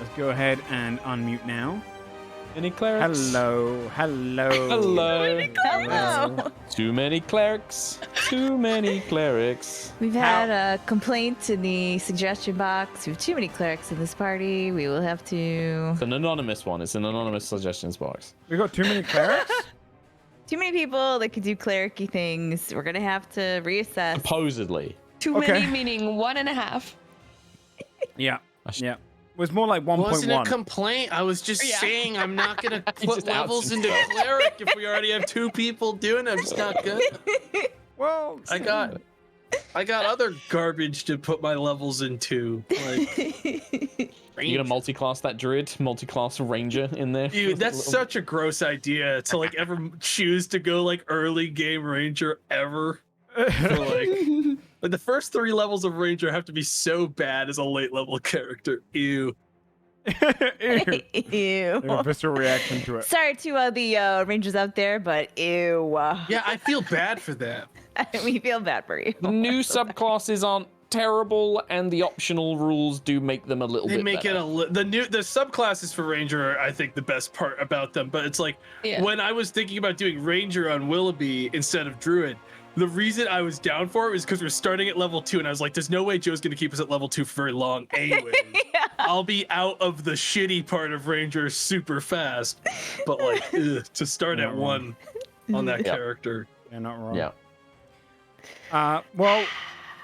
Let's go ahead and unmute now. Any clerics? Hello. Hello. Too many clerics. Too many clerics. We've had a complaint in the suggestion box. We have too many clerics in this party. We will have to... It's an anonymous one. It's an anonymous suggestions box. We got too many clerics? Too many people that could do clericy things. We're going to have to reassess. Supposedly. Too many meaning 1.5. Yeah. Yeah. It was more like 1.1. Wasn't a complaint. I was just saying I'm not gonna put levels into cleric if we already have 2 people doing it. I'm just not good. Well, I got other garbage to put my levels into. Like, You gonna multi-class that druid, multi-class ranger in there? dude, that's such a gross idea to like ever choose to go like early game ranger ever. For, like the first 3 levels of ranger have to be so bad as a late level character. Ew. Ew. A visceral reaction to it. Sorry to the rangers out there, but ew. Yeah, I feel bad for them. We feel bad for you. The new subclasses aren't terrible, and the optional rules do make them a little bit They make better. it the subclasses for ranger are, I think, the best part about them. But it's like when I was thinking about doing ranger on Willoughby instead of druid, the reason I was down for it was because we're starting at level 2, and I was like, there's no way Joe's gonna keep us at level 2 for very long anyway. Yeah. I'll be out of the shitty part of ranger super fast. But like to start at 1 on that character. You're not wrong. Yeah. Well,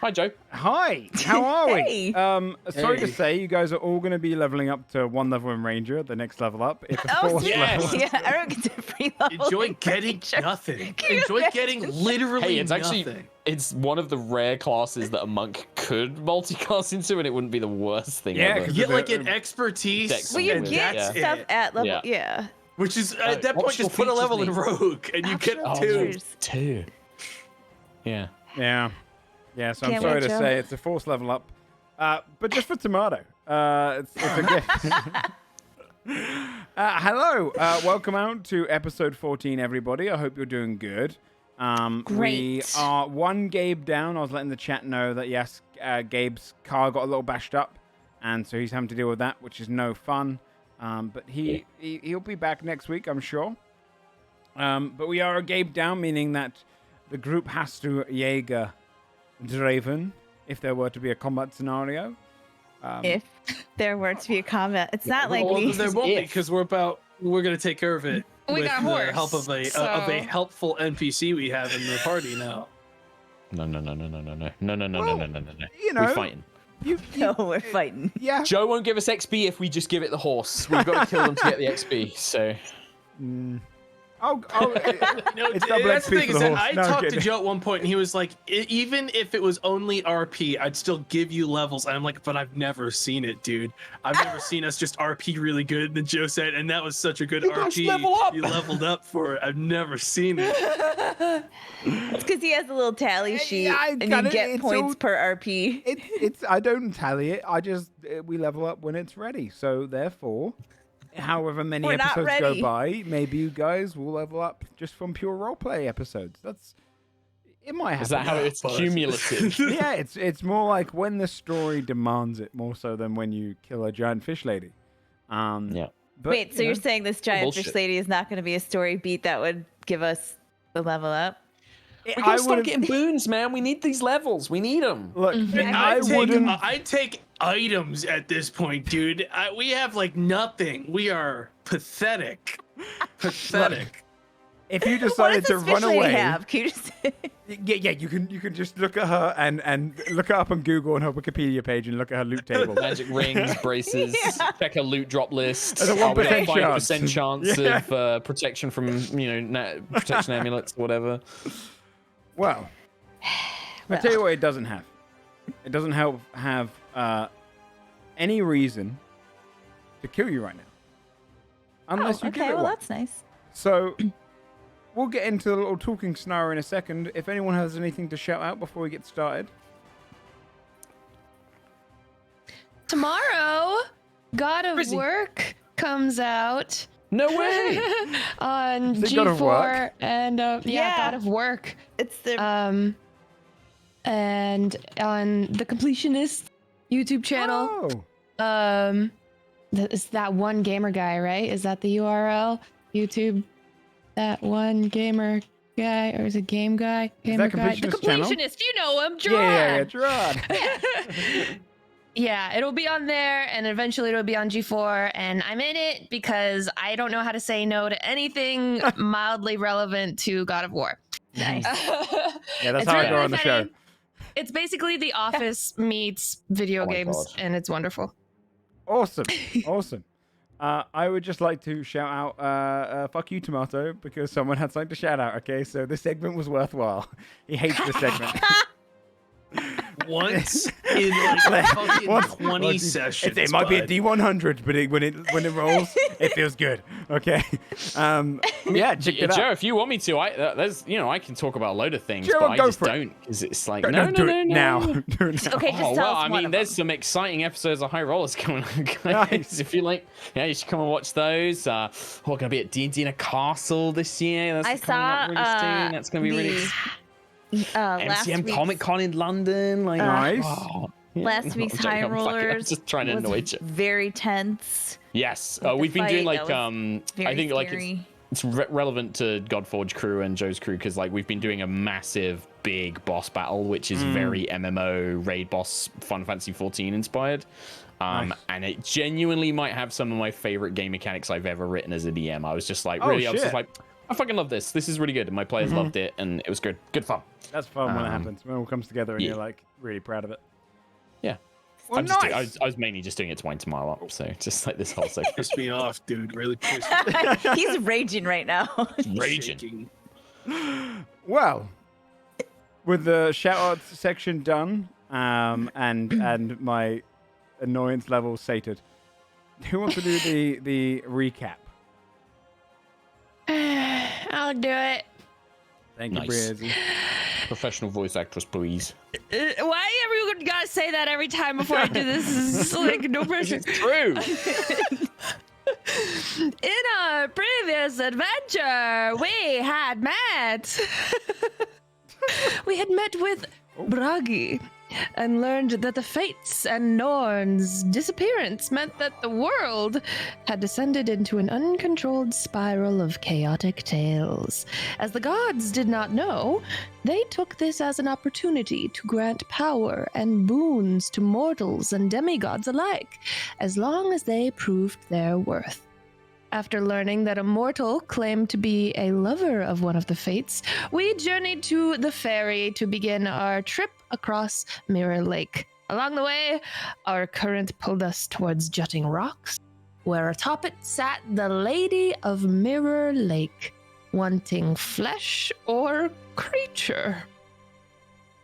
Hi, Joe. hi. How are we? Hey. Sorry to Hey. say, you guys are all going to be leveling up to 1 level in Ranger, the next level up. It's a Oh, 4th yes. level. yeah, everyone gets a free level. Enjoy in getting Ranger. nothing. Can you Enjoy imagine? getting literally Hey, it's actually nothing. it's one of the rare classes that a monk could multiclass into, and it wouldn't be the worst thing Yeah, ever. 'cause Get the- like an expertise. Dex Well, you and get that's stuff it. at level, Yeah. yeah. Which is at that point optional just put a features level in need- rogue and you get Optional 2. features. 2. Yeah. Yeah. Yeah, so I'm Can't sorry wait, to Joe. say it's a 4th level up. But just for Tomato. It's a gift. Hello. Welcome out to episode 14, everybody. I hope you're doing good. We Great. are 1 Gabe down. I was letting the chat know that, yes, Gabe's car got a little bashed up, and so he's having to deal with that, which is no fun. But he'll be back next week, I'm sure. But we are a Gabe down, meaning that the group has to Jaeger Draven if there were to be a combat scenario. If there were to be a combat, it's not like Well, we. there won't be because we're gonna take care of it We with got a the horse, help of a so- helpful NPC we have in the party now. No. You know, We're fighting. No, we're fighting. Yeah. Joe won't give us XP if we just give it the horse. We've got to kill them to get the XP. So It's double That's the XP thing for is the that horse. I No, I'm talked to kidding. Joe at one point and he was like, even if it was only RP, I'd still give you levels. And I'm like, but I've never seen it, dude. I've never seen us just RP really good. And then Joe said, and that was such a good You guys RP. level up. You leveled up for it. I've never seen it. It's because he has a little tally sheet, Yeah, I and you got it. get It's points all- per RP. It's I don't tally it. I just we level up when it's ready. So therefore, however many We're not episodes go ready. by, maybe you guys will level up just from pure roleplay episodes. That's it. Might happen. is that how it's cumulative? Yeah, it's more like when the story demands it, more so than when you kill a giant fish lady. Yeah. But, Wait, so you you're know, saying this giant Bullshit. fish lady is not going to be a story beat that would give us the level up? We I gotta start would've- getting boons, man. We need these levels. We need them. Look, I I'd wouldn't. take items at this point, dude. We have like nothing. We are pathetic. Pathetic. If you What decided does to this fish run lady away, have? Can you just... yeah, you can just look at her and look her up on Google on her Wikipedia page and look at her loot table. Magic rings, braces, check a loot drop list. There's a Oh, we got 1% 5% chance. chance of protection from, protection amulets or whatever. Well, I'll tell you what it doesn't have. It doesn't have any reason to kill you right now. Unless you give okay, it well, one. that's nice. So, we'll get into the little talking scenario in a second. If anyone has anything to shout out before we get started. Tomorrow, God of Frizzy. Work comes out No way! on Is it God of Work? G4 and Yeah. God of Work. It's the... And on the Completionist YouTube channel. Oh, It's that one gamer guy, right? Is that the URL? YouTube, that one gamer guy, or is it game guy? Is Gamer that guy. The Completionist channel? completionist, you know him, Gerard. Yeah, Gerard. Yeah, it'll be on there, and eventually it'll be on G4, and I'm in it because I don't know how to say no to anything mildly relevant to God of War. Nice. Yeah, that's It's how I really, go really on the funny. show. It's basically The Office meets video Oh my games, God. and it's wonderful. Awesome. Awesome. I would just like to shout out, fuck you, Tomato, because someone had something to shout out, okay? So this segment was worthwhile. He hates this segment. Once in like fucking 20 sessions. It might be a bud. D100, but when it rolls, it feels good. Okay. Yeah, check it Joe, out. if you want me to, I can talk about a load of things, Joe, but I go just for it. don't, because it's like, Do no. it now. Do it now. Okay, just Oh, tell well, us I one mean, of there's them. some exciting episodes of High Rollers coming on, guys. Nice. If you like, yeah, you should come and watch those. We're going to be at D&D in a castle this year. That's I coming up saw really soon. That's going to be really last MCM week's, Comic Con in London. Like, Nice. yeah. last week's I'm joking, High I'm fucking- I'm Rollers just trying to was annoy you. very tense. Yes, the we've been doing fight, like that was I very think like scary. it's relevant to Godforge crew and Joe's crew because like we've been doing a massive big boss battle which is very MMO raid boss Final Fantasy 14 inspired. Nice. And it genuinely might have some of my favorite game mechanics I've ever written as a DM. I was just like Oh, really I was shit. just like I fucking love this. This is really good and my players loved it and it was good fun. That's fun when it Um, happens. When it all comes together and yeah. you're like really proud of it. Yeah. Well, I'm just nice. I was mainly just doing it to wind Tomorrow up, so just like this whole segment. Pissed me off, dude. Really pissed me He's raging right now. Raging. Shaking. Well, with the shout outs section done, and my annoyance level sated, who wants to do the recap? I'll do it. Thank you, Nice. Breezy. Professional voice actress, please. Why everyone gotta say that every time before I do this? Is like no pressure. It's true. In our previous adventure, we had met. We had met with Bragi and learned that the fates and Norn's disappearance meant that the world had descended into an uncontrolled spiral of chaotic tales. As the gods did not know, they took this as an opportunity to grant power and boons to mortals and demigods alike, as long as they proved their worth. After learning that a mortal claimed to be a lover of one of the fates, we journeyed to the ferry to begin our trip across Mirror Lake. Along the way, our current pulled us towards jutting rocks, where atop it sat the Lady of Mirror Lake, wanting flesh or creature.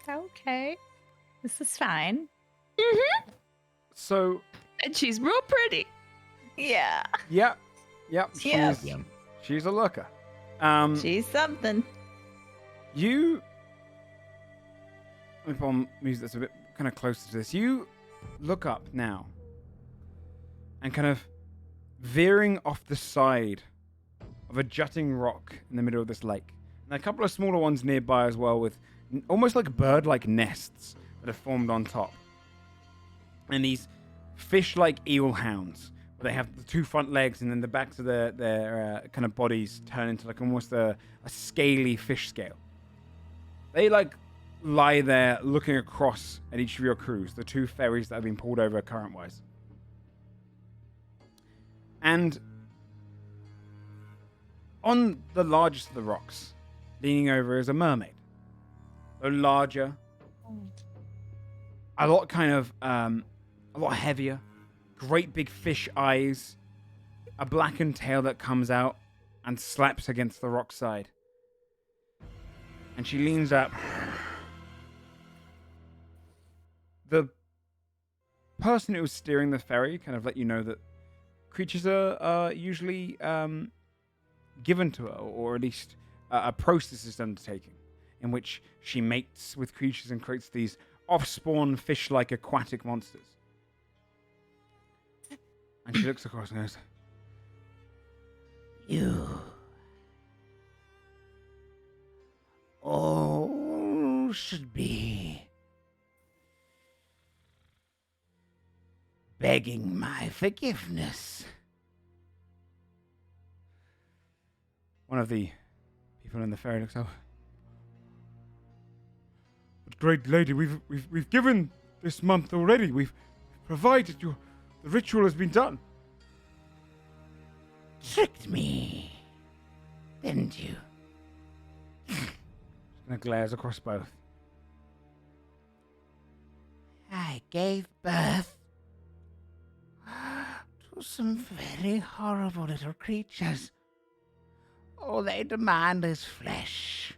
Okay. This is fine. So, And she's real pretty. Yeah. yep, Yep. she's a looker. She's something. You. Let me put on music that's a bit kind of closer to this. You look up now and kind of veering off the side of a jutting rock in the middle of this lake. And a couple of smaller ones nearby as well with almost like bird-like nests that have formed on top. And these fish-like eel hounds. They have the two front legs and then the backs of their kind of bodies turn into like almost a scaly fish scale. They like lie there looking across at each of your crews, the two ferries that have been pulled over current-wise. And on the largest of the rocks, leaning over, is a mermaid. A larger, a lot kind of, a lot heavier, great big fish eyes, a blackened tail that comes out and slaps against the rock side. And she leans up. The person who was steering the ferry kind of let you know that creatures are usually given to her, or at least a process is undertaken in which she mates with creatures and creates these off-spawn fish-like aquatic monsters. And she looks across and goes, "You all should be begging my forgiveness. One of the people in the ferry looks up. But great lady, we've given this month already. We've provided you. The ritual has been done. Tricked me, didn't you? And glares across both. I gave birth to some very horrible little creatures. All they demand is flesh.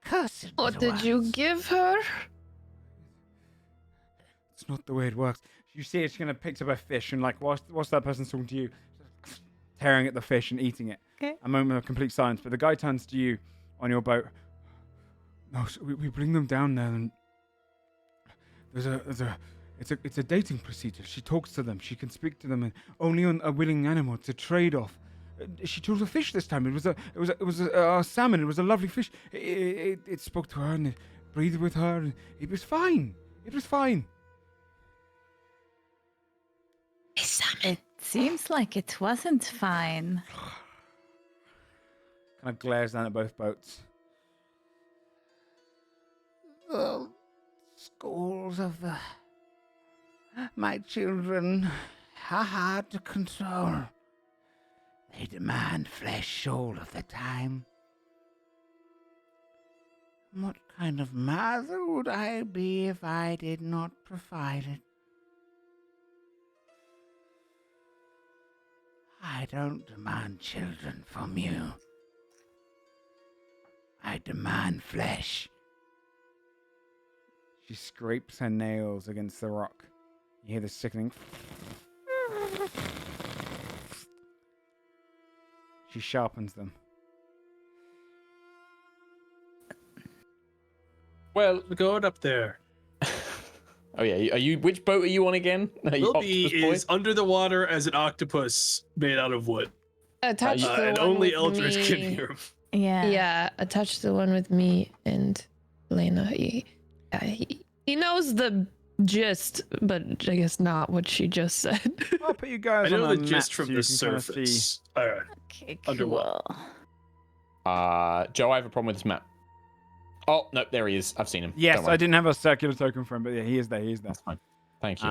Cursed. What did you give her? It's not the way it works. You see, it's gonna pick up a fish and like, whilst that person's talking to you, tearing at the fish and eating it. Okay. A moment of complete silence, but the guy turns to you on your boat. No, so we bring them down there, and it's a dating procedure. She talks to them. She can speak to them, and only on a willing animal. It's a trade-off. She chose a fish this time. It was a salmon. It was a lovely fish. It spoke to her and it breathed with her, and it was fine. It was fine. A salmon. It seems like it wasn't fine. Kind of glares down at both boats. The schools of my children are hard to control. They demand flesh all of the time. What kind of mother would I be if I did not provide it? I don't demand children from you. I demand flesh. She scrapes her nails against the rock. You hear the sickening. She sharpens them. Well, we're going up there. Oh yeah, are you? Which boat are you on again? Wilby is under the water as an octopus made out of wood. Attach the And one only with Eldritch me. can hear him. Yeah. Yeah, attach the one with me and Lena. He knows the gist, but I guess not what she just said. I'll put you guys I know on a the map gist so from you the can kinda see. surface. All right. Okay, Underwater. cool. Joe, I have a problem with this map. Oh no, there he is. I've seen him. Yes, Don't worry. I didn't have a circular token for him, but yeah, he is there. He is there. That's fine. Thank you.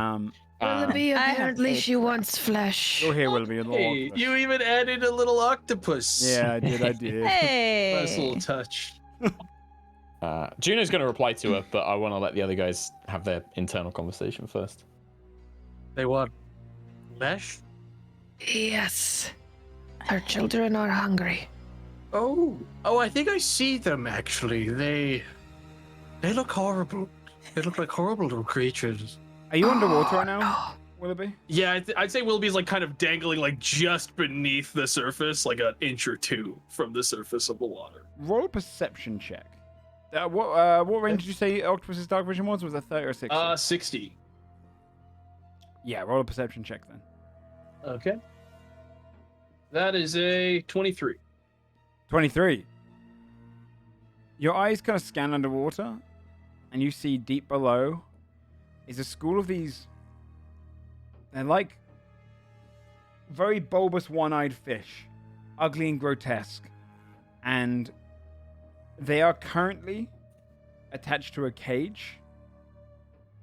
Willoughby, I have apparently faith she in wants flesh. Go here, Willoughby. A little Hey, octopus. you even added a little octopus. Yeah, I did. Hey. Nice little touch. Juno's going to reply to her, but I want to let the other guys have their internal conversation first. They want flesh? Yes. Our children are hungry. Oh, I think I see them actually. They look horrible. They look like horrible little creatures. Are you underwater right now, Willoughby? Yeah, I'd say Wilby's like kind of dangling like just beneath the surface, like an inch or two from the surface of the water. Roll a perception check. What range did you say Octopus's dark vision was? Was it 30 or 60? 60. Yeah, roll a perception check then. Okay. That is a 23. 23. Your eyes kind of scan underwater, and you see deep below is a school of these. They're like very bulbous one-eyed fish, ugly and grotesque, and they are currently attached to a cage.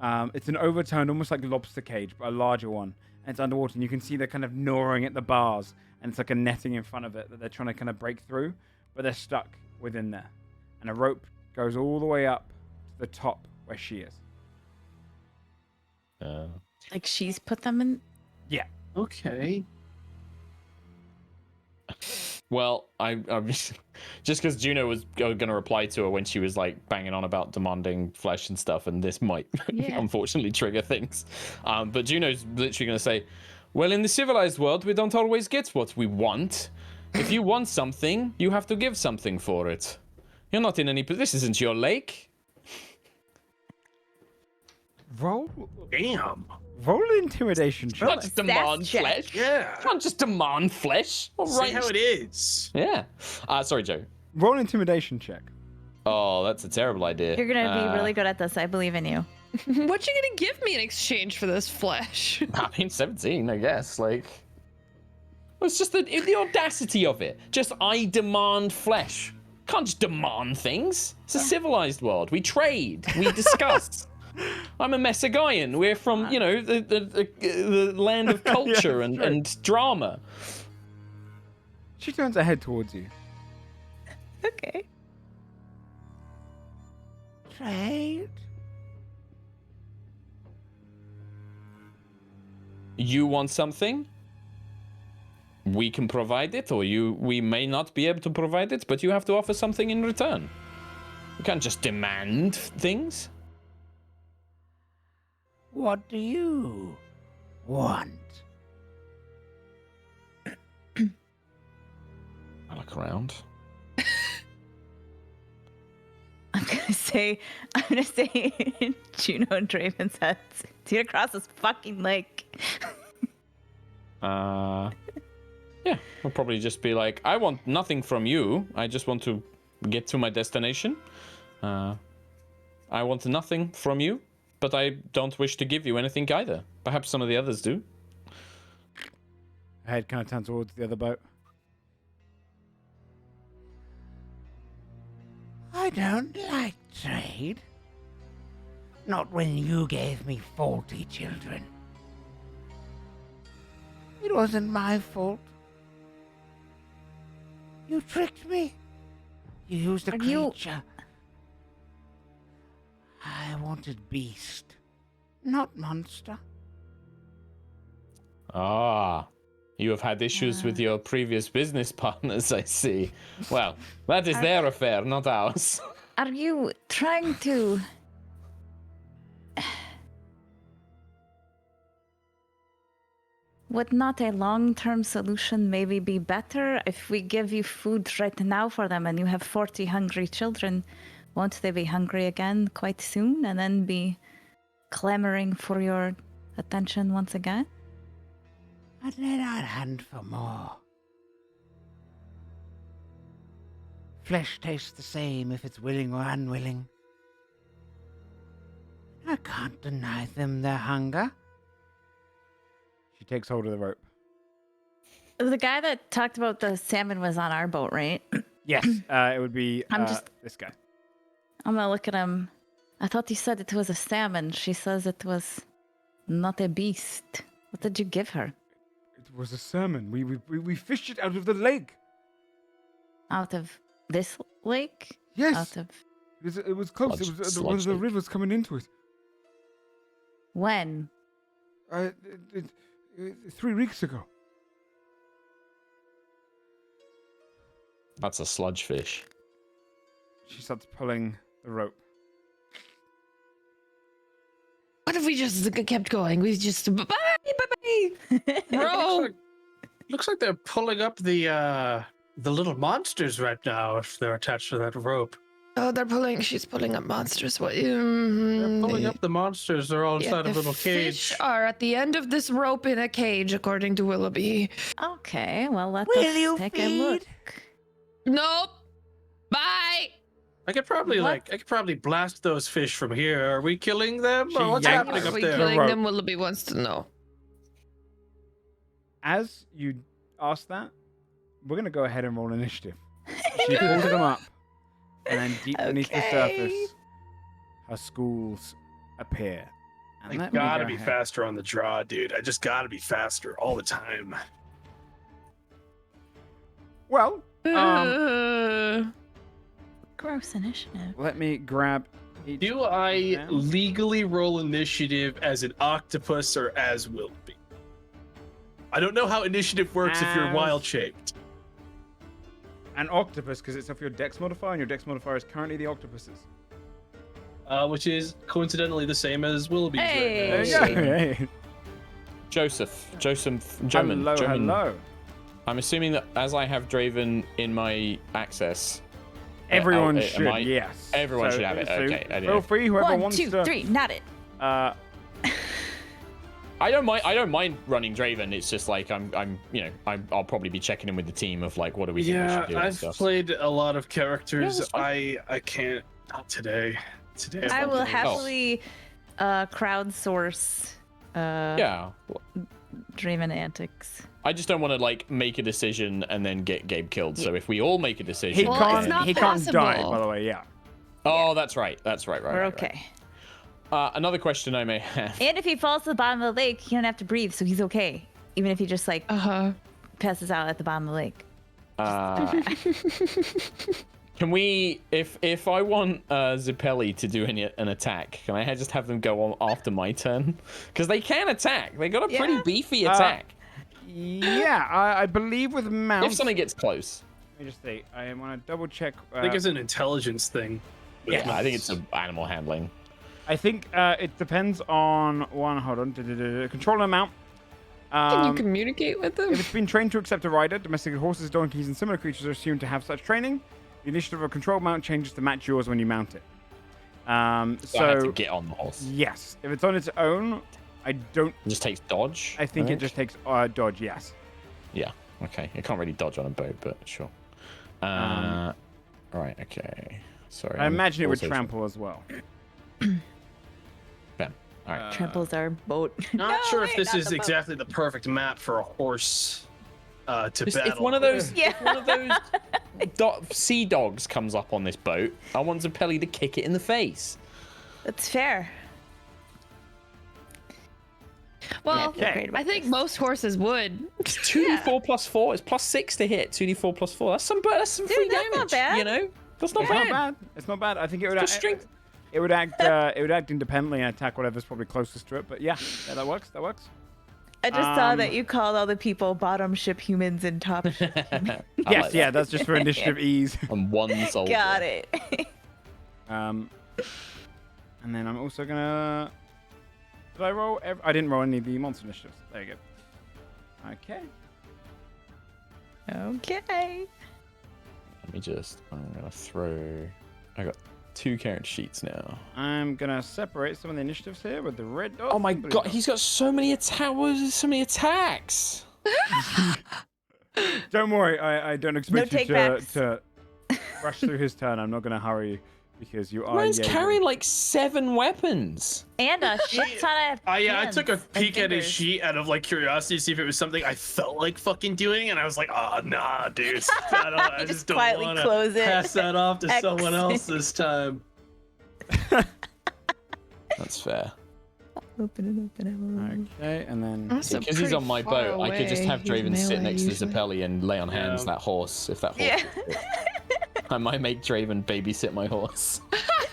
It's an overturned, almost like lobster cage, but a larger one. And it's underwater, and you can see they're kind of gnawing at the bars, and it's like a netting in front of it that they're trying to kind of break through, but they're stuck within there. And a rope goes all the way up to the top where she is. Like she's put them in. Yeah. Okay. Well, I'm just because Juno was going to reply to her when she was like banging on about demanding flesh and stuff, and this might Yeah. unfortunately trigger things. But Juno's literally going to say, "Well, in the civilized world, we don't always get what we want. If you want something, you have to give something for it. You're not in any. This isn't your lake." Roll intimidation check. Can't just demand check. flesh. Yeah. Can't just demand flesh. All See right. how it is. Yeah. Sorry, Joe. Roll intimidation check. Oh, that's a terrible idea. You're gonna be really good at this. I believe in you. What you gonna give me in exchange for this flesh? I mean, 17, I guess. Like, it's just the audacity of it. Just, I demand flesh. Can't just demand things. It's a civilized world. We trade. We discuss. I'm a Messagian. We're from, you know, the land of culture and drama. She turns her head towards you. Okay. Trade? You want something? We can provide it, or we may not be able to provide it, but you have to offer something in return. You can't just demand things. What do you want? I look around. I'm gonna say Juno and Draven's heads. See it across this fucking lake. Yeah, I'll probably just be like, I want nothing from you. I just want to get to my destination. I want nothing from you, but I don't wish to give you anything either. Perhaps some of the others do. Her head kind of turns towards the other boat. I don't like trade. Not when you gave me faulty children. It wasn't my fault. You tricked me. You used a creature. I wanted beast, not monster. Ah, you have had issues with your previous business partners, I see. Well, that is their affair, not ours. Are you trying to... Would not a long-term solution maybe be better if we give you food right now for them and you have 40 hungry children? Won't they be hungry again quite soon and then be clamoring for your attention once again? I'd let out hand for more. Flesh tastes the same if it's willing or unwilling. I can't deny them their hunger. She takes hold of the rope. The guy that talked about the salmon was on our boat, right? Yes, it would be this guy. I'm gonna look at him. I thought you said it was a salmon. She says it was not a beast. What did you give her? It was a salmon. We fished it out of the lake. Out of this lake? Yes. Out of... It was close. It was one of the rivers coming into it. When? 3 weeks ago. That's a sludge fish. She starts pulling the rope. What if we just kept going? We just bye. Roll. Looks like they're pulling up the little monsters right now if they're attached to that rope. Oh, she's pulling up monsters. What? They're pulling up the monsters. They're all inside a little cage. Fish are at the end of this rope in a cage, according to Willoughby. Okay, well, let Will us you take a look. Nope. Bye. I could probably blast those fish from here. Are we killing them? She Or what's yanks happening Are up we there? killing Rope. them? Willoughby wants to know. As you ask that, we're going to go ahead and roll initiative. She pulls them up, and then deep beneath the surface, her schools appear. And I let me gotta go be ahead. faster on the draw, dude. I just gotta be faster all the time. Well, Gross initiative. let me grab each. Do I down. legally roll initiative as an octopus or as Willoughby? I don't know how initiative works if you're As- wild shaped. An octopus, because it's off your dex modifier, and your dex modifier is currently the octopus's. Which is coincidentally the same as Willoughby's. Hey. There you go. Hey. Joseph, German. Hello. I'm assuming that as I have Draven in my access, Everyone am should, I- yes. everyone should have it. Okay, I feel know. free, whoever 1, wants 2, to. 3, not it. I don't mind running Draven. It's just like I'll probably be checking in with the team of like what do we think we Yeah, should do and I've stuff. played a lot of characters. Yeah, that's I can't. Not today. Today I will happily. crowdsource Yeah. Draven antics. I just don't want to like make a decision and then get Gabe killed. So if we all make a decision, He Well, can't. it's not He can't die. possible. By the way, yeah. Oh, that's right. That's right. We're okay. Another question I may have. And if he falls to the bottom of the lake, he don't have to breathe, so he's okay. Even if he just like passes out at the bottom of the lake. Can we, if I want Zippeli to do an attack, can I just have them go on after my turn? Because they can attack. They got a pretty beefy attack. Yeah, I believe with mounts. If something gets close. Let me just see. I want to double check. I think it's an intelligence thing. Yeah, I think it's animal handling. I think it depends on one. Hold on. Control and mount. Can you communicate with them? If it's been trained to accept a rider, domesticated horses, donkeys, and similar creatures are assumed to have such training. The initiative of a control mount changes to match yours when you mount it. So I have to get on the horse. Yes, if it's on its own, I don't. It just takes dodge. I think it just takes dodge. Yes. Yeah. Okay. It can't really dodge on a boat, but sure. Right. Okay. Sorry. I imagine it would also- trample as well. Bam. All right. Tramples our boat. Not No, sure if wait, this not is the boat. exactly the perfect map for a horse to If battle. one of those, Yeah. if one of those sea dogs comes up on this boat, I want Zippeli to kick it in the face. That's fair. Well, Okay. I think most horses would. It's 2d4 plus 4. It's plus 6 to hit. 2d4 plus 4. That's some free that's damage. not bad. You know, that's not It's not bad. bad. It's not bad. I think it would. Just strength. It would act. It would act independently and attack whatever's probably closest to it. But yeah, that works. That works. I just saw that you called all the people bottom ship humans and top ship humans. Yes, yeah, that's just for initiative ease. And one soldier. Got it. And then I'm also gonna. Did I roll? I didn't roll any of the monster initiatives. There you go. Okay. Okay. Let me just. I'm gonna throw. I got 2 character sheets now. I'm gonna separate some of the initiatives here with the red dot. Oh my and blue god, dot. he's got so many attacks. Don't worry, I don't expect you take-backs. to rush through his turn. I'm not gonna hurry you because you are. Man's Jaeger. carrying like 7 weapons. And a shit ton of I hands took a and peek at his fingers. sheet out of like curiosity to see if it was something I felt like fucking doing, and I was like, oh nah, dude. I You just just don't quietly want to close it. pass that off to X. someone else this time. That's fair. Open it. Okay, and then Because he's on my boat, I could just have Draven sit next to Zippeli and lay on hands Yeah. that horse, if that horse Yeah. is fit. I might make Draven babysit my horse.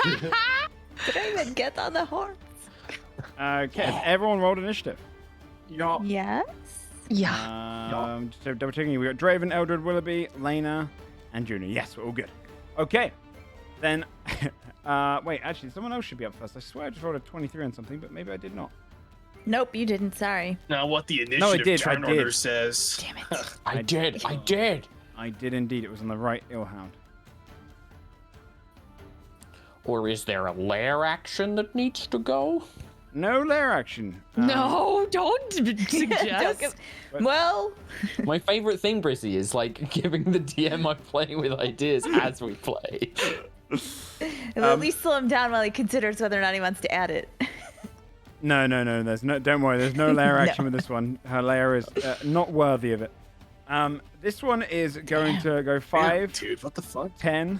Did I even get on the horse? okay, has everyone rolled initiative? Yes. Yeah. Just double checking. We got Draven, Eldred, Willoughby, Lena, and Junior. Yes, we're all good. Okay, then. Wait, actually, someone else should be up first. I swear I just rolled a 23 on something, but maybe I did not. Nope, you didn't. Sorry. Now what the No, I initiative did, I turn did. order says. Damn it. I did. I did indeed. It was on the right Illhound. Or is there a lair action that needs to go? No lair action. No, don't Don't suggest. give- well, My favorite thing, Brizzy, is like giving the DM I'm playing with ideas as we play. it'll at least slow him down while he considers whether or not he wants to add it. No. There's no. Don't worry. There's no lair action No. with this one. Her lair is not worthy of it. This one is going to go 5, Dude, what the fuck? 10,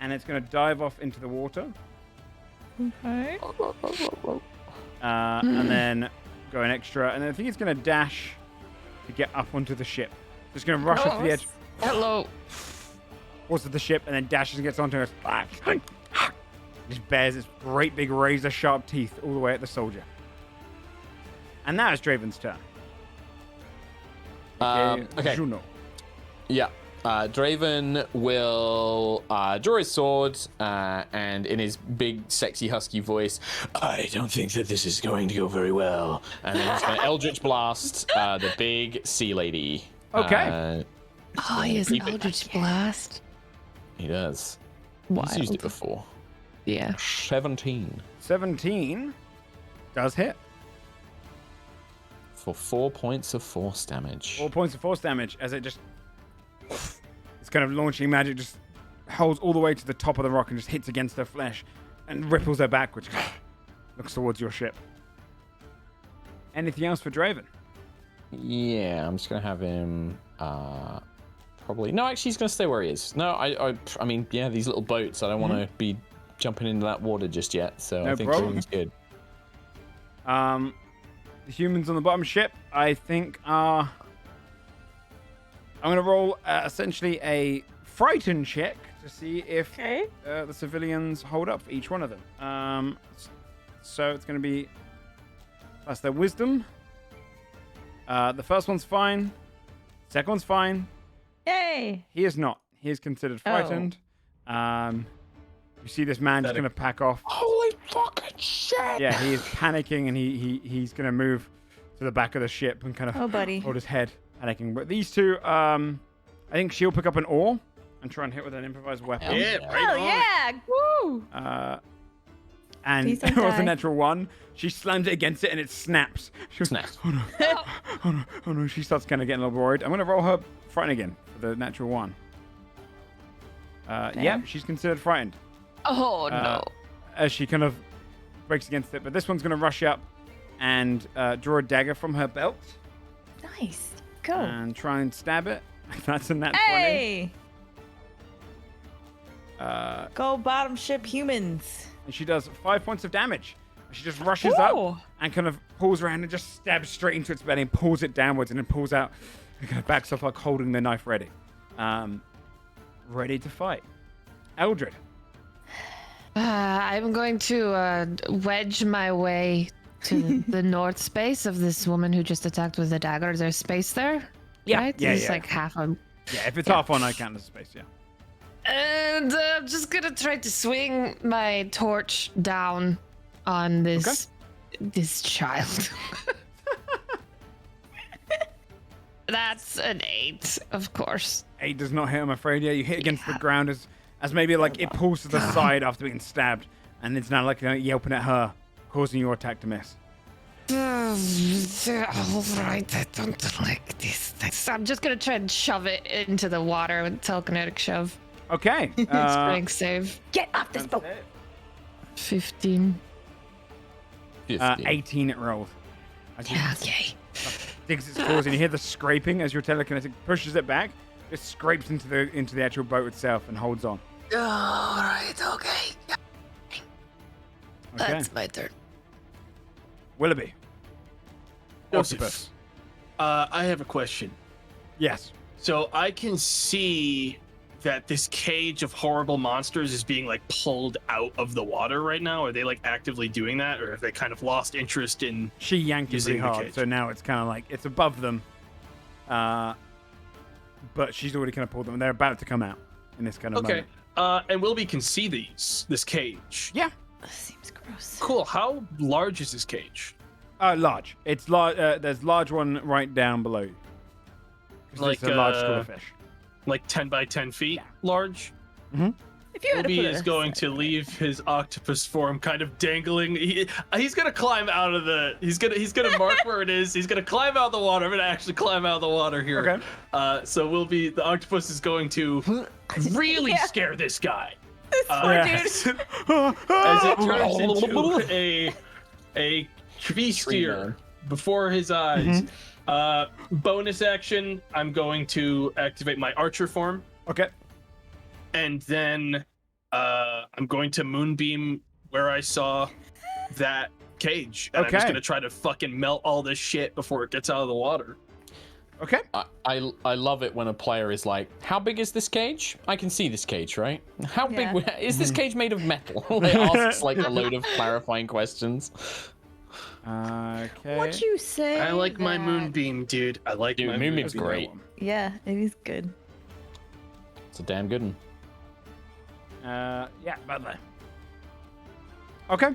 and it's going to dive off into the water. Okay. And then go an extra, and then I think it's going to dash to get up onto the ship. Just going to rush off the edge, Hello. towards the ship, and then dashes and gets onto it. Just bears its great big razor sharp teeth all the way at the soldier. And that is Draven's turn. Okay. Juno. Yeah. Draven will draw his sword and in his big, sexy, husky voice, I don't think that this is going to go very well. And then he's going to Eldritch Blast the big sea lady. Okay. Oh, he has Eldritch Blast. He does. Wild. He's used it before. Yeah. 17 17 does hit. for 4 points of force damage. 4 points of force damage as it just... It's kind of launching magic, just holds all the way to the top of the rock and just hits against her flesh and ripples her backwards. looks towards your ship. Anything else for Draven? Yeah, I'm just gonna have him. Probably. No, actually, he's gonna stay where he is. No, I mean, yeah, these little boats. I don't want to be jumping into that water just yet. So No I think problem. Draven's good. The humans on the bottom ship, I think, are. I'm gonna roll essentially a frighten check to see if the civilians hold up for each one of them. So it's gonna be plus their wisdom. The first one's fine. Second one's fine. Yay! He is not. He is considered frightened. You see this man just going to pack off. Holy fucking shit! Yeah, he is panicking, and he's going to move to the back of the ship and kind of hold his head, panicking. But these two, I think she'll pick up an oar and try and hit with an improvised weapon. Yeah, right on. Yeah! Woo! And Please it don't was a die. natural one. She slams it against it, and it snaps. She goes, Snaps. Oh no! Oh no! Oh no! She starts kind of getting a little worried. I'm going to roll her frightened again for the natural one. Yep, she's considered frightened. Oh no. As she kind of breaks against it. But this one's going to rush up and draw a dagger from her belt Nice. Go. and try and stab it. That's a nat 20. Hey! Uh, Go bottom ship humans. and she does 5 points of damage. She just rushes up and kind of pulls around and just stabs straight into its belly and pulls it downwards and then pulls out and kind of backs off like holding the knife ready. Ready to fight. Eldred. I'm going to wedge my way to the north space of this woman who just attacked with a dagger. Is there space there? Yeah. Right? Yeah, There's yeah. like half a... Yeah, if it's half on, I count as space, yeah. And I'm just gonna try to swing my torch down on this child. That's an 8, of course. 8 does not hit, I'm afraid. Yeah, you hit against the ground as maybe like it pulls to the side after being stabbed, and it's now like yelping at her, causing your attack to miss. All right, I don't like this. I'm just gonna try and shove it into the water with telekinetic shove. Okay. Strength save. Get off this boat. 15. 18 it rolls. As you Yeah, okay. digs its claws, and you hear the scraping as your telekinetic pushes it back. It scrapes into the actual boat itself and holds on. All right, okay. Okay. That's my turn. Willoughby. Joseph. Octopus. I have a question. Yes. So I can see that this cage of horrible monsters is being like pulled out of the water right now. Are they like actively doing that, or have they kind of lost interest in? She yanked it Using pretty the hard, cage. so now it's kind of like it's above them. But she's already kind of pulled them, and they're about to come out in this kind of Okay. moment. And Wilby can see this cage. Yeah. Seems gross. Cool. How large is this cage? Large. It's large. There's large one right down below you. It's a large school of fish. Like 10 by 10 feet Yeah. large? If you had to Wilby put is a- going to leave his octopus form kind of dangling. He's gonna climb out of the. He's gonna mark where it is. He's gonna climb out of the water. I'm gonna actually climb out of the water here. Okay. So the octopus is going to really scare this guy. Yes. As it turns into a tree steer man. before his eyes. Bonus action, I'm going to activate my archer form, Okay. and then I'm going to moonbeam where I saw that cage. And I'm just Okay. gonna try to fucking melt all this shit before it gets out of the water. Okay. I love it when a player is like, how big is this cage? I can see this cage, right? How Yeah. big is this cage made of metal? They asks like a load of clarifying questions. Okay. What'd you say? I like my that- moonbeam, dude. I like Dude, my moonbeam's moonbeam. great. Yeah, it is good. It's a damn good one. Yeah, about there. Okay.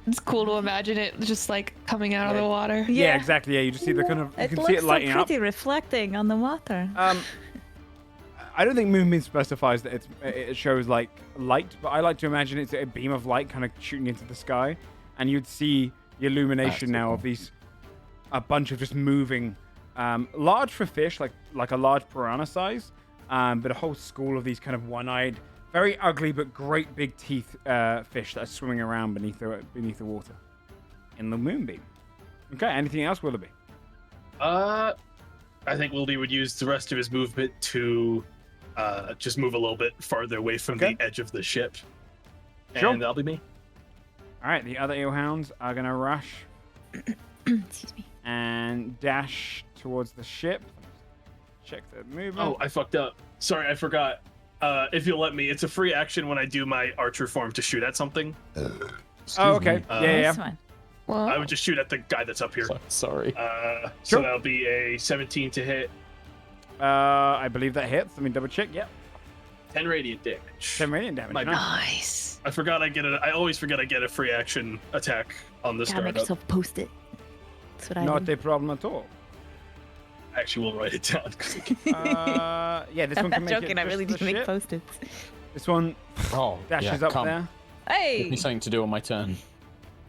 It's cool to imagine it just like coming out of the water. Yeah, exactly. Yeah, you just see the kind of you It can looks see it lighting so up. pretty reflecting on the water. I don't think moonbeam specifies that it shows like light, but I like to imagine it's a beam of light kind of shooting into the sky, and you'd see the illumination That's now cool. of these a bunch of just moving, large for fish, like a large piranha size, but a whole school of these kind of one-eyed very ugly but great big teeth fish that are swimming around beneath the water in the moonbeam. Okay, anything else, Willoughby? I think Willoughby would use the rest of his movement to just move a little bit farther away from the edge of the ship. Sure. And that'll be me. All right, the other eelhounds are going to rush Excuse me. and dash towards the ship. Check the movement. Oh, I fucked up. Sorry, I forgot. If you'll let me, it's a free action when I do my archer form to shoot at something. Oh, okay. Yeah. That's fine. Well, I would just shoot at the guy that's up here. Sorry. Sure. So that'll be a 17 to hit, I believe that hits. Let me double check. Yep. 10 radiant damage. 10 radiant damage. My Nice. nice. I always forget I get a free action attack on the Gotta make startup. yourself post it. That's what I Not do. a problem at all. Actually, we'll write it down. Yeah, this I'm one can not make joking. it I really do just the make ship. post-its. This one Oh, dashes yeah, up come. there. Give me Hey! something to do on my turn.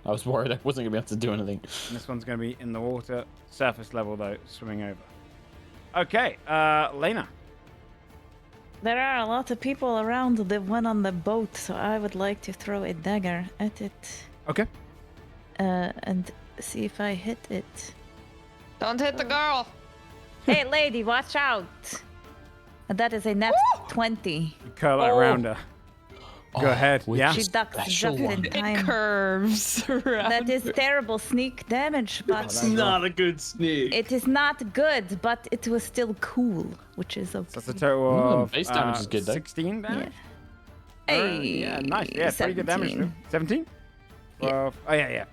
I was worried I wasn't gonna be able to do anything. And this one's going to be in the water. Surface level, though, swimming over. Okay, Lena. There are a lot of people around the one on the boat, so I would like to throw a dagger at it. Okay. And see if I hit it. Don't hit the girl. Hey, lady, watch out! That is a net 20. You curl it around her. Go ahead. which Yeah. She ducks special just in one. It time. curves around. That is terrible sneak damage, but It's not a good sneak. it is not good, but it was still cool, which is okay. So that's a total of base damage is good, though. 16 damage. Hey, Yeah, nice. Yeah, pretty good damage. 17. 17? Yeah. 12. Oh, yeah. You're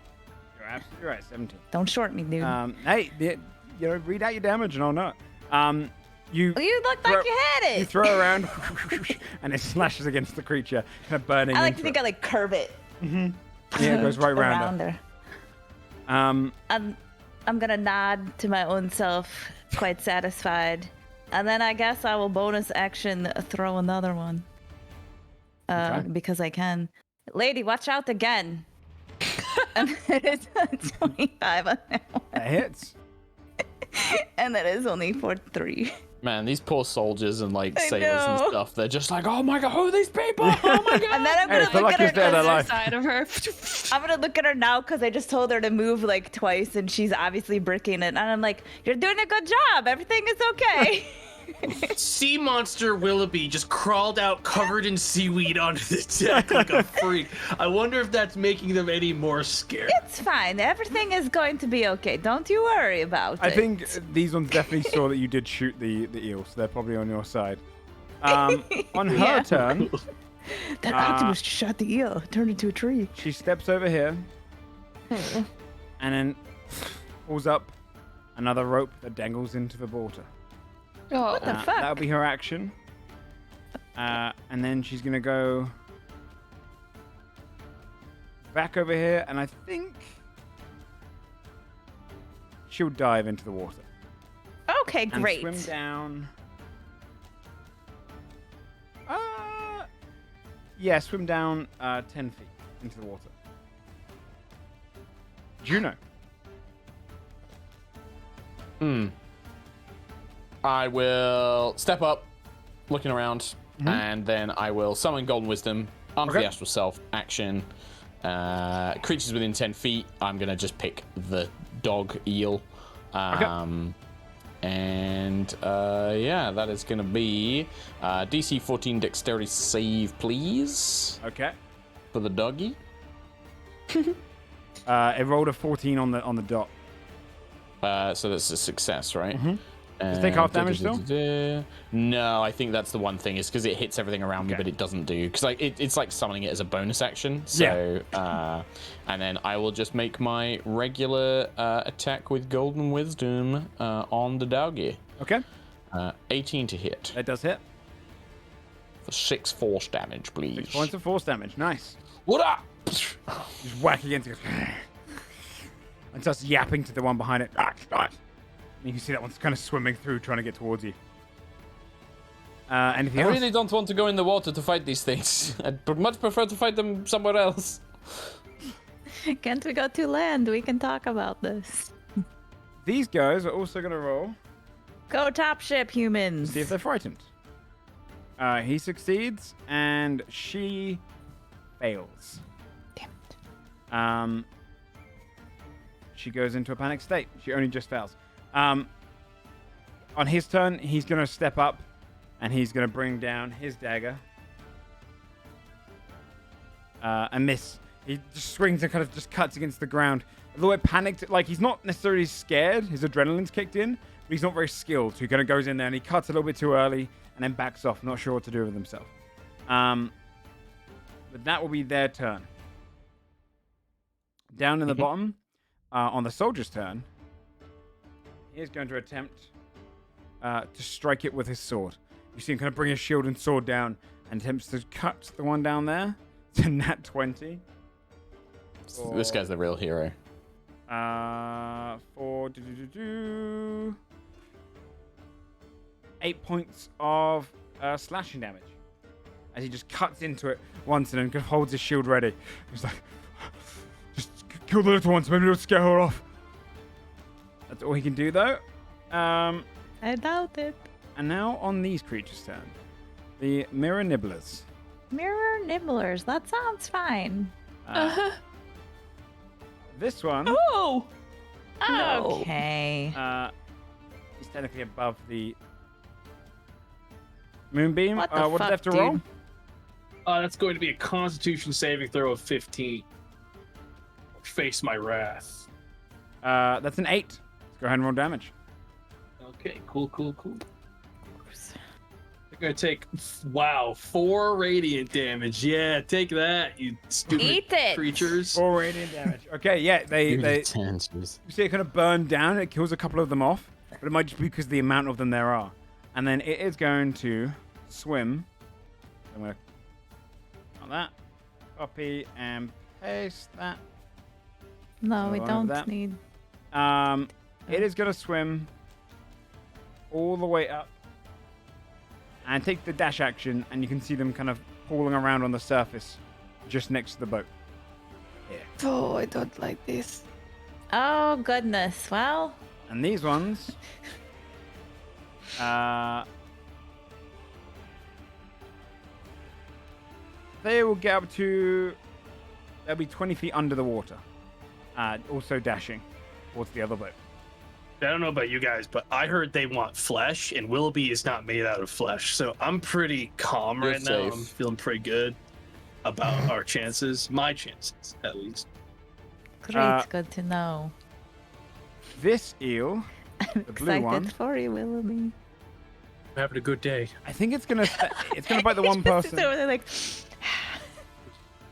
absolutely right. 17. Don't short me, dude. Hey, read out your damage and I'll know it. You You looked throw- like you had it. you throw it around and it slashes against the creature, kind of burning I like to into think I like curve it it. Yeah, it goes right around her. her. I'm gonna nod to my own self, quite satisfied, and then I guess I will bonus action throw another one. Okay. Because I can. Lady, watch out again. And it's 25 on that one. That hits. And that is only for 3. Man, these poor soldiers and like I sailors and know. stuff, they're just like, oh my god, who are these people? Oh my god. And then I'm Hey, it's the gonna look luckiest day of at their her. life. Side of her. I'm gonna look at her now because I just told her to move like twice, and she's obviously bricking it. And I'm like, "You're doing a good job. Everything is okay." Sea monster Willoughby just crawled out covered in seaweed onto the deck like a freak. I wonder if that's making them any more scared. It's fine. Everything is going to be okay. Don't you worry about I it. think these ones definitely saw that you did shoot the eel, so they're probably on your side. On her Yeah. turn, that octopus shot the eel, turned into a tree. she steps over here and then pulls up another rope that dangles into the water. Oh, What the fuck? That'll be her action. And then she's going to go back over here, and I think she'll dive into the water. Okay, And great. swim down. Yeah, swim down 10 feet into the water. Juno. I will step up, looking around, and then I will summon Golden Wisdom onto Okay. the Astral Self action. Creatures within 10 feet, I'm going to just pick the dog eel. And yeah, that is going to be DC 14 dexterity save, please, Okay. for the doggy. It rolled a 14 on the dot. So that's a success, right? Does it take half damage still? No, I think that's the one thing, is because it hits everything around me, Okay. but it doesn't do, because like it's like summoning it as a bonus action. So and then I will just make my regular attack with Golden Wisdom on the doggy. Okay. 18 to hit That does hit. for 6 force damage, please. 6 points of force damage. Nice. What up? Just whack against it. And starts yapping to the one behind it. You can see that one's kind of swimming through, trying to get towards you. Anything I else? really don't want to go in the water to fight these things. I'd much prefer to fight them somewhere else. Can't we go to land? We can talk about this. These guys are also going to roll Go top ship, humans. to see if they're frightened. He succeeds, and she fails. Damn it. She goes into a panic state. She only just fails. On his turn, he's going to step up, and he's going to bring down his dagger. And miss. He just swings and kind of just cuts against the ground. A little bit panicked. Like, he's not necessarily scared. His adrenaline's kicked in, but he's not very skilled. So he kind of goes in there, and he cuts a little bit too early, and then backs off, not sure what to do with himself. But that will be their turn. Down in the bottom, on the soldier's turn, he is going to attempt to strike it with his sword. You see him kind of bring his shield and sword down and attempts to cut the one down there. It's a nat 20. This guy's the real hero. For 8 points of slashing damage. As he just cuts into it once and then holds his shield ready. He's like, just kill the little ones, maybe it'll scare her off. That's all he can do, though. I doubt it. And now on these creatures' turn. The Mirror Nibblers. Mirror nibblers. That sounds fine. This one, Oh! Okay. is technically above the Moonbeam. What the What did they have fuck, to roll? dude? That's going to be a Constitution saving throw of 15. Face my wrath. That's an 8. Let's go ahead and roll damage. Okay, cool. They're going to take, 4 radiant damage. Yeah, take that, you stupid Eat it. creatures. 4 radiant damage. Okay, yeah, they you see it kind of burn down. It kills a couple of them off, but it might just be because of the amount of them there are. And then it is going to swim. I'm going to on that, copy and paste that. No, we So don't that- need. It is going to swim all the way up and take the dash action, and you can see them kind of pulling around on the surface just next to the boat. Oh, I don't like this. Oh goodness. Well, And these ones, they will get up to, they'll be 20 feet under the water, also dashing towards the other boat. I don't know about you guys, but I heard they want flesh, and Willoughby is not made out of flesh. So I'm pretty calm You're right now. safe. I'm feeling pretty good about our chances. My chances, at least. great. Good to know. This eel, I'm the blue excited one, for you, Willoughby. I'm having a good day. I think it's gonna bite the one person. They're like,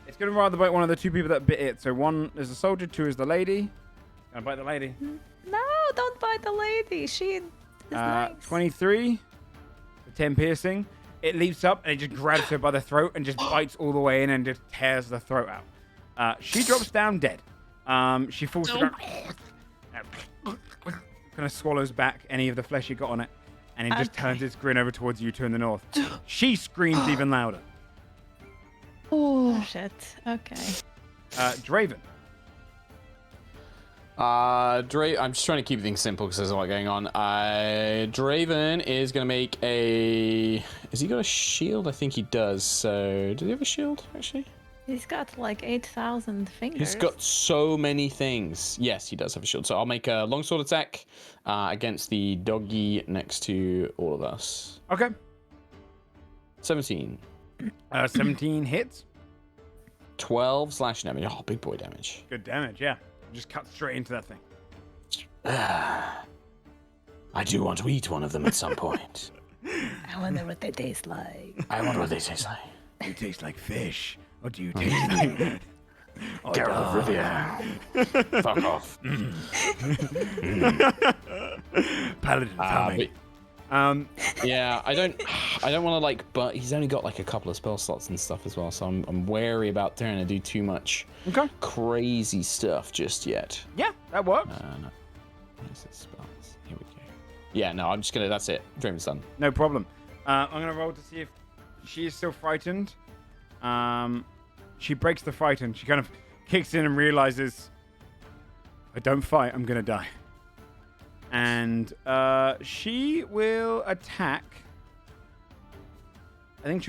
It's gonna rather bite one of the two people that bit it. So one is the soldier, 2 is the lady. Gonna bite the lady. no, don't bite the lady. She is nice. 23 for 10 piercing. It leaps up and it just grabs her by the throat and just bites all the way in and just tears the throat out. She drops down dead. She falls to the ground. Kind of swallows back any of the flesh you got on it, and it just turns its grin over towards you two in the north. She screams even louder. Oh shit. Okay. Draven. I'm just trying to keep things simple because there's a lot going on. Draven is going to make a... Has he got a shield? I think he does. So, does he have a shield, actually? He's got like 8,000 fingers. He's got so many things. Yes, he does have a shield. So I'll make a longsword attack against the doggy next to all of us. Okay. 17. 17 hits. 12 slash damage. Oh, big boy damage. Good damage, yeah. Just cut straight into that thing. I do want to eat one of them at some point. I wonder what they taste like. I wonder what they taste like. You taste like fish. Or do you taste like... Geralt of Rivia. Fuck off. Paladin coming. Yeah, I don't want to like, but he's only got like a couple of spell slots and stuff as well, so I'm wary about trying to do too much Okay. crazy stuff just yet. Yeah, that works. No. Where's the spells? Here we go. Yeah, no, I'm just gonna. That's it. Draven's done. No problem. I'm gonna roll to see if she is still frightened. She breaks the fright and she kind of kicks in and realizes, I don't fight, I'm gonna die. And she will attack think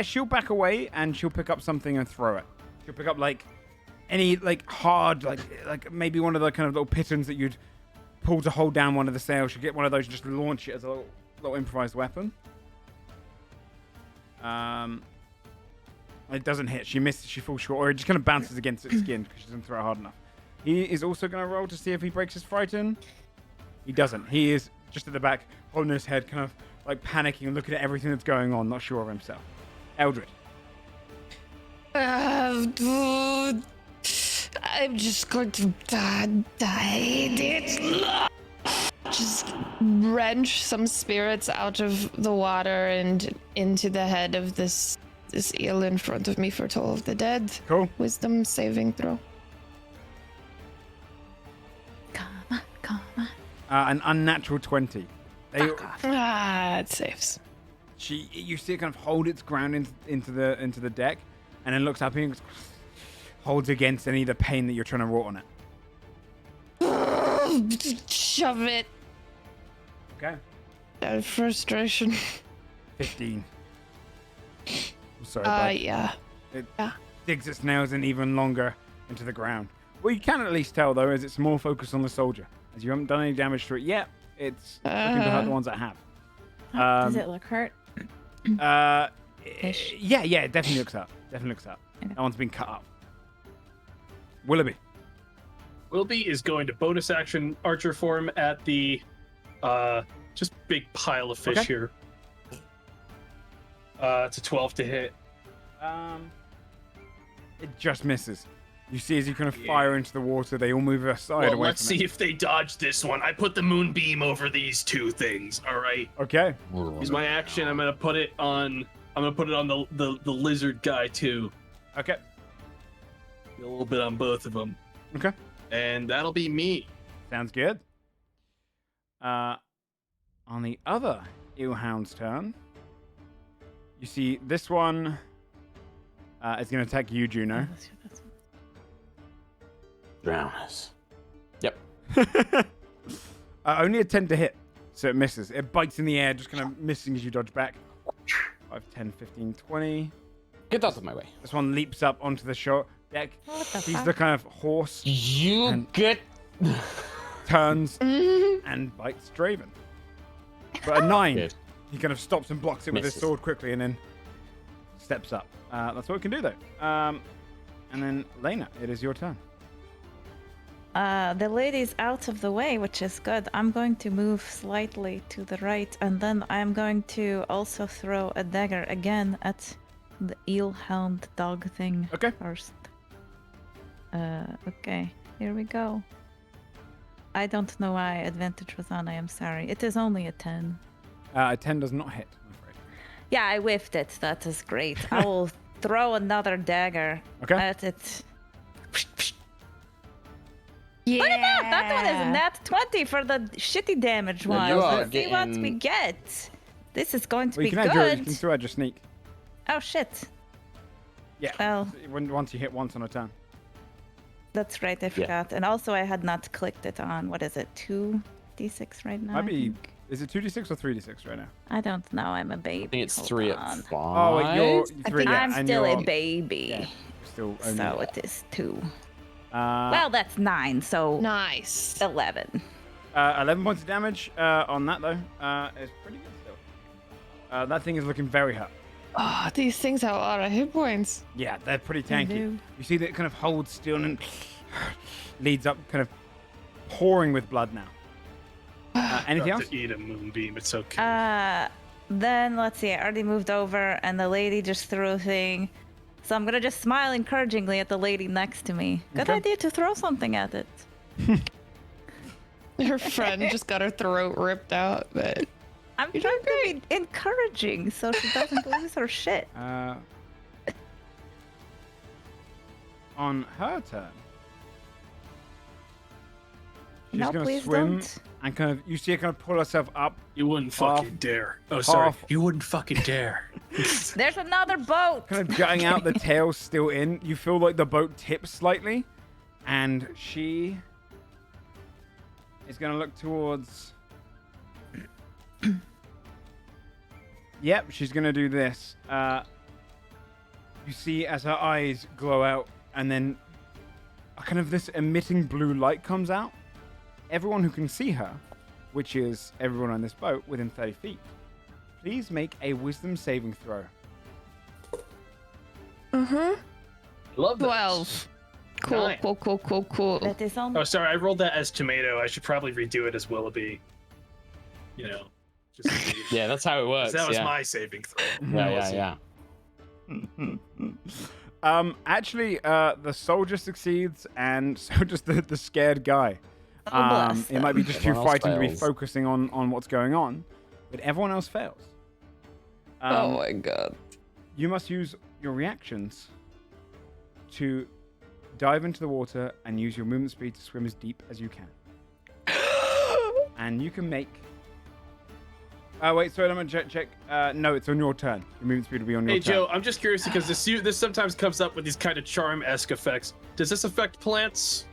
she'll back away and she'll pick up something and throw it. She'll pick up like any like hard like maybe one of the kind of little pitons that you'd pull to hold down one of the sails. She'll get one of those and just launch it as a little improvised weapon. It doesn't hit. She misses. She falls short, or it just kind of bounces against its skin because she doesn't throw it hard enough. He is also going to roll to see if he breaks his frighten. He doesn't. He is just at the back, holding his head, kind of like panicking and looking at everything that's going on, not sure of himself. Eldred. I'm just going to die. Just wrench some spirits out of the water and into the head of this eel in front of me for Toll of the Dead. Cool. Wisdom saving throw. Come on. An unnatural 20. It saves. You see it kind of hold its ground into the deck, and then looks up and holds against any of the pain that you're trying to wrought on it. Shove it. Okay. Frustration. 15. I'm sorry, bud. Yeah. It digs its nails in even longer into the ground. What you can at least tell, though, is it's more focused on the soldier. As you haven't done any damage to it yet, it's looking to hurt the ones that have. Does it look hurt? Yeah, Ish. it definitely looks up. Okay. That one's been cut up. Willoughby. Willoughby is going to bonus action archer form at the just big pile of fish here. It's a 12 to hit. It just misses. You see as you kind of fire into the water, they all move aside away let's from see if they dodge this one. I put the moonbeam over these two things. All right. Okay. Use my action. I'm gonna put it on the lizard guy too. Okay. A little bit on both of them. Okay. And that'll be me. Sounds good. On the other eelhound's turn, you see this one is going to attack you, Juno. Drown us. Yep. Only a 10 to hit, so it misses. It bites in the air, just kind of missing as you dodge back. 5, 10, 15, 20. Get out of my way. This one leaps up onto the short deck. He's the kind of horse. Turns and bites Draven. But a 9, Good. he kind of stops and blocks it with his Misses. sword quickly and then steps up. That's what we can do, though. And then, Lena, it is your turn. The lady's out of the way, which is good. I'm going to move slightly to the right, and then I'm going to also throw a dagger again at the eelhound dog thing Okay. first. Okay, here we go. I don't know why advantage was on. I am sorry. It is only a 10. A 10 does not hit, I'm afraid. Yeah, I whiffed it. That is great. I will throw another dagger at it. Yeah. Look at that! That one is a nat 20 for the shitty damage one. you are Let's see what getting- we get. This is going to Well, be you can add you good. can still add your sneak. Oh shit. Yeah. Well, Once you hit once on a turn. that's right. I forgot. And also, I had not clicked it on. What is it? 2d6 right now? Might I be. think? Is it 2d6 or 3d6 right now? I don't know. I'm a baby. I think it's Hold 3 on. at 5. Oh, wait, you're 3. Yeah, I'm and still you're, a baby. Yeah, you're still only. So it is 2. Well, Well, that's 9. So Nice. 11. 11 points of damage on that, though. It's pretty good still. That thing is looking very hurt. Oh, these things have a lot of hit points. Yeah, they're pretty They tanky. do. You see that it kind of holds still and leads up, kind of pouring with blood now. Anything About else? to eat a moonbeam. It's okay. Then let's see. I already moved over, and the lady just threw a thing. So I'm gonna just smile encouragingly at the lady next to me. Good Okay. idea to throw something at it. Her friend just got her throat ripped out, but I'm You're trying doing to be encouraging so she doesn't lose her shit. On her turn, she's No, gonna please swim don't. and kind of. You see her kind of pull herself up. You wouldn't half- fucking dare. Oh, sorry. half- You wouldn't fucking dare. There's another boat. Kind of jutting out, the tail still in. You feel like the boat tips slightly, and she is going to look towards Yep, she's gonna do this. You see as her eyes glow out, and then kind of this emitting blue light comes out. Everyone who can see her, which is everyone on this boat within 30 feet, please make a wisdom saving throw. Love that. 12. Cool, 9. cool. That is all. Oh, sorry, I rolled that as tomato. I should probably redo it as Willoughby. You know, just Yeah, that's how it works. that was yeah. my saving throw. Yeah. Actually, the soldier succeeds, and so does the scared guy. Oh, bless It might be just too Everyone else frightened to be fails. focusing on what's going on, but everyone else fails. Oh my god. You must use your reactions to dive into the water and use your movement speed to swim as deep as you can. And you can make... wait, sorry, I'm going to check. No, it's on your turn. Your movement speed will be on your Hey turn. Joe, I'm just curious because this sometimes comes up with these kind of charm-esque effects. Does this affect plants?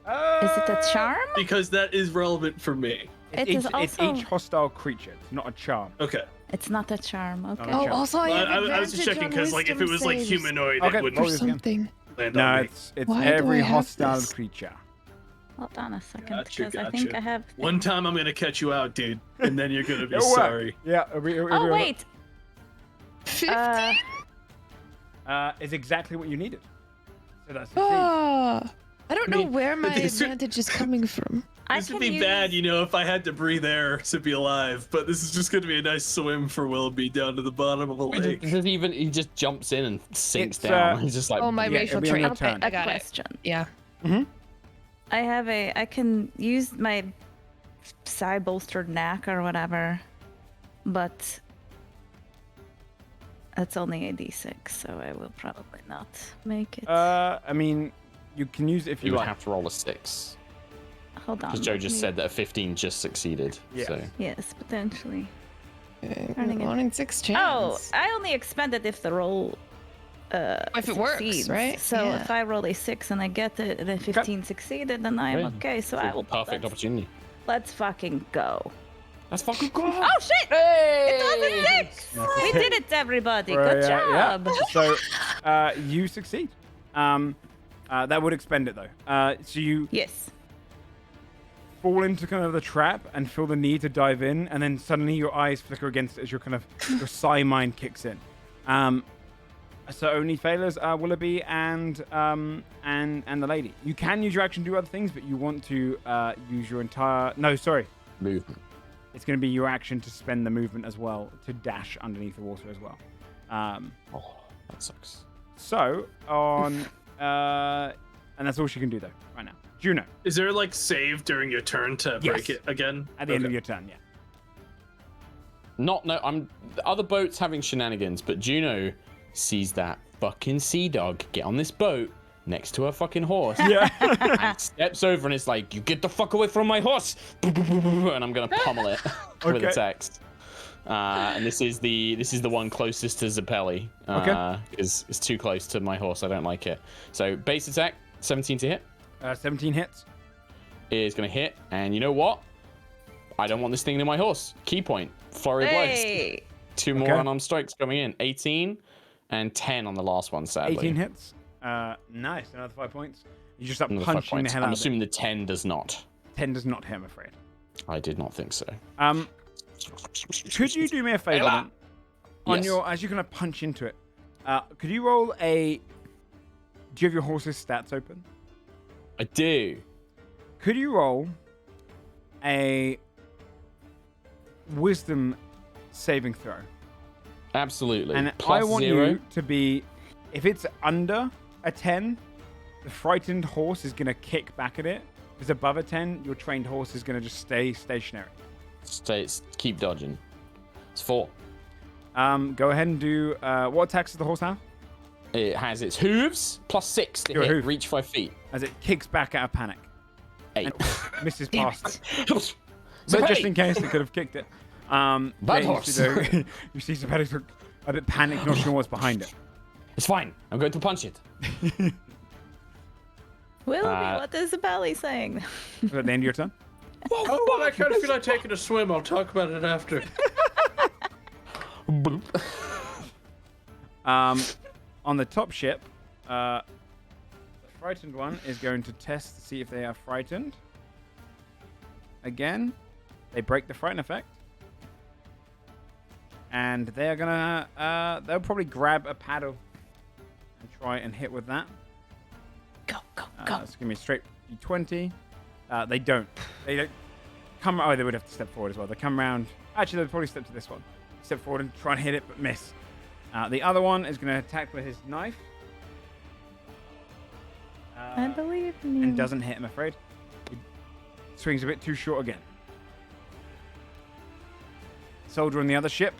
Is it a charm? Because that is relevant for me. It It's is also. each hostile creature. It's not a charm. Okay. It's not a charm. Okay. Oh, Also, I have I was just advantage checking on because like if it wisdom was like saves humanoid, Okay, it wouldn't roll or this again. something. land No, on me. it's Why do every I have hostile this? creature. Hold on a second, Gotcha, because I think gotcha. I have. One time I'm gonna catch you out, dude, and then you're gonna be It'll work. sorry. Yeah. Oh wait. 15? Is exactly what you needed. So that's I don't know mean, where my this would- advantage is coming from. This would be bad, you know, if I had to breathe air to be alive. But this is just gonna be a nice swim for Willoughby down to the bottom of the lake. He just jumps in and sinks It's, down. He's just like, Oh, my yeah, racial it'll be on trait. your Okay, turn. I got it. Question. Yeah. I can use my psi bolstered knack or whatever, but it's only a d6, so I will probably not make it. I mean, you can use it if you you would like. have to roll a 6. Hold on. Because Joe let just me- said that a 15 just succeeded. Yes. So. Yes, potentially. Running it. on in 6 Oh, chance. I only expend it if the roll. If it works, succeeds. right? So Yeah. if I roll a 6 and I get the 15 succeeded, then I'm Yeah. okay. So I will. Perfect opportunity. Let's fucking go. That's fucking cool. Oh shit! It was a 6. We did it, everybody. Good job. So, you succeed. That would expend it though. So you Yes. fall into kind of the trap and feel the need to dive in, and then suddenly your eyes flicker against it as your your psi mind kicks in. So only failures are Willoughby and the lady. You can use your action to do other things, but you want to use your entire. No, sorry. Movement. It's going to be your action to spend the movement as well to dash underneath the water as well. Oh, that sucks. So on, and that's all she can do though right now. Juno, Is there like save during your turn to break Yes. it again? at the end of Okay. your turn, yeah. I'm the other boats having shenanigans, but Juno sees that fucking sea dog get on this boat next to her fucking horse. Yeah. And steps over and is like, "You get the fuck away from my horse!" And I'm gonna pummel it with Okay. a text. And this is the one closest to Zappelli. Okay. Because it's too close to my horse. I don't like it. So base attack, 17 to hit, 17 hits. is gonna hit. And you know what? I don't want this thing near my horse. Key point, flurry of blows. Hey. 2 more Okay. unarmed strikes coming in. 18 and 10 on the last one, sadly. 18 hits. Nice. Another 5 points. You just start Another 5 punching the points. hell I'm out of assuming the 10 does not. it. 10 does not hit, I'm afraid. I did not think so. Could you do me a favor then? On Yes. your, as you kind of punch into it, could you roll a? Do you have your horse's stats open? I do. Could you roll a wisdom saving throw? Absolutely. And Plus I want 0. you to be, if it's under a 10, the frightened horse is going to kick back at it. If it's above a 10, your trained horse is going to just stay stationary. Keep dodging. It's 4. Go ahead and do, what attacks does the horse have? It has its hooves plus 6 to Your hit. hoof. Reach 5 feet. As it kicks back out of panic. 8. Misses Damn past it. it. But just in case it could have kicked it. Bad things horse. to do. You see Zappelli's look a bit panicked, not sure what's behind it. It's fine. I'm going to punch it. Willoughby, what is the belly saying? Is that the end of your turn? Oh, but I kind of feel like taking a swim. I'll talk about it after. On the top ship, the frightened one is going to test to see if they are frightened. Again, they break the frighten effect. And they're gonna, they'll probably grab a paddle and try and hit with that. Go. It's gonna be a straight D20. They don't come. Oh, they would have to step forward as well. They come around. Actually, they'll probably step to this one. Step forward and try and hit it, but miss. The other one is gonna attack with his knife. I believe in you. And doesn't hit, I'm afraid. He swings a bit too short again. Soldier on the other ship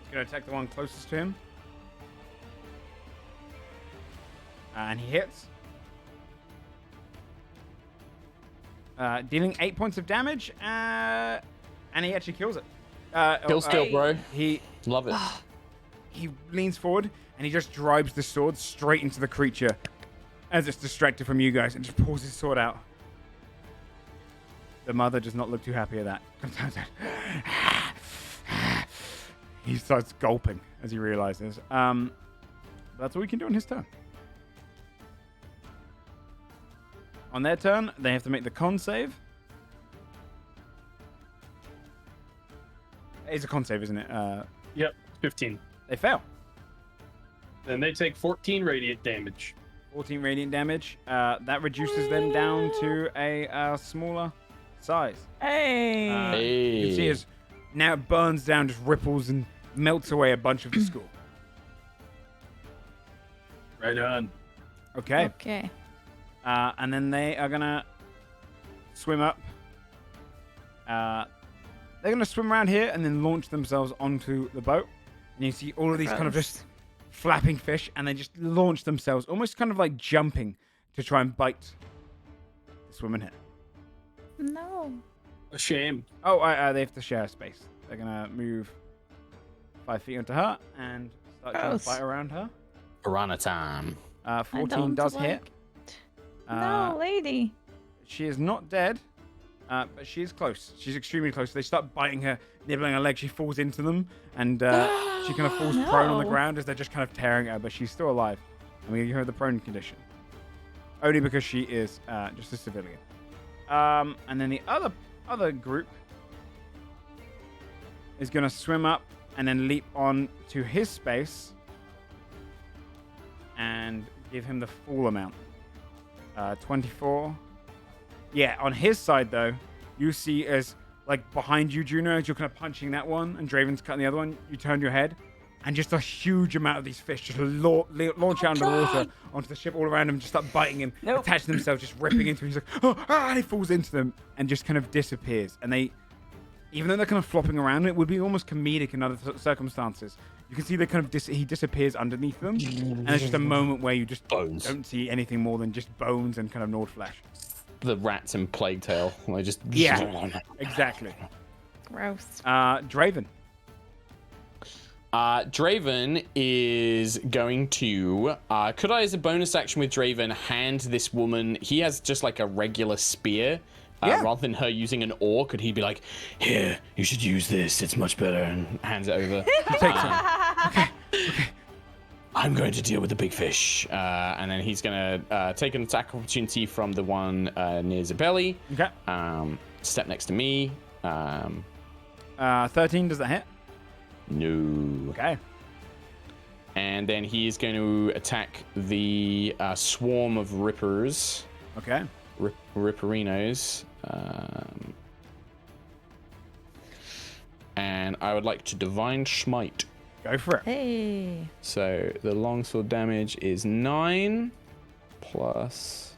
is going to attack the one closest to him. And he hits. Dealing 8 points of damage. And he actually kills it. Kill steal, bro. He Love it. He leans forward and he just drives the sword straight into the creature as it's distracted from you guys and just pulls his sword out. The mother does not look too happy at that. He starts gulping as he realizes. That's all we can do on his turn. On their turn, they have to make the con save. It's a con save, isn't it? Yep, 15. They fail. Then they take 14 radiant damage. 14 radiant damage. That reduces them down to a smaller size. Hey. You can see as now it burns down, just ripples and melts away a bunch of the school. Right on. Okay. And then they are gonna swim up. They're gonna swim around here and then launch themselves onto the boat. And you see all of these kind of just flapping fish, and they just launch themselves, almost kind of like jumping to try and bite this woman here. No. A shame. Oh, they have to share space. They're gonna move 5 feet onto her and start trying to fight around her. Piranha time. 14 does hit. No, lady. She is not dead, but she is close. She's extremely close. They start biting her, nibbling her leg. She falls into them, and she kind of falls prone on the ground as they're just kind of tearing at her, but she's still alive. And we give her the prone condition. Only because she is just a civilian. And then the other group is going to swim up and then leap on to his space and give him the full amount. 24. Yeah, on his side, though, you see as, like, behind you, Juno, as you're kind of punching that one and Draven's cutting the other one, you turn your head, and just a huge amount of these fish just launch out into the water onto the ship all around him, just start biting him, attaching themselves, just ripping into him. He's like, and he falls into them and just kind of disappears. And they, even though they're kind of flopping around, it would be almost comedic in other circumstances. You can see they kind of he disappears underneath them, and it's just a moment where you just don't see anything more than just bones and kind of gnawed flesh. The rats in Plague Tale. They just exactly. Gross. Draven. Draven is going to could I, as a bonus action with Draven, hand this woman, he has just like a regular spear. Rather than her using an oar, could he be like, here, you should use this, it's much better, and hands it over. He takes it. Okay. I'm going to deal with the big fish. And then he's going to take an attack opportunity from the one near Zabelli. Okay. Step next to me. 13, does that hit? No. Okay. And then he's going to attack the swarm of rippers. Okay. Ripperinos. And I would like to Divine Smite. Go for it. Hey. So the longsword damage is 9 plus.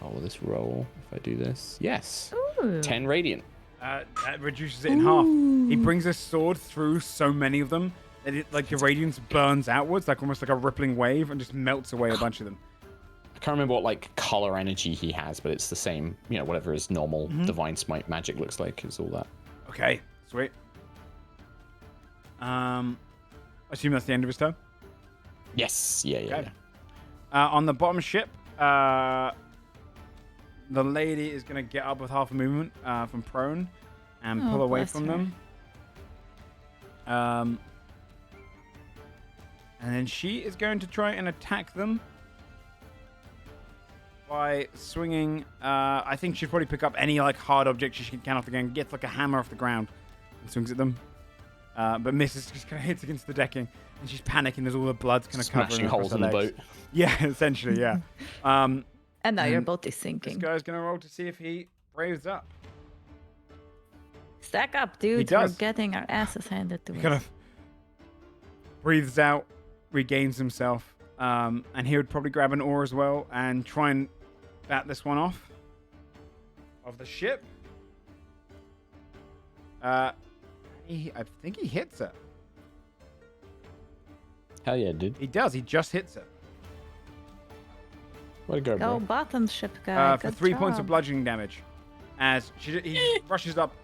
Oh, will this roll if I do this? Yes. Ooh. 10 radiant. That reduces it in half. He brings his sword through so many of them that it, like, the radiance burns outwards, like almost like a rippling wave, and just melts away a bunch of them. I can't remember what like color energy he has, but it's the same. You know, whatever his normal Divine Smite magic looks like is all that. Okay, sweet. I assume that's the end of his turn. Yes. Yeah. Okay. On the bottom ship, the lady is going to get up with half a movement from prone and pull away from them. And then she is going to try and attack them by swinging. I think she'd probably pick up any like hard object she can off the ground, gets like a hammer off the ground, and swings at them. But misses, just kind of hits against the decking, and she's panicking as all the blood's kind of covering Smashing holes in the boat. Yeah, essentially, yeah. And now your and boat is This sinking. guy's gonna roll to see if he braves up. Stack up, dude. does. We're getting our asses handed to He us. kind of breathes out, regains himself, and he would probably grab an oar as well and try and bat this one off of the ship. I think he hits it. Hell yeah, dude. He does. He just hits it. Way to go, Go bro. bottom ship guy. For Good 3 points of job. bludgeoning damage, as he rushes up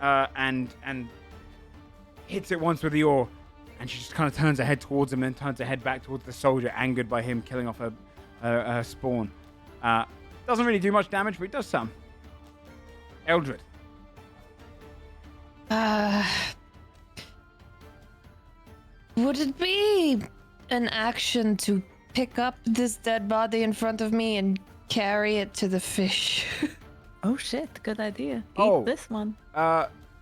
and hits it once with the oar, and she just kind of turns her head towards him and turns her head back towards the soldier, angered by him killing off her spawn. Doesn't really do much damage, but it does some. Eldred. Would it be an action to pick up this dead body in front of me and carry it to the fish? Oh shit! Good idea. Oh. Eat this one. No,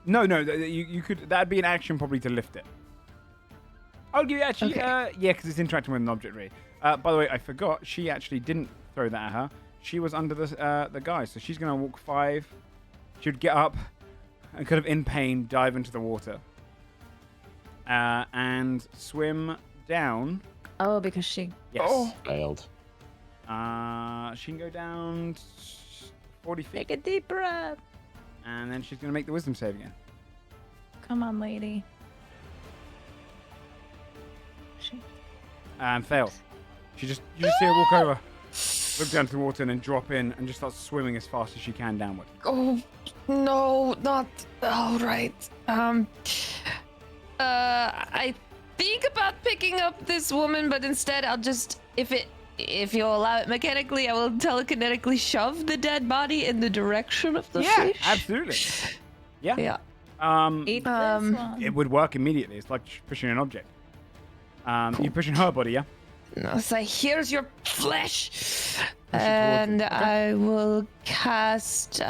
you could. That'd be an action probably to lift it. I'll give you actually. Okay. Yeah, because it's interacting with an object, really. By the way, I forgot. She actually didn't throw that at her. She was under the guy, so she's gonna walk 5. She would get up and kind of in pain dive into the water and swim down. Oh, because she. Yes. Failed. She can go down 40 feet, Take a deep breath. and then she's gonna make the wisdom save again. Come on, lady. And fails. You just see her walk over, look down to the water, and then drop in and just start swimming as fast as she can downward. Oh no, not all right. I think about picking up this woman, but instead I'll just, if you'll allow it mechanically, I will telekinetically shove the dead body in the direction of the fish. Absolutely. Yeah. Yeah. Eat this one. It would work immediately. It's like pushing an object. You're pushing her body, yeah? No, say, here's your flesh. towards And you. Okay. I will cast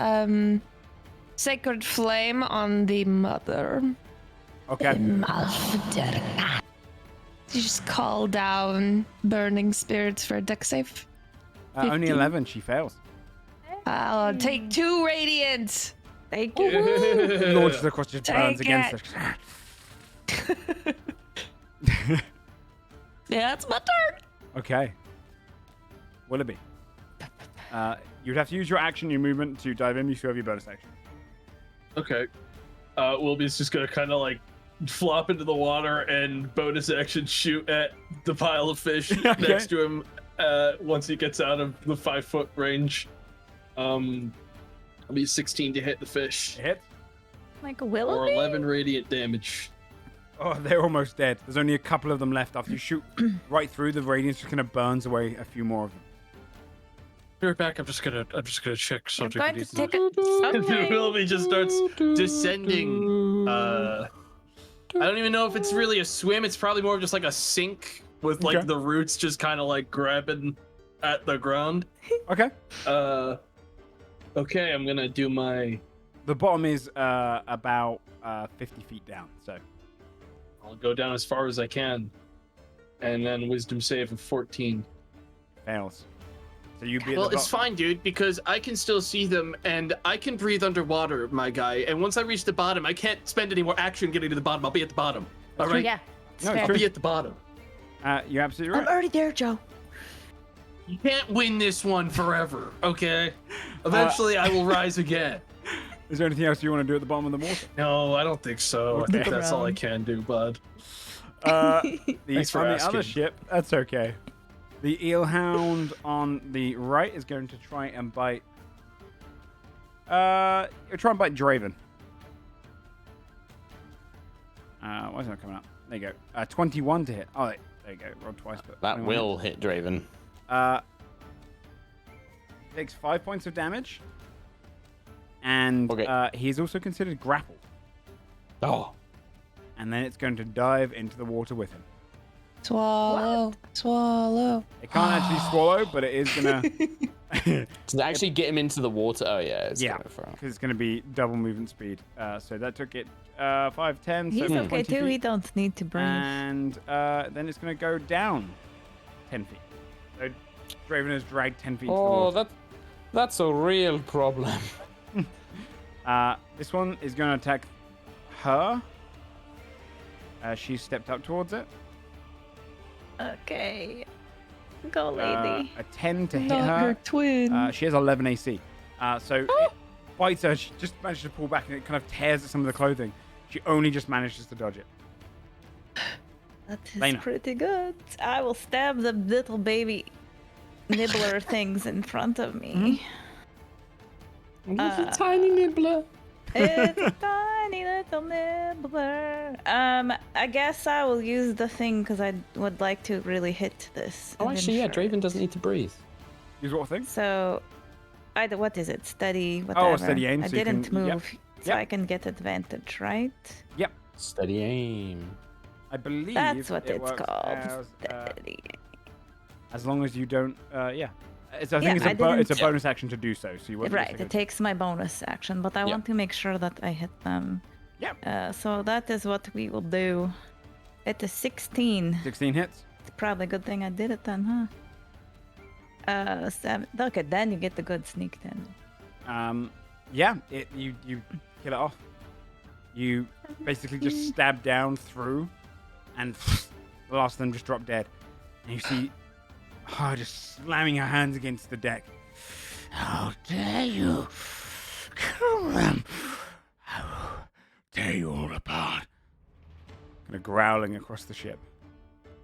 Sacred Flame on the mother. Okay. Malfeder. You just call down burning spirits for a deck save. Only 11. She fails. I'll take 2 radiant. Thank you. Launches across, just burns Take against her. Yeah, it's my turn. Okay. Willoughby. You'd have to use your action, your movement to dive in. You still have your bonus action. Okay. Wilby's just gonna kind of like flop into the water and bonus action shoot at the pile of fish Okay. next to him once he gets out of the 5-foot range. I'll be 16 to hit the fish. It hits. Like a Or Willoughby? 11 radiant damage. Oh, they're almost dead. There's only a couple of them left. After you shoot right through, the radiance just kind of burns away a few more of them. Be right back. I'm just gonna check You're subject. going to needs take a. And Okay. Willoughby just starts descending. I don't even know if it's really a swim. It's probably more of just like a sink with like Okay. the roots just kind of like grabbing at the ground. Okay. Okay, I'm gonna do my. The bottom is about 50 feet down. So I'll go down as far as I can, and then wisdom save of 14. fails. So you'd be at Well, the it's bottom. fine, dude, because I can still see them, and I can breathe underwater, my guy. And once I reach the bottom, I can't spend any more action getting to the bottom. I'll be at the bottom. All right, Yeah. It's No, fair. I'll true. be at the bottom. You're absolutely I'm right. already there, Joe. You can't win this one forever, okay? Eventually, I will rise again. Is there anything else you want to do at the bottom of the water? No, I don't think so. I think that's all I can do, bud. Thanks for On the asking. other ship, that's okay. The eelhound on the right is going to try and bite. It'll try and bite Draven. Why is that coming up? There you go. 21 to hit. Oh, there you go. Rolled twice, but That 21 will hit Draven. takes 5 points of damage, and Okay. he's also considered grappled. Oh. and then it's going to dive into the water with him. Swallow. Swallow. It can't actually swallow, but it is gonna. To actually get him into the water. Oh yeah. It's Yeah, gonna throw. because it's gonna be double movement speed. So that took it 5, 10. He's so okay 20 too. He feet. don't need to breathe. And then it's gonna go down 10 feet. So Draven has dragged 10 feet. Oh, to the that's a real problem. water. This one is gonna attack her. She stepped up towards it. Okay. Go, lady. A 10 to hit Not her her. twin. She has 11 AC. So it bites her. She just manages to pull back and it kind of tears at some of the clothing. She only just manages to dodge it. That is Lena. pretty good. I will stab the little baby nibbler things in front of me. Little tiny nibbler. It's a tiny little nibbler. I guess I will use the thing because I would like to really hit this. Oh, actually, yeah. adventure. Draven doesn't need to breathe. Use what thing? So, what is it? Steady, whatever. steady aim, I so you didn't can- yep. move, so Yep. I can get advantage, right? Yep. Steady aim. I believe That's what it it's works called. As, Steady. as long as you don't, yeah. I think Yeah, it's I a didn't- it's a bonus action to do so. So you won't. Right, it takes my bonus action, but I Yeah. want to make sure that I hit them. Yep. So that is what we will do. It is 16. 16 hits. It's probably a good thing I did it then, huh? 7. Okay, then you get the good sneak then. Yeah. You kill it off. You basically just stab down through, and the last of them just drop dead. And you see her just slamming her hands against the deck. How dare you kill them? I will tear you all apart. Kind of growling across the ship.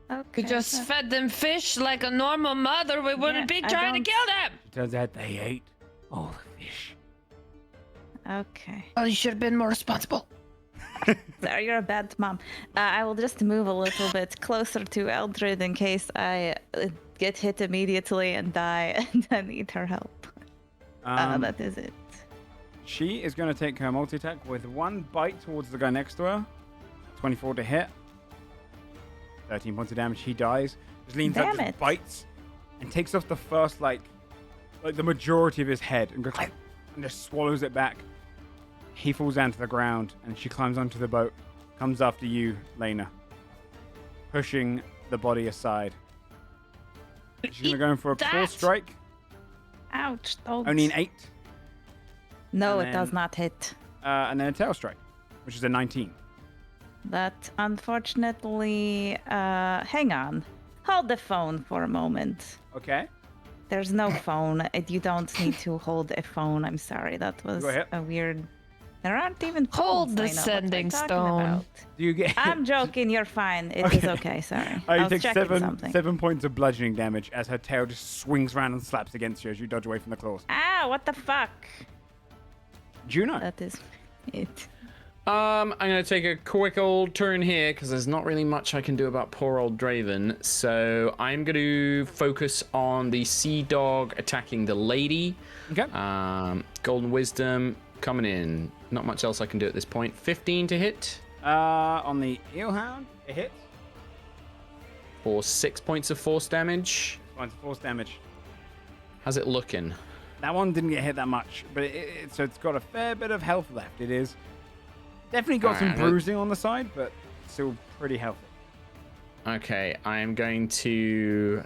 Okay. We just fed them fish like a normal mother. We wouldn't be I trying to don't- kill them. It turns out they ate all the fish. Okay. Oh, you should have been more responsible. Sorry, you're a bad mom. I will just move a little bit closer to Eldred in case I get hit immediately and die and I need her help. That is it. She is going to take her multi-attack with one bite towards the guy next to her. 24 to hit. 13 points of damage. He dies. Just leans up, Damn just it. bites, and takes off the first, like the majority of his head and goes, and just swallows it back. He falls down to the ground, and she climbs onto the boat, comes after you, Lena, pushing the body aside. She's going to go in for a claw that. strike. Ouch. Don't. Only an 8. No, and it does then- not hit. And then a tail strike, which is a 19. That unfortunately, hang on. Hold the phone for a moment. Okay. There's no phone. You don't need to hold a phone. I'm sorry. That was Go ahead. a weird. There aren't even Hold phones, the Lena. What are you sending talking stone. about? Do you get? I'm joking. You're fine. It is okay. Sorry. I You was take checking something. 7 points of bludgeoning damage as her tail just swings around and slaps against you as you dodge away from the claws. Ah, what the fuck? Juno. That is it. I'm gonna take a quick old turn here because there's not really much I can do about poor old Draven. So I'm gonna focus on the sea dog attacking the lady. Okay. Golden wisdom coming in. Not much else I can do at this point. 15 to hit On the eelhound, it hits. for 6 points of force damage. Points of force damage. How's it looking? That one didn't get hit that much, but so it's got a fair bit of health left. It is definitely got some Alright. bruising on the side, but still pretty healthy. Okay, I am going to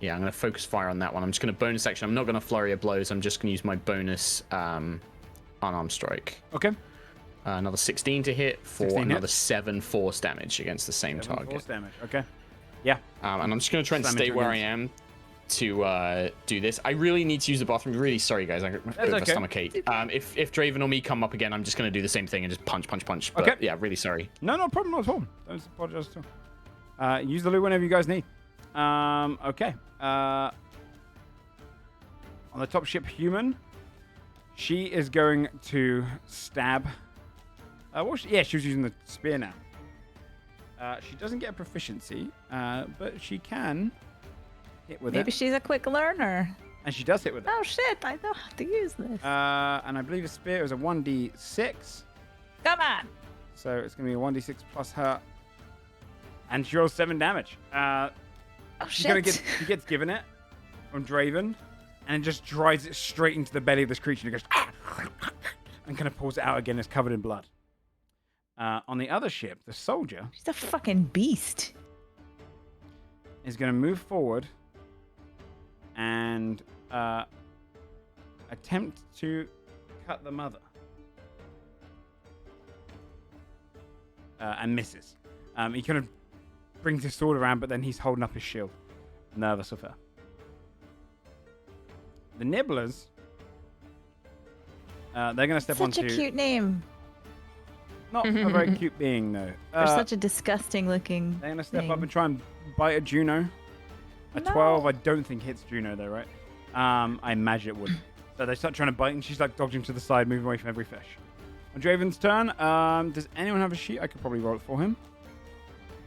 yeah, I'm going to focus fire on that one. I'm just going to bonus action. I'm not going to flurry of blows. I'm just going to use my bonus unarmed strike. Okay. Another 16 to hit for 16 another hits. 7 force damage against the same 7 target. force damage. Okay. Yeah. And I'm just going to try and Slam stay into where I against. am to do this. I really need to use the bathroom. Really sorry, guys. I got a bit of a okay. stomachache. If Draven or me come up again, I'm just going to do the same thing and just punch. But Okay. yeah, really sorry. No problem. Not at all. Don't apologize at all. Use the loo whenever you guys need. Okay. On the top ship, human. She is going to stab. She was using the spear now. She doesn't get a proficiency, but she can hit with Maybe it. she's a quick learner. And she does hit with it. Oh shit! I know how to use this. And I believe a spear is a 1d6. Come on. So it's going to be a 1d6 plus her. And she rolls 7 damage. Oh, She shit. gets given it from Draven, and it just drives it straight into the belly of this creature, and it goes and kind of pulls it out again. It's covered in blood. On the other ship, the soldier She's a fucking beast. is going to move forward and attempt to cut the mother. And misses. He kind of brings his sword around, but then he's holding up his shield, nervous of her. The Nibblers, they're going to step Such onto... a cute name. Not a very cute being, though. For such a disgusting looking. They're going to step up thing. and try and bite at Juno. A No. 12, I don't think hits Juno, though, right? I imagine it would. So they start trying to bite, and she's like dodging to the side, moving away from every fish. On Draven's turn, does anyone have a sheet? I could probably roll it for him.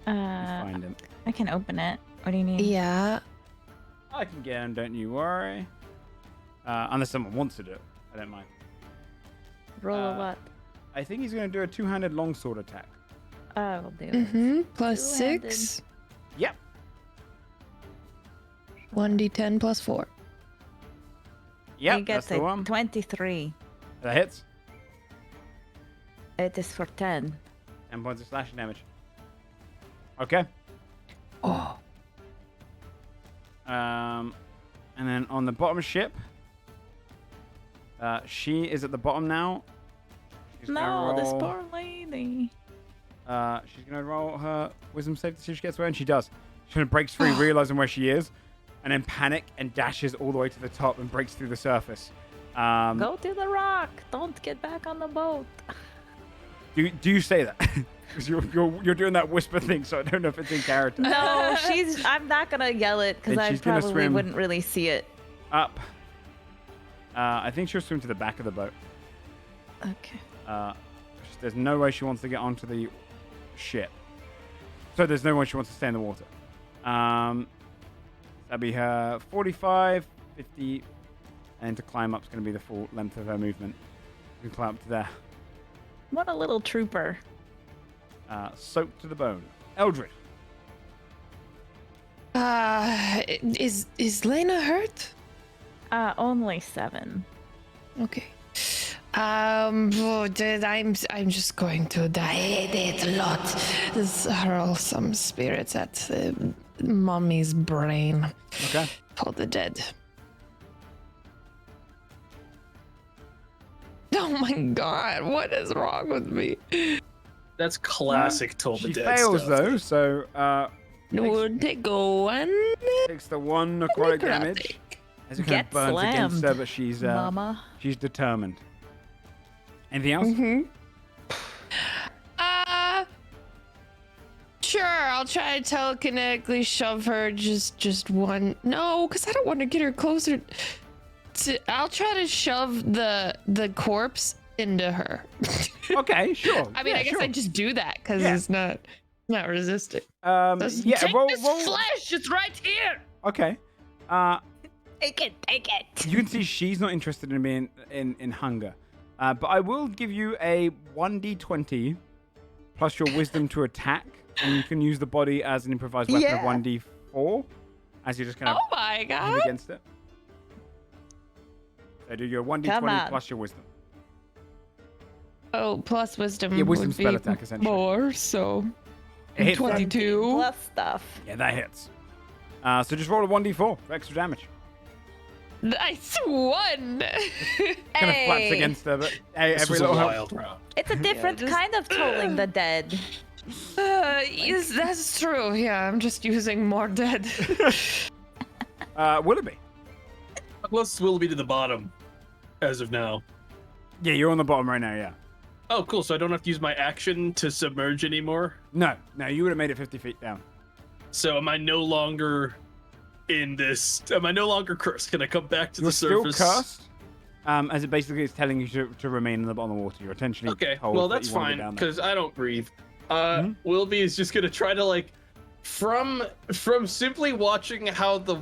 Find him. I can open it. What do you need? Yeah. I can get him, don't you worry. Unless someone wants to do it. I don't mind. Roll a what? I think he's going to do a two-handed longsword attack. I will do it. Mm-hmm. Plus Two-handed. 6. Yep. 1d10 plus 4. Yep, He that's gets the a one. 23. That hits. It is for 10. 10 points of slashing damage. Okay. Oh. And then on the bottom ship, she is at the bottom now. She's No, gonna this roll- poor lady. She's going to roll her wisdom save to see if she gets away, and she does. She kind of breaks free, realizing where she is, and then panic and dashes all the way to the top and breaks through the surface. Go to the rock. Don't get back on the boat. Do you say that? Because you're doing that whisper thing, so I don't know if it's in character. No, I'm not gonna yell it because And I she's gonna probably swim. wouldn't really see it. Up. I think she'll swim to the back of the boat. Okay. There's no way she wants to get onto the ship. So there's no way she wants to stay in the water. That'd be her 45, 50, and to climb up is going to be the full length of her movement. You can climb up to there. What a little trooper. Soaked to the bone. Eldred. Is Lena hurt? Only 7. Okay. Oh, dude, I'm just going to die. It's a lot. Let's hurl some spirits at mommy's brain. Okay. For the dead. Oh my god, what is wrong with me? That's classic Toll the She Dead fails, stuff. though, so Would they go one? takes the 1 necrotic damage. As it kind of Get burns against her, slammed, but she's Mama. determined. Anything else? Mm-hmm. Sure, I'll try to telekinetically shove her just one. No, because I don't want to get her closer. I'll try to shove the corpse into her. Okay, sure. I mean, Yeah, I guess sure. I just do that because Yeah. it's not resisting. Yeah, Take roll, this roll. flesh, it's right here. Okay. Take it. You can see she's not interested in being in hunger. But I will give you a 1d20 plus your wisdom to attack, and you can use the body as an improvised weapon of 1d4 as you're just kind of Oh my move god. against it. So do your 1d20 Come on. plus your wisdom. Oh, plus wisdom. Yeah, wisdom would spell be attack, essentially. more, so It hits. 22. Plus stuff. Yeah, that hits. So just roll a 1d4 for extra damage. Nice one. Kind of flaps Hey. against her, but hey, This every was a little help. wild round. It's a different just- kind of tolling the dead. Yes, that's true. Yeah, I'm just using more dead. Willoughby. Closest will be to the bottom, as of now. Yeah, you're on the bottom right now, yeah. Oh, cool. So I don't have to use my action to submerge anymore. No, you would have made it 50 feet down. So am I no longer in this? Am I no longer cursed? Can I come back to You're the surface? still cursed, as it basically is telling you to remain in the bottom of the water. You're intentionally Okay, told well that that's you want to fine be down there. because I don't breathe. Mhm. Wilby is just gonna try to like, from simply watching how the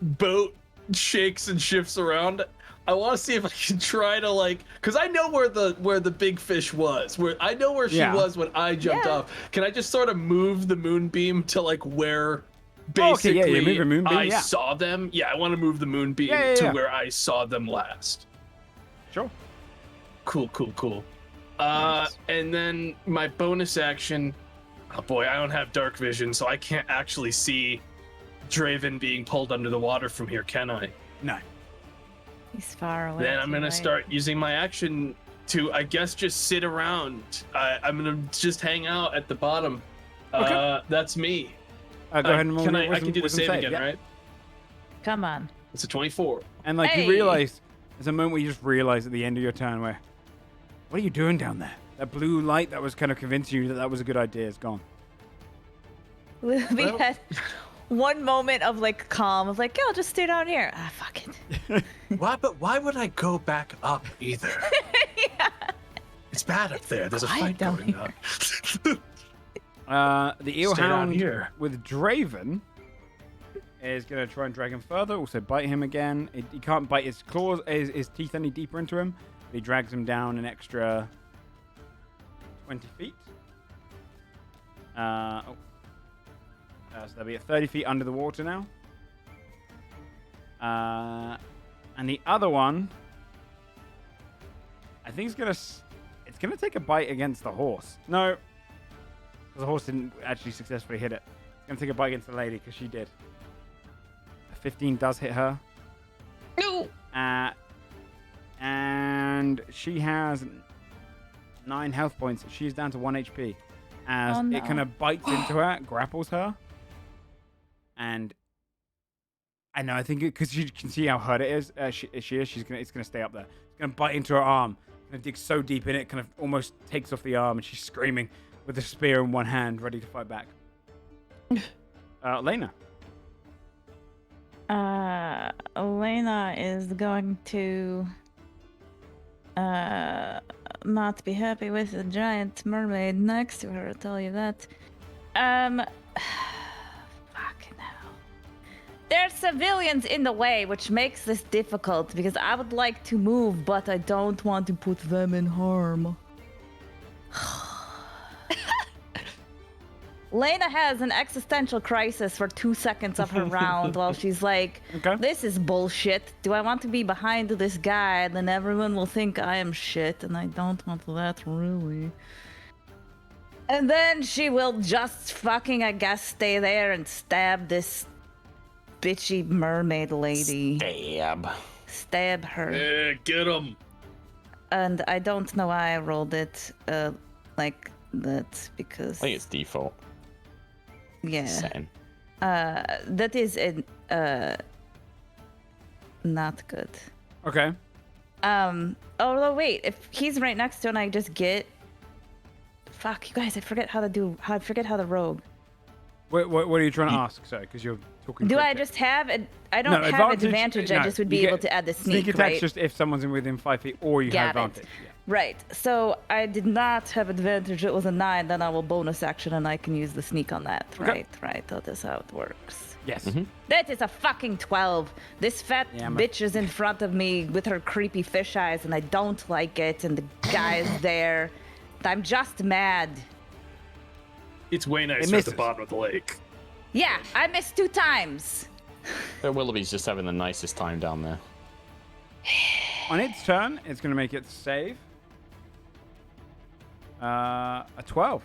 boat shakes and shifts around, I want to see if I can try to like, because I know where the big fish was. I know where she was when I jumped off. Can I just sort of move the moonbeam to like where basically you move the moonbeam, I saw them? Yeah, I want to move the moonbeam to where I saw them last. Sure. Cool. And then my bonus action. Oh boy, I don't have dark vision, so I can't actually see Draven being pulled under the water from here, can I? No. He's far away. Then I'm gonna start using my action to, I guess, just sit around. I'm gonna just hang out at the bottom. Okay. That's me. Go ahead and roll I can do the save again, right? Come on. It's a 24. And like you realize, there's a moment where you just realize at the end of your turn where, what are you doing down there? That blue light that was kind of convincing you that was a good idea is gone. We had one moment of like calm. I was like, yeah, I'll just stay down here. Ah, fuck it. Why would I go back up either? It's bad up there. There's a fight going on. The eelhound with Draven is going to try and drag him further. Also bite him again. He can't bite his claws, his teeth any deeper into him. But he drags him down an extra 20 feet. So they'll be at 30 feet under the water now. And the other one, I think it's gonna take a bite against the horse. No, because the horse didn't actually successfully hit it. It's gonna take a bite against the lady because she did. A 15 does hit her. No. And she has 9 health points. She's down to 1 HP. As it kind of bites into her, grapples her. And I know, I think because you can see how hurt it is. It's gonna stay up there. It's gonna bite into her arm. It's gonna dig so deep in it, kind of almost takes off the arm, and she's screaming with the spear in one hand, ready to fight back. Lena. Elena is going to not be happy with the giant mermaid next to her, I'll tell you that. Fucking hell. There's civilians in the way, which makes this difficult because I would like to move, but I don't want to put them in harm. Lena has an existential crisis for 2 seconds of her round while she's like, this is bullshit. Do I want to be behind this guy? Then everyone will think I am shit, and I don't want that really. And then she will just fucking, I guess, stay there and stab this bitchy mermaid lady. Stab her. Yeah, get him. And I don't know why I rolled it like that because... I think it's default. Yeah. Same. That is not good. Okay. Although wait, if he's right next to and I just get... Fuck, you guys, I forget how the rogue. What are you trying to ask? Sorry, because you're talking. Do cryptic. I just have it? I don't have advantage. I just would be able to add the sneak, sneak attack just if someone's within 5 feet or you have advantage. Yeah. Right. So I did not have advantage. It was a 9. Then I will bonus action and I can use the sneak on that. Okay. Right. That is how it works. Yes. Mm-hmm. That is a fucking 12. This fat bitch is in front of me with her creepy fish eyes and I don't like it. And the guy's there. I'm just mad. It's way nicer at the bottom of the lake. Yeah, I missed 2 times. Willoughby's just having the nicest time down there. On its turn, it's going to make its save. A 12.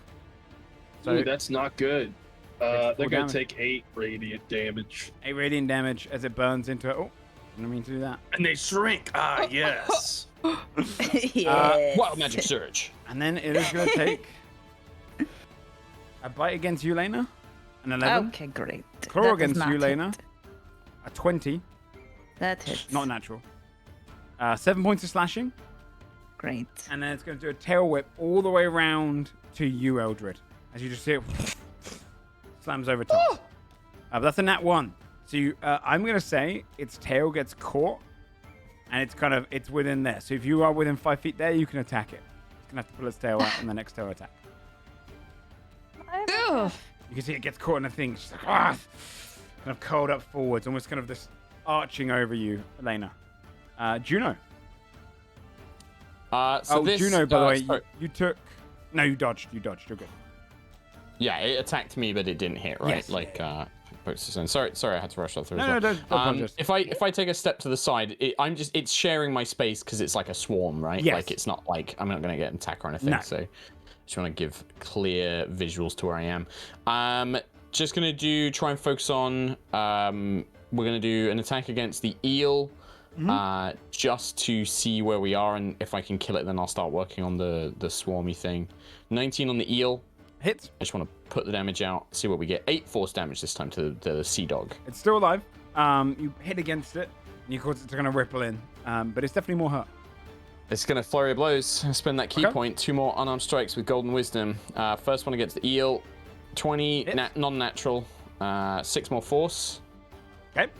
So ooh, that's not good. They're going to take 8 radiant damage. 8 radiant damage as it burns into it. Oh, didn't mean to do that. And they shrink. Ah, yes. Yes. Wild magic surge. And then it is going to take a bite against you, Lena. An 11. Okay, great. Claw against you, Lena. A 20. That hits. Not natural. 7 points of slashing. Great. And then it's going to do a tail whip all the way around to you, Eldred. As you just see it slams over top. But that's a nat 1. So I'm going to say its tail gets caught. And it's within there. So if you are within 5 feet there, you can attack it. It's going to have to pull its tail out in the next tail attack. Ugh. You can see it gets caught in a thing. She's like, kind of curled up forwards, almost kind of this arching over you, Elena. Juno. So this, Juno, by the way, sorry. you took... No, you dodged. You're good. Yeah, it attacked me, but it didn't hit, right? Yes. Like, sorry, I had to rush that through. No, as well. don't apologize. If I take a step to the side, it's sharing my space because it's like a swarm, right? Yes. Like it's not like I'm not gonna get an attack or anything. No. So, just want to give clear visuals to where I am. Just gonna try and focus on. We're gonna do an attack against the eel. Just to see where we are, and if I can kill it, then I'll start working on the swarmy thing. 19 on the eel. Hits. I just want to put the damage out, see what we get. 8 force damage this time to the sea dog. It's still alive. You hit against it, and you cause it to kind of ripple in. But it's definitely more hurt. It's going to flurry of blows. Spend that key point. 2 more unarmed strikes with golden wisdom. First one against the eel. 20 non-natural. 6 more force. Okay.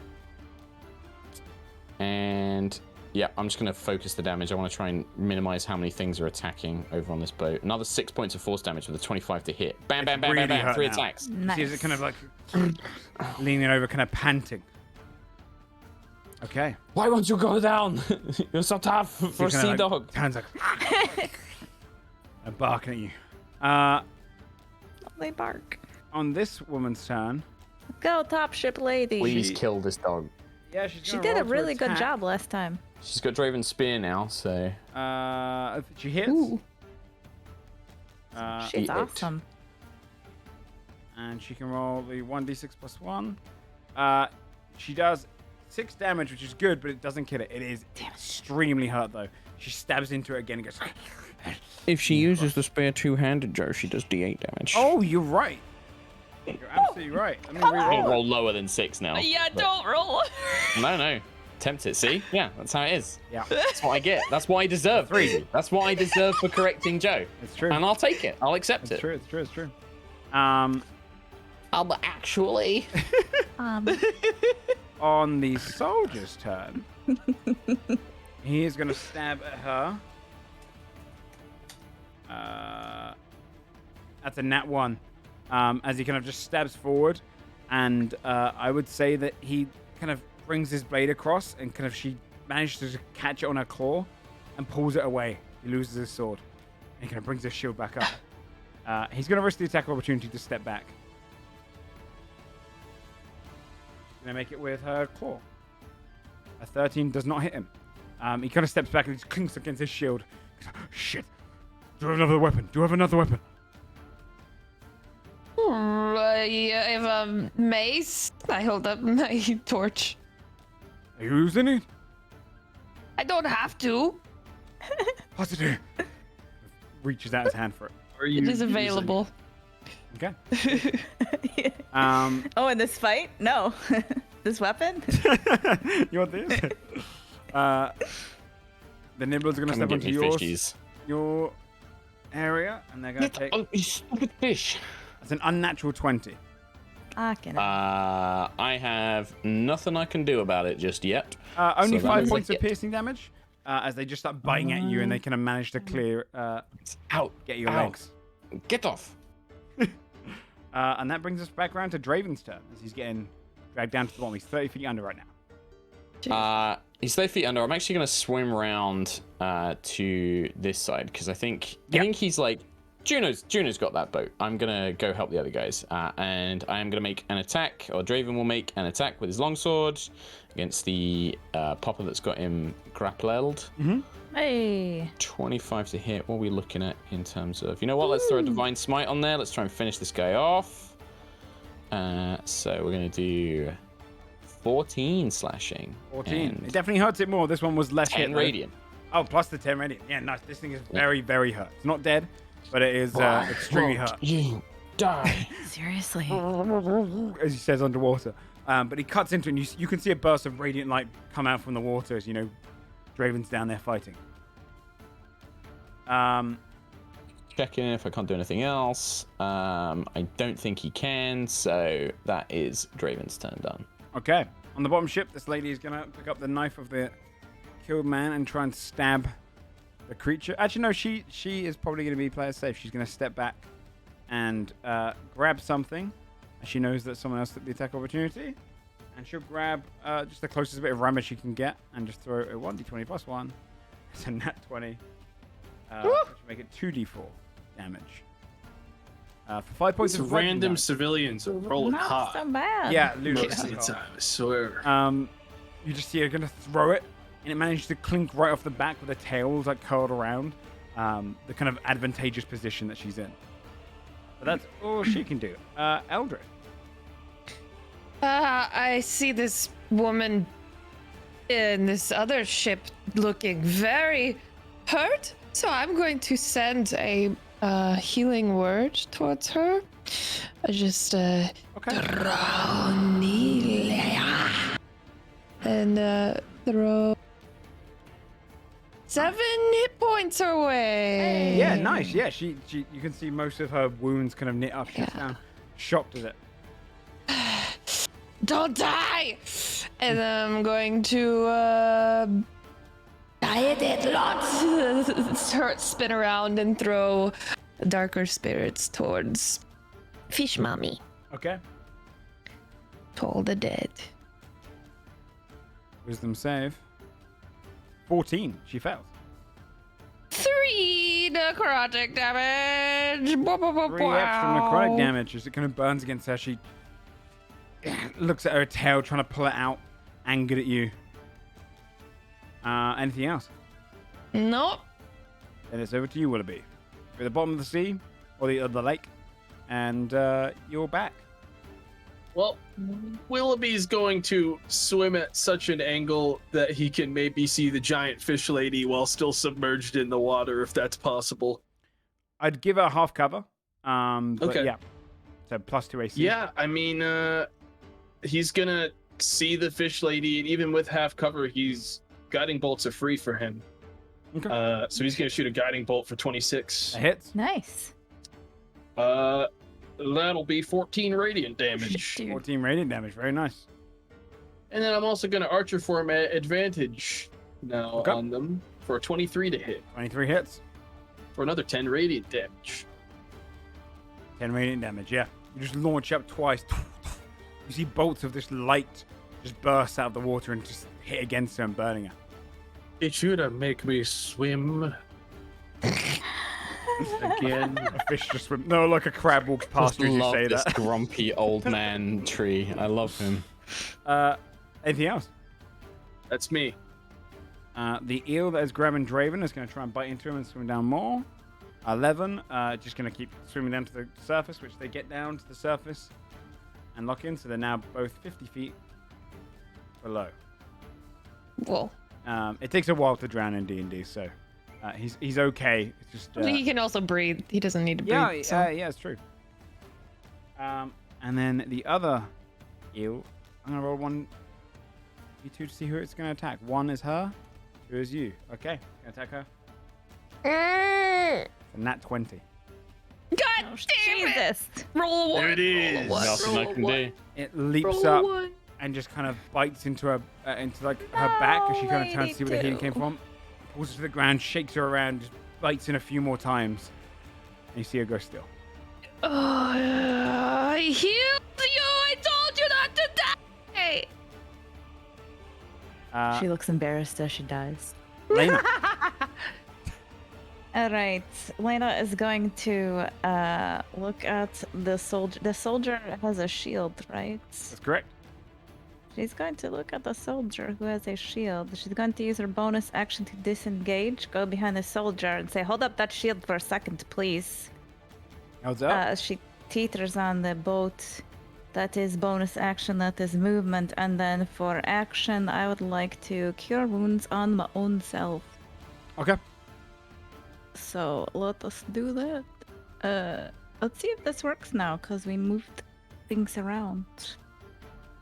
And yeah, I'm just going to focus the damage. I want to try and minimize how many things are attacking over on this boat. Another 6 points of force damage with a 25 to hit. Bam, bam, bam, really bam, bam. 3 now. attacks. Nice. See, is it kind of like leaning over, kind of panting? Okay. Why won't you go down? You're so tough for a sea like, dog. Turns like and barking at you. They bark. On this woman's turn. Go, top ship lady. Please kill this dog. Yeah, she's She gonna did roll a to really good attack. job last time. She's got Draven's Spear now, so... She hits. Ooh. Eight. She's awesome. And she can roll the 1d6 plus 1. She does 6 damage, which is good, but it doesn't kill it. It is extremely hurt, though. She stabs into it again and goes... If she uses the spare two-handed Joe, she does D8 damage. Oh, you're right. You're absolutely right. Let me I'll reroll. roll lower than 6 now. Yeah, but- don't roll. No. Tempt it, see? Yeah, that's how it is. Yeah, That's what I get. That's what I deserve. 3. That's what I deserve for correcting Joe. it's true. And I'll take it. I'll accept It's it. true. It's true. It's true. Actually... On the soldier's turn, he is going to stab at her. That's a nat 1. As he kind of just stabs forward, and I would say that he kind of brings his blade across, and kind of she manages to catch it on her claw and pulls it away. He loses his sword, and he kind of brings his shield back up. He's going to risk the attack opportunity to step back. She's going to make it with her claw. A 13 does not hit him. He kind of steps back and he clinks against his shield. Shit. Do you have another weapon? Do you have another weapon? I have a mace. I hold up my torch. Are you using it? I don't have to. What's it do? Reaches out his hand for it. Are you It is using- available. Okay. Oh, in this fight? No. This weapon? You want this? The nibbler's gonna Come step and get onto me your fishies. area, and they're gonna take. Oh, you stupid fish. It's an unnatural 20. I have nothing I can do about it just yet. Only So that 5 is points like of piercing damage. As they just start biting at you, and they kind of manage to clear, Out. get your Ow. legs. Get off. And that brings us back around to Draven's turn, as he's getting dragged down to the bottom. He's 30 feet under right now. He's 30 feet under. I'm actually going to swim around to this side because I think he's like Juno's got that boat. I'm going to go help the other guys, and I am going to make an attack, or Draven will make an attack with his longsword against the popper that's got him grappled. Hey. 25 to hit. What are we looking at in terms of? You know what? Let's throw a divine smite on there. Let's try and finish this guy off. So we're going to do 14 slashing. 14. and It definitely hurts it more. This one was less 10 hit, though. radiant. Oh, plus the 10 radiant. Yeah, nice. This thing is very, very hurt. It's not dead, but it is extremely hurt. You die. Seriously. As he says underwater. But he cuts into it, and you can see a burst of radiant light come out from the water as, Draven's down there fighting. Checking if I can't do anything else. I don't think he can, so that is Draven's turn done. Okay. On the bottom ship, this lady is going to pick up the knife of the killed man and try and stab the creature. Actually, no, she is probably going to be player safe. She's going to step back and grab something. She knows that someone else took the attack opportunity. And she'll grab just the closest bit of rammer she can get and just throw a 1d20 plus 1. It's a nat 20. Which will make it 2d4 damage. For 5 points These of bludgeoning random damage. civilians are rolling Not hot. so bad. Yeah, Most of Luke. the time, I swear. You just see her gonna throw it, and it manages to clink right off the back with the tails like curled around the kind of advantageous position that she's in. But that's all she can do. Eldred. I see this woman in this other ship looking very hurt, so I'm going to send a healing word towards her. I just Okay. and throw 7 hit points her way. Yeah, nice. Yeah, she you can see most of her wounds kind of knit up. She's down, shocked at it. Don't die! And I'm going to diet it lots. Spin around and throw darker spirits towards Fish Mommy. Okay. Toll the dead. Wisdom save. 14. She fails. 3 necrotic damage. 3 extra necrotic damage as it kind of burns against her. She looks at her tail, trying to pull it out, angered at you. Anything else? Nope. Then it's over to you, Willoughby. You're at the bottom of the sea, or the lake, and you're back. Well, Willoughby's going to swim at such an angle that he can maybe see the giant fish lady while still submerged in the water, if that's possible. I'd give her half cover. But Okay. yeah. So +2 AC. Yeah, I mean, he's gonna see the fish lady, and even with half cover, guiding bolts are free for him. Okay. So he's gonna shoot a guiding bolt for 26. That hits. Nice. That'll be 14 radiant damage. Dude. 14 radiant damage. Very nice. And then I'm also gonna archer form at advantage now Okay. on them for a 23 to hit 23 hits. for another 10 radiant damage. 10 radiant damage, yeah. You just launch up twice. You see bolts of this light just burst out of the water and just hit against her and burning her. It should have make me swim again. A fish just swim. No, like a crab walks past you as you love say this that. grumpy old man tree. I love him. Anything else? That's me. The eel that is grabbing Draven is going to try and bite into him and swim down more. 11, just going to keep swimming down to the surface, which they get down to the surface and lock in, so they're now both 50 feet below. Well, It takes a while to drown in D&D, so he's okay. It's just he can also breathe. He doesn't need to breathe. yeah, so. yeah, it's true. And then the other eel, I'm gonna roll 1d2 to see who it's gonna attack. 1 is her, 2 is you. Okay, gonna attack her. A nat 20. God Oh, damn it! Jesus. Roll a 1. There it is. Nothing I can do. It leaps Roll up a 1. and just kind of bites into her, into like her back as she kind of turns to see where the healing came 82. from. Pulls her to the ground, shakes her around, just bites in a few more times, and you see her go still. I healed you. I told you not to die. She looks embarrassed as she dies. Lena. All right, Lena is going to look at the soldier. The soldier has a shield, right? That's correct. She's going to look at the soldier who has a shield. She's going to use her bonus action to disengage, go behind the soldier, and say, "Hold up that shield for a second, please." How's up? She teeters on the boat. That is bonus action, that is movement. And then for action, I would like to cure wounds on my own self. Okay. So let us do that. Let's see if this works now, because we moved things around.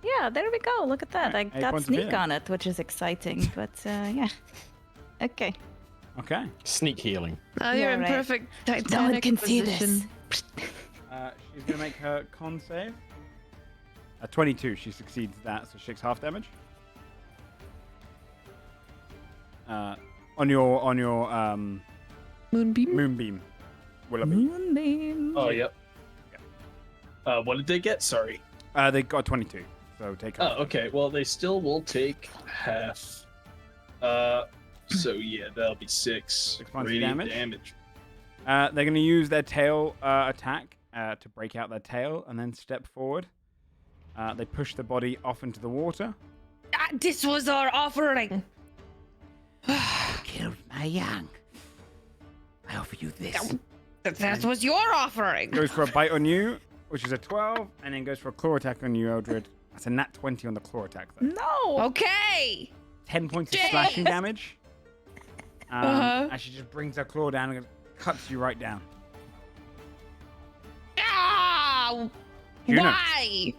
Yeah, there we go. Look at that. Alright, I 8 got points of sneak healing. on it, which is exciting. But yeah. Okay. Okay. Sneak healing. Now Yeah, you're in right. perfect Titanic No one can see position. this. She's gonna make her con save. 22. She succeeds that, so she takes half damage. On your Moonbeam. moonbeam, Willoughby. Moonbeam. Oh, yep. What did they get? Sorry. They got 22, So take half. Oh, okay. Well, they still will take half. So yeah, that'll be 6 points of radiant damage. They're going to use their tail attack to break out their tail and then step forward. They push the body off into the water. This was our offering. Killed my young. I offer you this. That was your offering. Goes for a bite on you, which is a 12, and then goes for a claw attack on you, Eldred. That's a nat 20 on the claw attack, though. No. Okay. 10 points of slashing damage. And she just brings her claw down and cuts you right down. Ah! Juno. Why?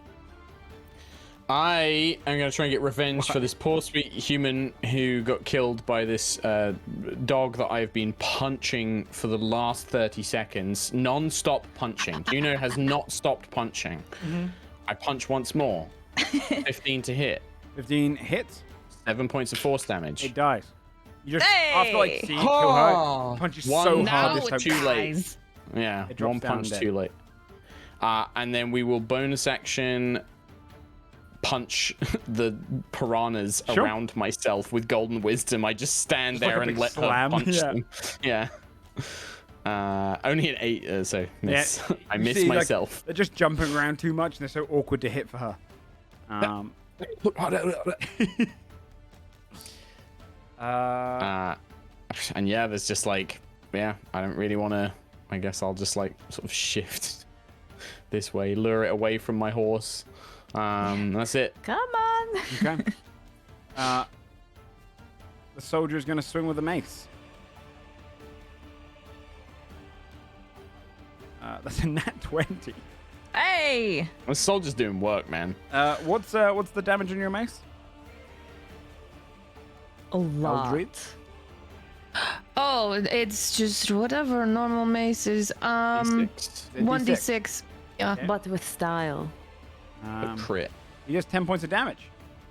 I am going to try and get revenge for this poor sweet human who got killed by this dog that I've been punching for the last 30 seconds. Non-stop punching. Juno has not stopped punching. I punch once more. 15 to hit. 15 hits. 7 points of force damage. It dies. You just, Hey! after like seeing it kill her, you punch you so One hard Now this it time. too late. dies. Yeah, It drops one down punch dead. too late. And then we will bonus action punch the piranhas Sure. around myself with golden wisdom. I just stand Just like there a and big let slam, her punch yeah. them. Yeah. Only an 8, so miss. Yeah, I you miss see, like, myself. they're just jumping around too much and they're so awkward to hit for her. And yeah, there's just like, I don't really want to. I guess I'll just like sort of shift this way, lure it away from my horse. That's it. Come on. Okay. The soldier is going to swing with a mace. That's a nat 20. Hey. The soldier's doing work, man. What's the damage on your mace? A lot. Eldred? Oh, it's just whatever normal mace is. D6. 1d6. Yeah. Okay. But with style. A crit. He does 10 points of damage.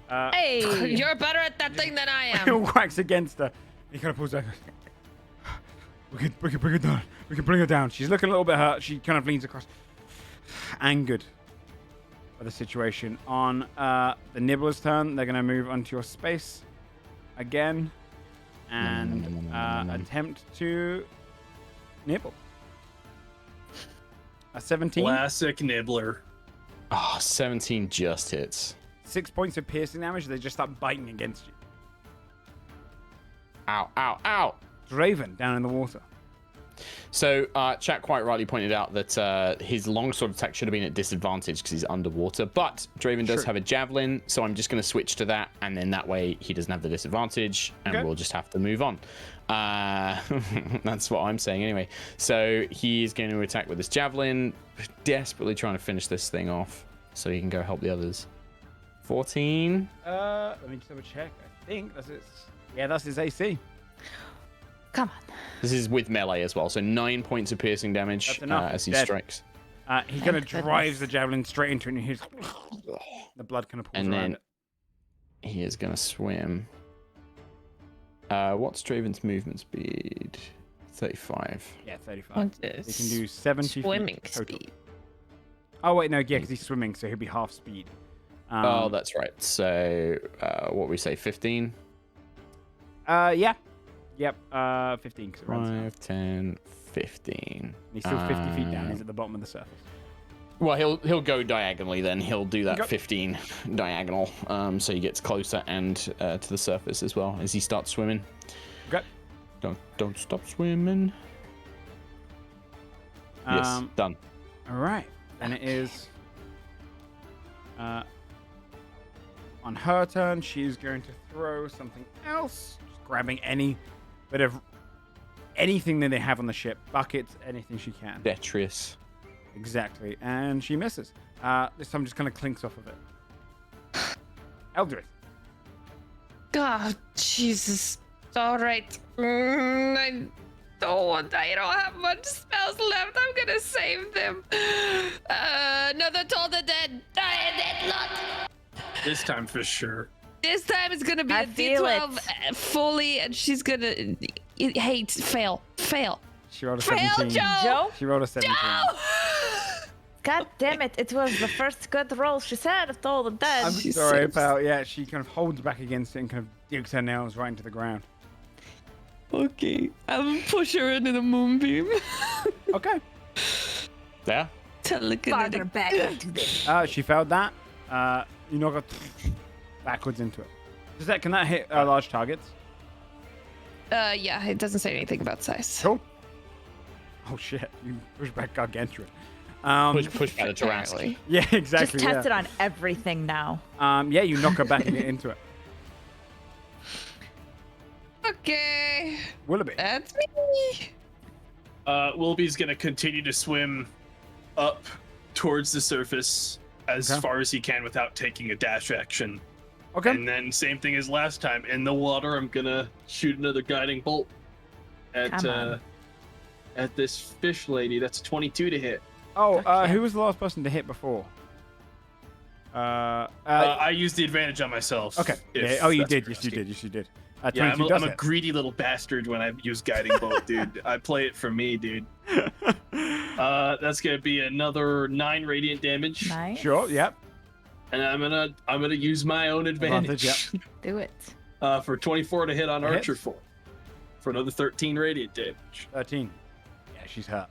Hey. You're better at that thing than I He am. whacks against her. He kind of pulls back. We can bring her down. We can bring her down. She's looking a little bit hurt. She kind of leans across, angered by the situation. On the Nibbler's turn, they're going to move onto your space again and attempt to nibble. A 17. Classic nibbler. Oh, 17 just hits. 6 points of piercing damage. They just start biting against you. Ow, ow, ow. Draven down in the water. So, chat quite rightly pointed out that his longsword attack should have been at disadvantage because he's underwater. But Draven does True. have a javelin, so I'm just going to switch to that, and then that way he doesn't have the disadvantage, and Okay. we'll just have to move on. That's what I'm saying anyway. So he is going to attack with his javelin, desperately trying to finish this thing off so he can go help the others. 14. Let me just double check. I think that's his. Yeah, that's his AC. Come on. This is with melee as well, so 9 points of piercing damage That's enough. as he Dead. strikes. He kind of Thank drives goodness. the javelin straight into it, and he's the blood kind of pools And around then it. he is going to swim. What's Draven's movement speed? 35. Yeah, 35. What He is can do 70 swimming feet total. speed? Oh wait, no, yeah, because he's swimming, so he'll be half speed. Oh, that's right. So, what we say, 15? Yeah. Yep. 15. 'Cause it runs now. 5, 10, 15. He's still 50 feet down. He's at the bottom of the surface. Well, he'll go diagonally then. He'll do that Okay. 15 diagonal, so he gets closer and to the surface as well as he starts swimming. Okay. Don't stop swimming. Yes, done. All right. And it is on her turn. She's going to throw something else, just grabbing any bit of anything that they have on the ship, buckets, anything she can. Detrius. Exactly, and she misses. This time, just kind of clinks off of it. Eldred. God, Jesus. All right. I don't have much spells left. I'm gonna save them. Another Toll the Dead. Die a dead lot. This time for sure. This time it's gonna be I a feel D12 it. fully, and she's gonna. Fail. She rolled a Fail, 17. Joe. Joe? She rolled a 17. No! God damn it! It was the first good roll she said of all the dead. I'm sorry, pal. Yeah, she kind of holds back against it and kind of digs her nails right into the ground. Okay, I'll push her into the moonbeam. Okay. Yeah. Farther back into this. She failed that. You knock her backwards into it. Can that hit large targets? Yeah, it doesn't say anything about size. Cool. Oh shit! You push back gargantuan. Push by the Jurassic. Apparently. Yeah, exactly. Just test it on everything now. Yeah, you knock her back into it. Okay, Willoughby. that's me. Willoughby's gonna continue to swim up towards the surface as Okay. far as he can without taking a dash action. Okay. And then same thing as last time. In the water, I'm gonna shoot another guiding bolt Come on. at this fish lady. That's 22 to hit. Oh, Fuck yeah. who was the last person to hit before? I used the advantage on myself. Okay. if Yeah. Oh, you that's did. what Yes, you're you asking. did. Yes, you did. Yeah, 22 does I'm a hit. greedy little bastard when I use guiding bolt, dude. I play it for me, dude. That's gonna be another 9 radiant damage, Nice. Sure. Yep. and I'm gonna use my own advantage, Advantage, Do it. for 24 to hit on It Archer hits. for another 13 radiant damage. 13. Yeah, she's hurt.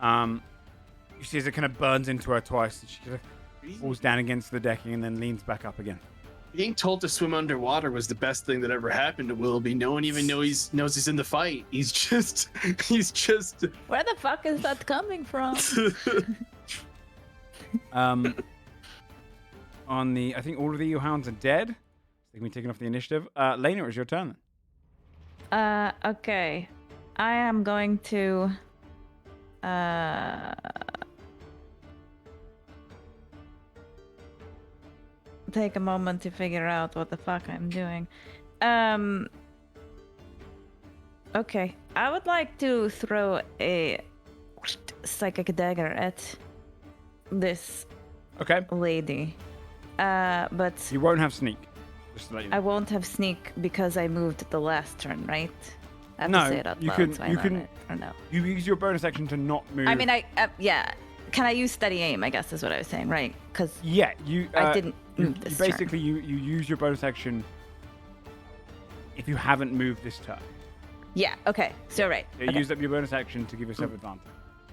You see as it kind of burns into her twice, and she kind of falls down against the decking and then leans back up again. Being told to swim underwater was the best thing that ever happened to Willoughby. No one even knows he's in the fight. He's just Where the fuck is that coming from? On the, I think all of the hounds are dead. So they can be taken off the initiative. Lena, it's your turn then. Okay. I am going to take a moment to figure out what the fuck I'm doing. Okay. I would like to throw a psychic dagger at this Okay. lady. But You won't have sneak. Just to let you know. I won't have sneak because I moved the last turn, right? I have No, to say it out you loud, can- so I you learn can- it, or no? You use your bonus action to not move. I mean, yeah. Can I use steady aim? I guess is what I was saying, right? Because Yeah, you. I didn't You, move you this basically you use your bonus action if you haven't moved this turn. yeah. Okay. So right. You Okay. used up your bonus action to give yourself advantage.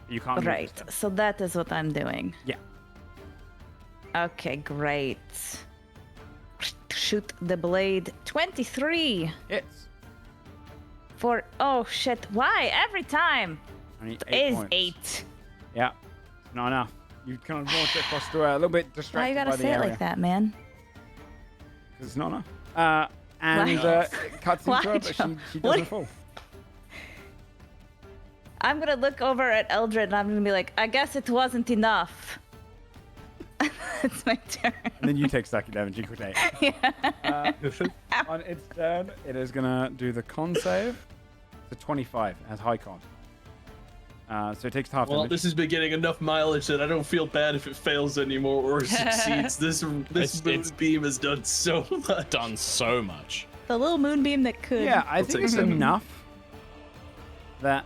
You can't move Right. this turn. So that is what I'm doing. Yeah. Okay. Great. Shoot the blade. 23 Hits. for. Oh shit! Why every time? Only Is points. 8. Yeah. Not enough. You kind of launch it across the way, a little bit distracted Why you gotta by the say it area. like that, man? 'Cause it's not enough. And Why? it cuts into Why, her, but Joe? she What? doesn't fall. I'm gonna look over at Eldred and I'm gonna be like, I guess it wasn't enough. It's my turn. And then you take psychic damage. You could take. On its turn, it is gonna do the con save. It's a 25. It has high con. So it takes half Well, damage. this has been getting enough mileage that I don't feel bad if it fails anymore or succeeds. This It's- moonbeam has done so much. Done so much. The little moonbeam that could. Yeah, I think take it's 7. enough that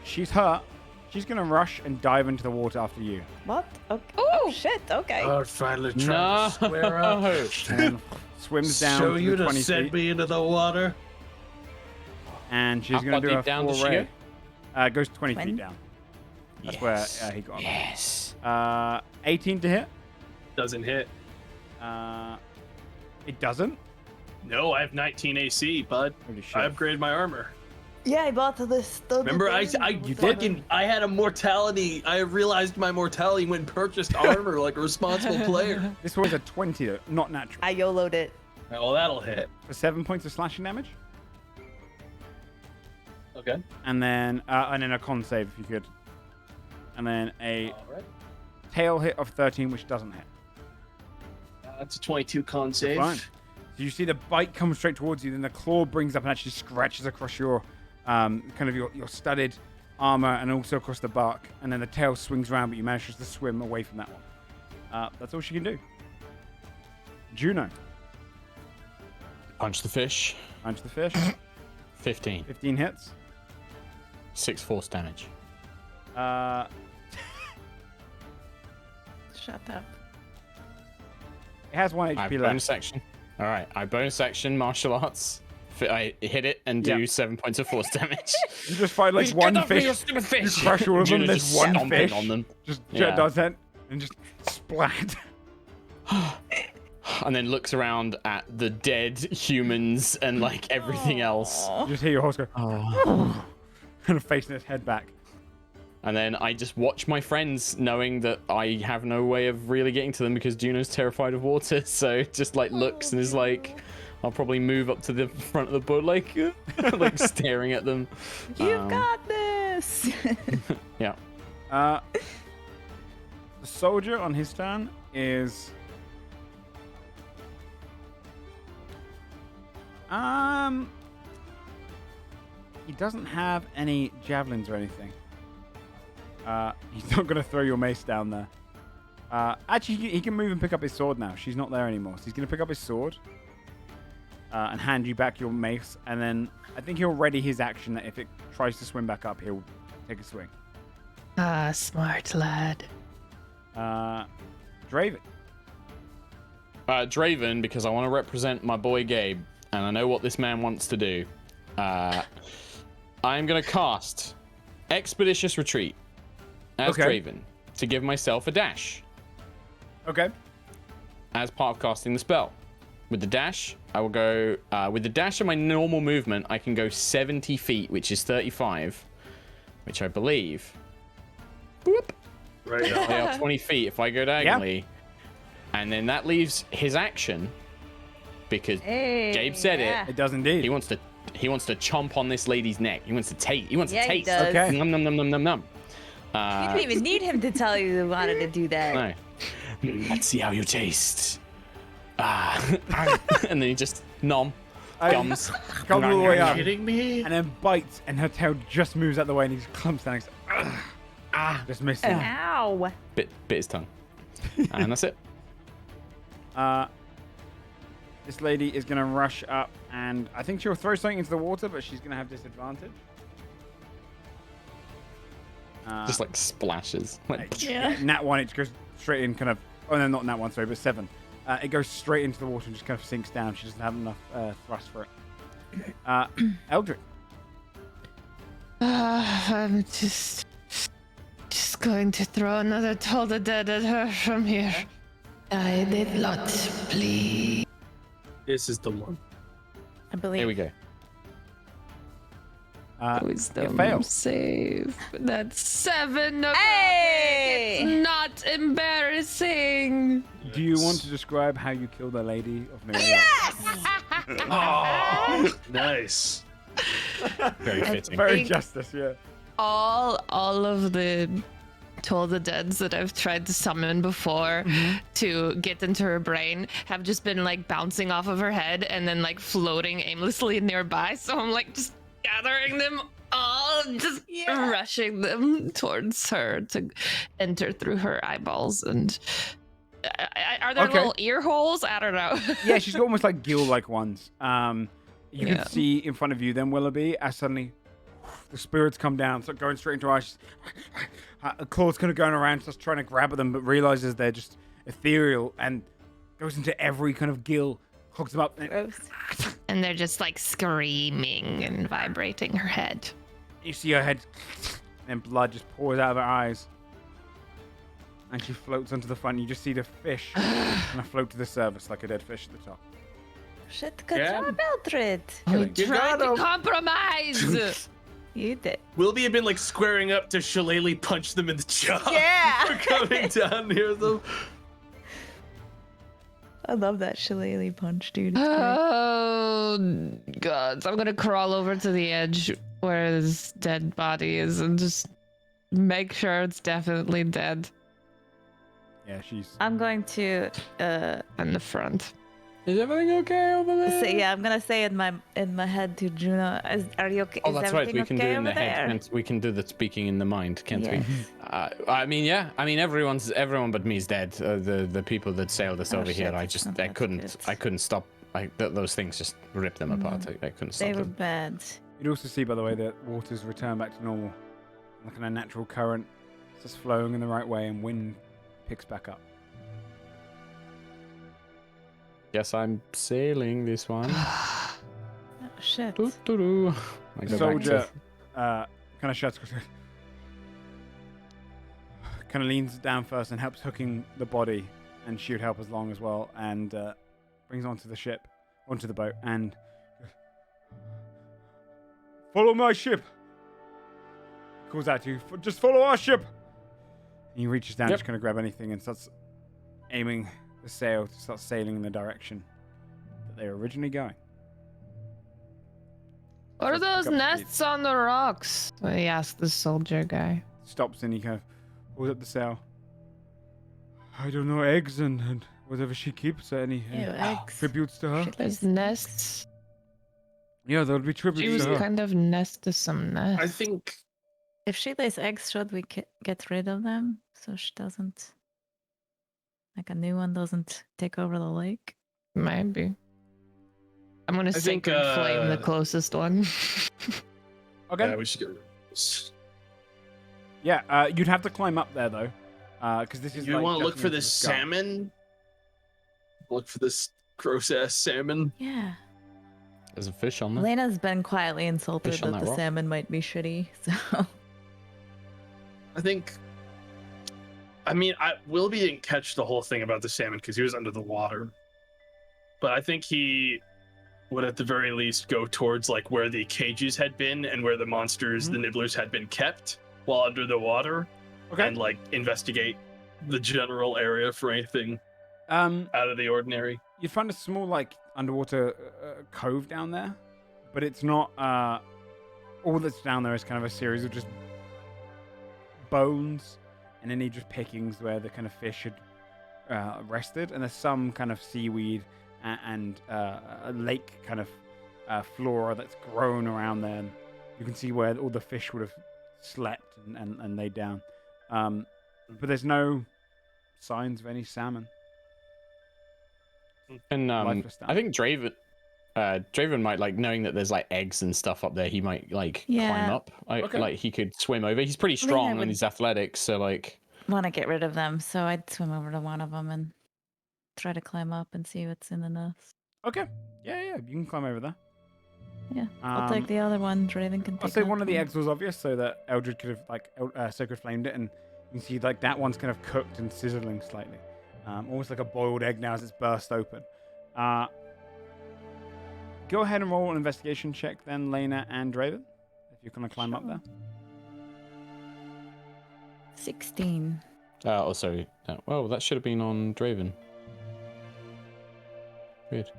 she's hurt. She's gonna rush and dive into the water after you. What? Okay. Oh shit. Okay. Finally No. And swims down Show to you the to 20 send feet. me into the water. And she's How gonna far do deep a down does she foray. Goes 20 feet 20? down. That's where he got him. Yes. 18 to hit. Doesn't hit. It doesn't. No, I have 19 AC, bud. Holy shit. I upgraded my armor. Yeah, I bought this. Remember, I had a mortality. I realized my mortality when purchased armor like a responsible player. This was a 20, though, not natural. I YOLO'd it. Well, that'll hit. For 7 points of slashing damage. Okay. And then a con save if you could. And then a All right. tail hit of 13, which doesn't hit. That's a 22 con save. Fine. So you see the bite come straight towards you, then the claw brings up and actually scratches across your kind of your studded armor and also across the bark. And then the tail swings around, but you manage to swim away from that one. That's all she can do. Juno, Punch the fish. punch the fish. 15. 15 hits. 6 force damage. Shut up. It has 1 I have HP bonus left. action. All right, I bonus action martial arts. I hit it and do 7 points of force damage. You just find like Get one off me, fish. you stupid fish! You crush all of them. Juno There's just one stomping fish. on them. Just Yeah. does that and just splat. And then looks around at the dead humans and like everything else. You just hear your horse go, kind of facing its head back. And then I just watch my friends, knowing that I have no way of really getting to them because Juno's terrified of water. So just like looks and is like, I'll probably move up to the front of the boat, like, like staring at them. You've got this. Yeah. The soldier on his turn is he doesn't have any javelins or anything. He's not gonna throw your mace down there. Actually, he can move and pick up his sword now. She's not there anymore, so he's gonna pick up his sword and hand you back your mace, and then I think he'll ready his action that if it tries to swim back up, he'll take a swing. Ah, smart lad. Draven. Draven, because I want to represent my boy Gabe, and I know what this man wants to do. I'm gonna cast Expeditious Retreat as Draven to give myself a dash. Okay. As part of casting the spell. With the dash, I will go... with the dash of my normal movement, I can go 70 feet, which is 35. Which I believe... Whoop! Right. They are 20 feet if I go diagonally. And then that leaves his action. Because Gabe said It does indeed. He wants to chomp on this lady's neck. He wants to taste. He wants to Yeah, he taste. does. Okay. Num num num num num num. You didn't even need him to tell you you wanted to do that. No. Let's see how you taste. And then he just gums. Comes all the way up, Kidding me? and then bites, and her tail just moves out the way, and he just clumps down. And goes, just missing. Ow. Bit his tongue. And that's it. This lady is going to rush up, and I think she'll throw something into the water, but she's going to have disadvantage. Just like splashes. Like, Nat 1, it goes straight in, kind of. Oh, no, not Nat 1, sorry, but 7. It goes straight into the water and just kind of sinks down. She doesn't have enough thrust for it. Eldrick. I'm just going to throw another Toll the Dead at her from here. I did not, please. This is the one. I believe. here we go. Wisdom failed. save. That's 7. No, Hey! it's not embarrassing. Do you want to describe how you killed a lady of Miriam? Oh, nice. Very fitting. Very think- justice, yeah. All of the Toll the Deads that I've tried to summon before to get into her brain have just been like bouncing off of her head and then like floating aimlessly nearby. So I'm like just gathering them all, just rushing them towards her to enter through her eyeballs. And are there little ear holes? I don't know. Yeah, she's got almost like gill-like ones. You Yeah. can see in front of you then, Willoughby, as suddenly the spirits come down, start going straight into her eyes. Claw's kind of going around, just trying to grab at them, but realizes they're just ethereal and goes into every kind of gill, hooks them up. And Gross. And they're just like screaming and vibrating her head. you see her head, and blood just pours out of her eyes. And she floats onto the front. You just see the fish kind of float to the surface like a dead fish at the top. Shit, good Yeah. job, Eldred. You You tried got to 'em. compromise. You did. Wilby had been like squaring up to shillelagh punch them in the jaw. Yeah. For coming down near them. I love that shillelagh punch, dude. It's great. Oh god! So I'm gonna crawl over to the edge where his dead body is and just make sure it's definitely dead Yeah, she's. I'm going to in the front. Is everything okay over there? say, yeah, I'm gonna say in my head to Juno, are you okay? Oh, Is that's right. everything We can okay do it in over the head. there? Can't, we can do the speaking in the mind, can't Yeah. we? I mean, yeah. I mean, everyone but me is dead. The people that sailed us Oh, over here, shit. I Oh, that's I couldn't stop. Those things just ripped them apart. I couldn't stop They were them. bad. You'd also see, by the way, that water's returned back to normal. Like in a natural current. It's just flowing in the right way, and wind picks back up. Guess I'm sailing this one. Oh, shit. Doo-doo-doo. I go back Soldier to- kind of shuts, kind of leans down first and helps hooking the body, and she would help us along as well, and brings onto the ship, onto the boat, and follow my ship. Calls out to you, just follow our ship. And he reaches down, just kind of grab anything, and starts aiming the sail to start sailing in the direction that they were originally going. What are Let's those pick up speed. nests on the rocks? He asked the soldier guy. Stops and he kind of pulls up the sail. I don't know, eggs and whatever she keeps, any Eggs. tributes to her. There's nests. Yeah, there'll be She tributes was to her. kind of nest to some nests. I think If she lays eggs, should we get rid of them so she doesn't, like a new one doesn't take over the lake? Maybe. I'm gonna I think, sacred flame the closest one. Okay. yeah, we should get rid of this. Yeah, you'd have to climb up there though, because this is. You like, want to look jutting for into this the sky. salmon? Look for this gross ass salmon. Yeah. There's a fish on there. Lena's been quietly insulted Fish on that that the rock. salmon might be shitty, so. I think. I mean, Willoughby didn't catch the whole thing about the salmon because he was under the water. But I think he would at the very least go towards like where the cages had been and where the monsters, the nibblers, had been kept while under the water, and like investigate the general area for anything out of the ordinary. You'd find a small like underwater cove down there, but it's not. All that's down there is kind of a series of just bones and any just pickings where the kind of fish had rested, and there's some kind of seaweed and a lake kind of flora that's grown around there. And you can see where all the fish would have slept and laid down, but there's no signs of any salmon. And Lifeless down I think Draven might, like, knowing that there's like eggs and stuff up there, he might like climb up. Like he could swim over. He's pretty strong and would- he's athletic, so like. Want to get rid of them, so I'd swim over to one of them and try to climb up and see what's in the nest. Okay. Yeah, you can climb over there. Yeah, I'll take the other one. Draven can take I'll say that one of the eggs was obvious, so that Eldred could have like sacred flamed it, and you can see like that one's kind of cooked and sizzling slightly, almost like a boiled egg now as it's burst open. Go ahead and roll an investigation check, then Lena and Draven, if you're gonna climb up there. 16. Also, well, that should have been on Draven. Weird.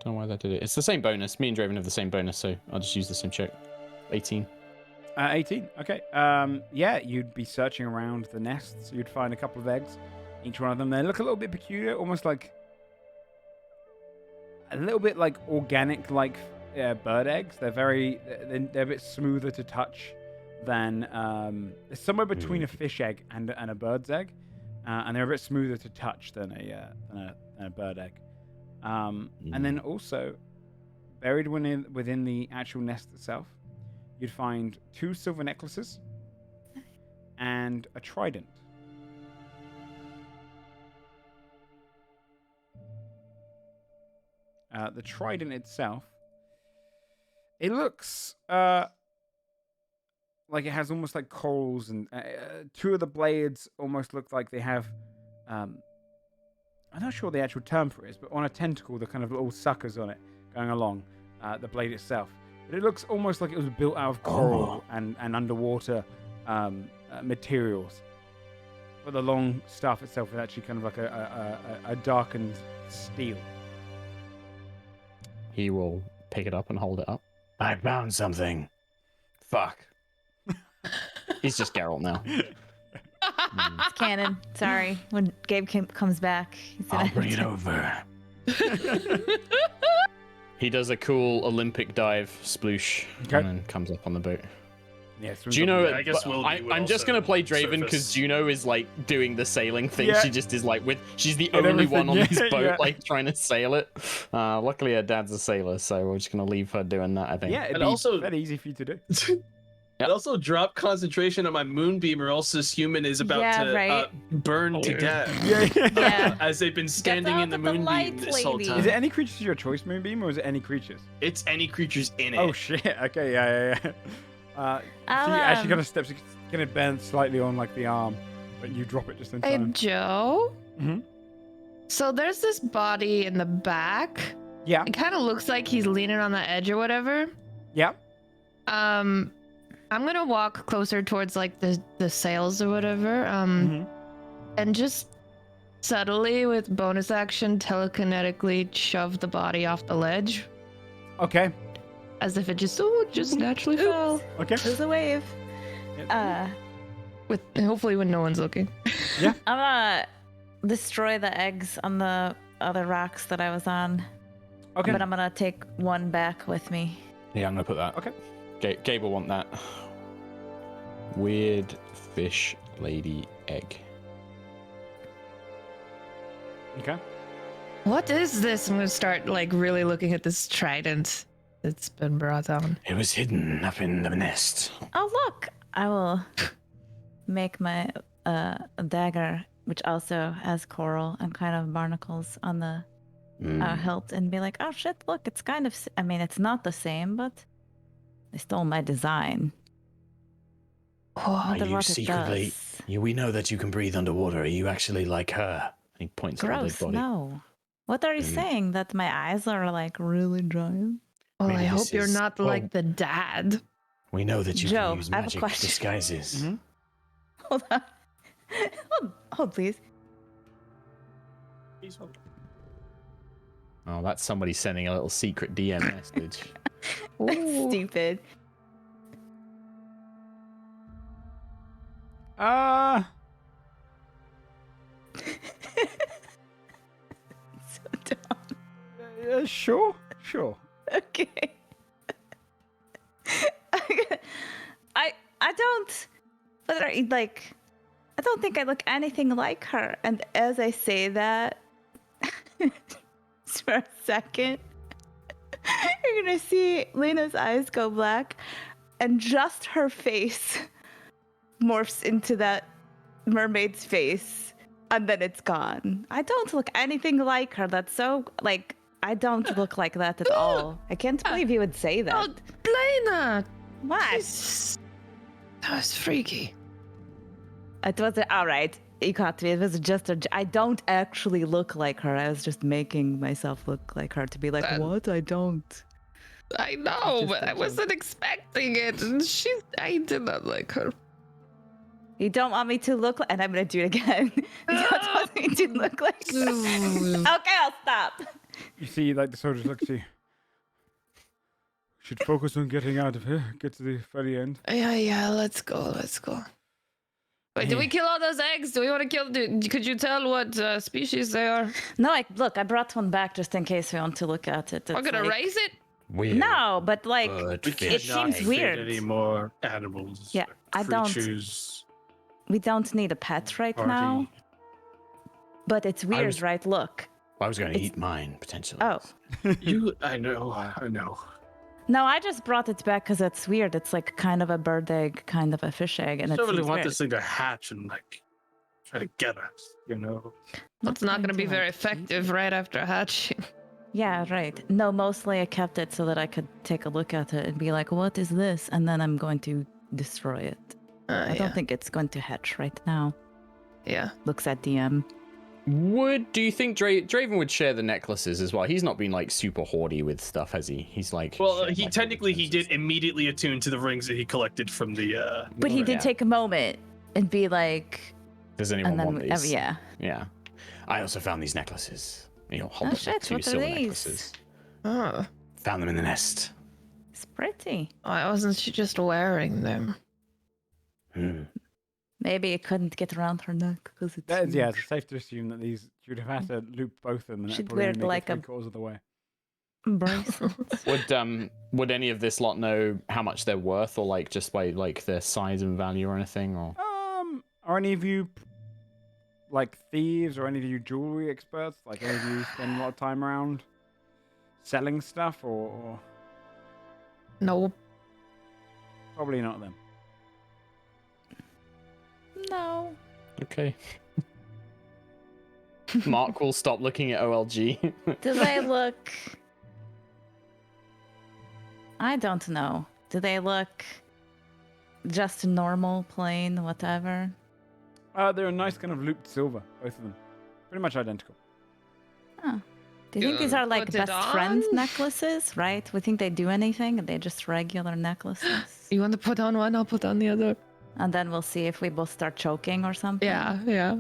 Don't know why that did it. It's the same bonus. Me and Draven have the same bonus, so I'll just use the same check. 18. 18. Okay. Yeah, you'd be searching around the nests. You'd find a couple of eggs. Each one of them, they look a little bit peculiar, almost like a little bit like organic, like bird eggs. They're they're a bit smoother to touch than it's somewhere between a fish egg and a bird's egg, and they're a bit smoother to touch than a bird egg. And then also buried within the actual nest itself, you'd find 2 silver necklaces and a trident. The trident itself, it looks like it has almost like corals, and 2 of the blades almost look like they have I'm not sure what the actual term for it is, but on a tentacle, the kind of little suckers on it going along the blade itself. But it looks almost like it was built out of coral and underwater materials. But the long staff itself is actually kind of like a darkened steel. He will pick it up and hold it up. I found something. Fuck. He's just Geralt now. It's canon. Sorry. When Gabe comes back, he's I'll bring it over. He does a cool Olympic dive sploosh and then comes up on the boat. Yeah, Juno, I guess Willoughby would I'm just also gonna play Draven because surface. Juno is like doing the sailing thing. Yeah. She just is like she's the And only everything, one on yeah, this boat yeah. like trying to sail it. Luckily her dad's a sailor, so we're just gonna leave her doing that, I think. Yeah, it'd And be also- very easy for you to do. It also dropped concentration on my moonbeam, or else this human is about to burn to death. Yeah. As they've been standing in the moonbeam this whole time. Is it any creatures your choice moonbeam, or is it any creatures? It's any creatures in it. Oh shit! Okay, yeah. So you actually kind of steps, it's gonna bend slightly on like the arm, but you drop it just in Hey, time. Joe. Mm-hmm. So there's this body in the back. Yeah. It kind of looks like he's leaning on the edge or whatever. Yeah. I'm gonna walk closer towards like the sails or whatever. And just subtly with bonus action telekinetically shove the body off the ledge. Okay. As if it just naturally fell. Okay. There's a wave. With hopefully when no one's looking. Yeah. I'm gonna destroy the eggs on the other rocks that I was on. Okay. But I'm gonna take one back with me. Yeah, I'm gonna put that. Okay. Gabe will want that. Weird fish lady egg. Okay. What is this? I'm gonna start like really looking at this trident that's been brought on. It was hidden up in the nest. Oh look! I will make my dagger, which also has coral and kind of barnacles on the hilt, and be like, oh shit! Look, it's kind of. I mean, it's not the same, but they stole my design. Are you secretly? We know that you can breathe underwater. Are you actually like her? He points at the Gross! dead body. No. What are you saying? That my eyes are like really dry? Well, Maybe I this hope you're is- not like the dad. We know that you Joe, can use I have a magic question. disguises. Mm-hmm. Hold on. Hold, please. Oh, that's somebody sending a little secret DM message. That's stupid. So dumb. Sure. Okay. I don't. But like, I don't think I look anything like her. And as I say that, just for a second, you're gonna see Lena's eyes go black, and just her face morphs into that mermaid's face, and then it's gone. I don't look anything like her. That's so like. I don't look like that at all. I can't believe you would say that. Oh, Lena! What? That was freaky. It was all right. You caught me. It was just I don't actually look like her. I was just making myself look like her to be like, what? I don't. I know, but I wasn't expecting it. And I did not like her. You don't want me to look like, and I'm gonna do it again. You don't want me to look like her. Okay, I'll stop. You see, like the soldiers look at you. Should focus on getting out of here. Get to the very end. Yeah, let's go. Wait, did we kill all those eggs? Do we want to kill? Could you tell what species they are? No, I brought one back just in case we want to look at it. I'm gonna raise it. Weird. No, but like But it seems weird. Any more animals? Yeah, I don't. Creatures. We don't need a pet right now. But it's weird, right? Look. I was going to eat mine potentially. Oh. I know. No, I just brought it back because it's weird. It's like kind of a bird egg, kind of a fish egg, and I it's don't really want this thing to hatch and like try to get us, you know. It's not going to be very effective right after hatching. Yeah, right. No, mostly I kept it so that I could take a look at it and be like, what is this? And then I'm going to destroy it. I don't think it's going to hatch right now. Yeah. Looks at DM. Do you think Draven would share the necklaces as well? He's not been like super hoardy with stuff, has he? He's like. Well, he did immediately attune to the rings that he collected from the. But he did take a moment and be like. Does anyone and then, want these? Yeah. Yeah. I also found these necklaces. Hold up, shit, two what are silver these? necklaces. Oh. Found them in the nest. It's pretty. Why wasn't she just wearing them? Maybe it couldn't get around her neck because it's. It's safe to assume that these you'd have had to loop both of them, and She'd that probably wear make like it a 3/4 of the way. Bracelet. Would any of this lot know how much they're worth, or like just by like their size and value or anything, or? Are any of you like thieves, or any of you jewelry experts? Like any of you spend a lot of time around selling stuff, or? No. Probably not them. No. Okay. Mark will stop looking at OLG. Do they look... I don't know. Do they look just normal, plain, whatever? They're a nice kind of looped silver, both of them. Pretty much identical. Oh. Do you think these are like Put it best friend on? necklaces, right? We think they do anything? They're just regular necklaces. You want to put on one? I'll put on the other. And then we'll see if we both start choking or something. Yeah.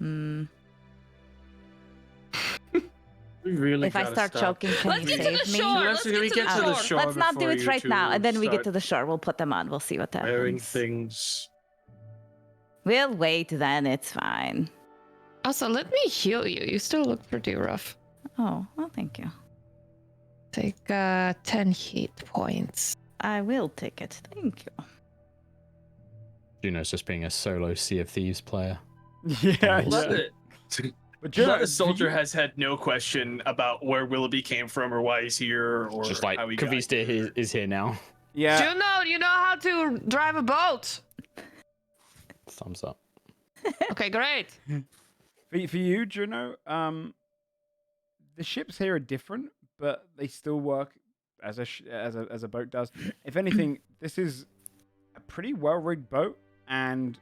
Hmm. We really If I gotta start stop. choking, can Let's you get to the save me? shore. Let's- Let's we get get to to the the shore. shore. Let's not do before it you right now, two and then we get start to the shore. We'll put them on. We'll see what Wearing happens. things. We'll wait then. It's fine. Also, let me heal you. You still look pretty rough. Oh, well, thank you. Take 10 hit points. I will take it. Thank you. Juno's just being a solo Sea of Thieves player. Yeah. Let yeah. it. But Juno, The soldier do you- has had no question about where Willoughby came from or why he's here or Just like how he got Kavista here. is here now. Yeah. You know how to drive a boat. Thumbs up. Okay, great. For you, Juno, the ships here are different, but they still work as a boat does. If anything, this is a pretty well rigged boat, and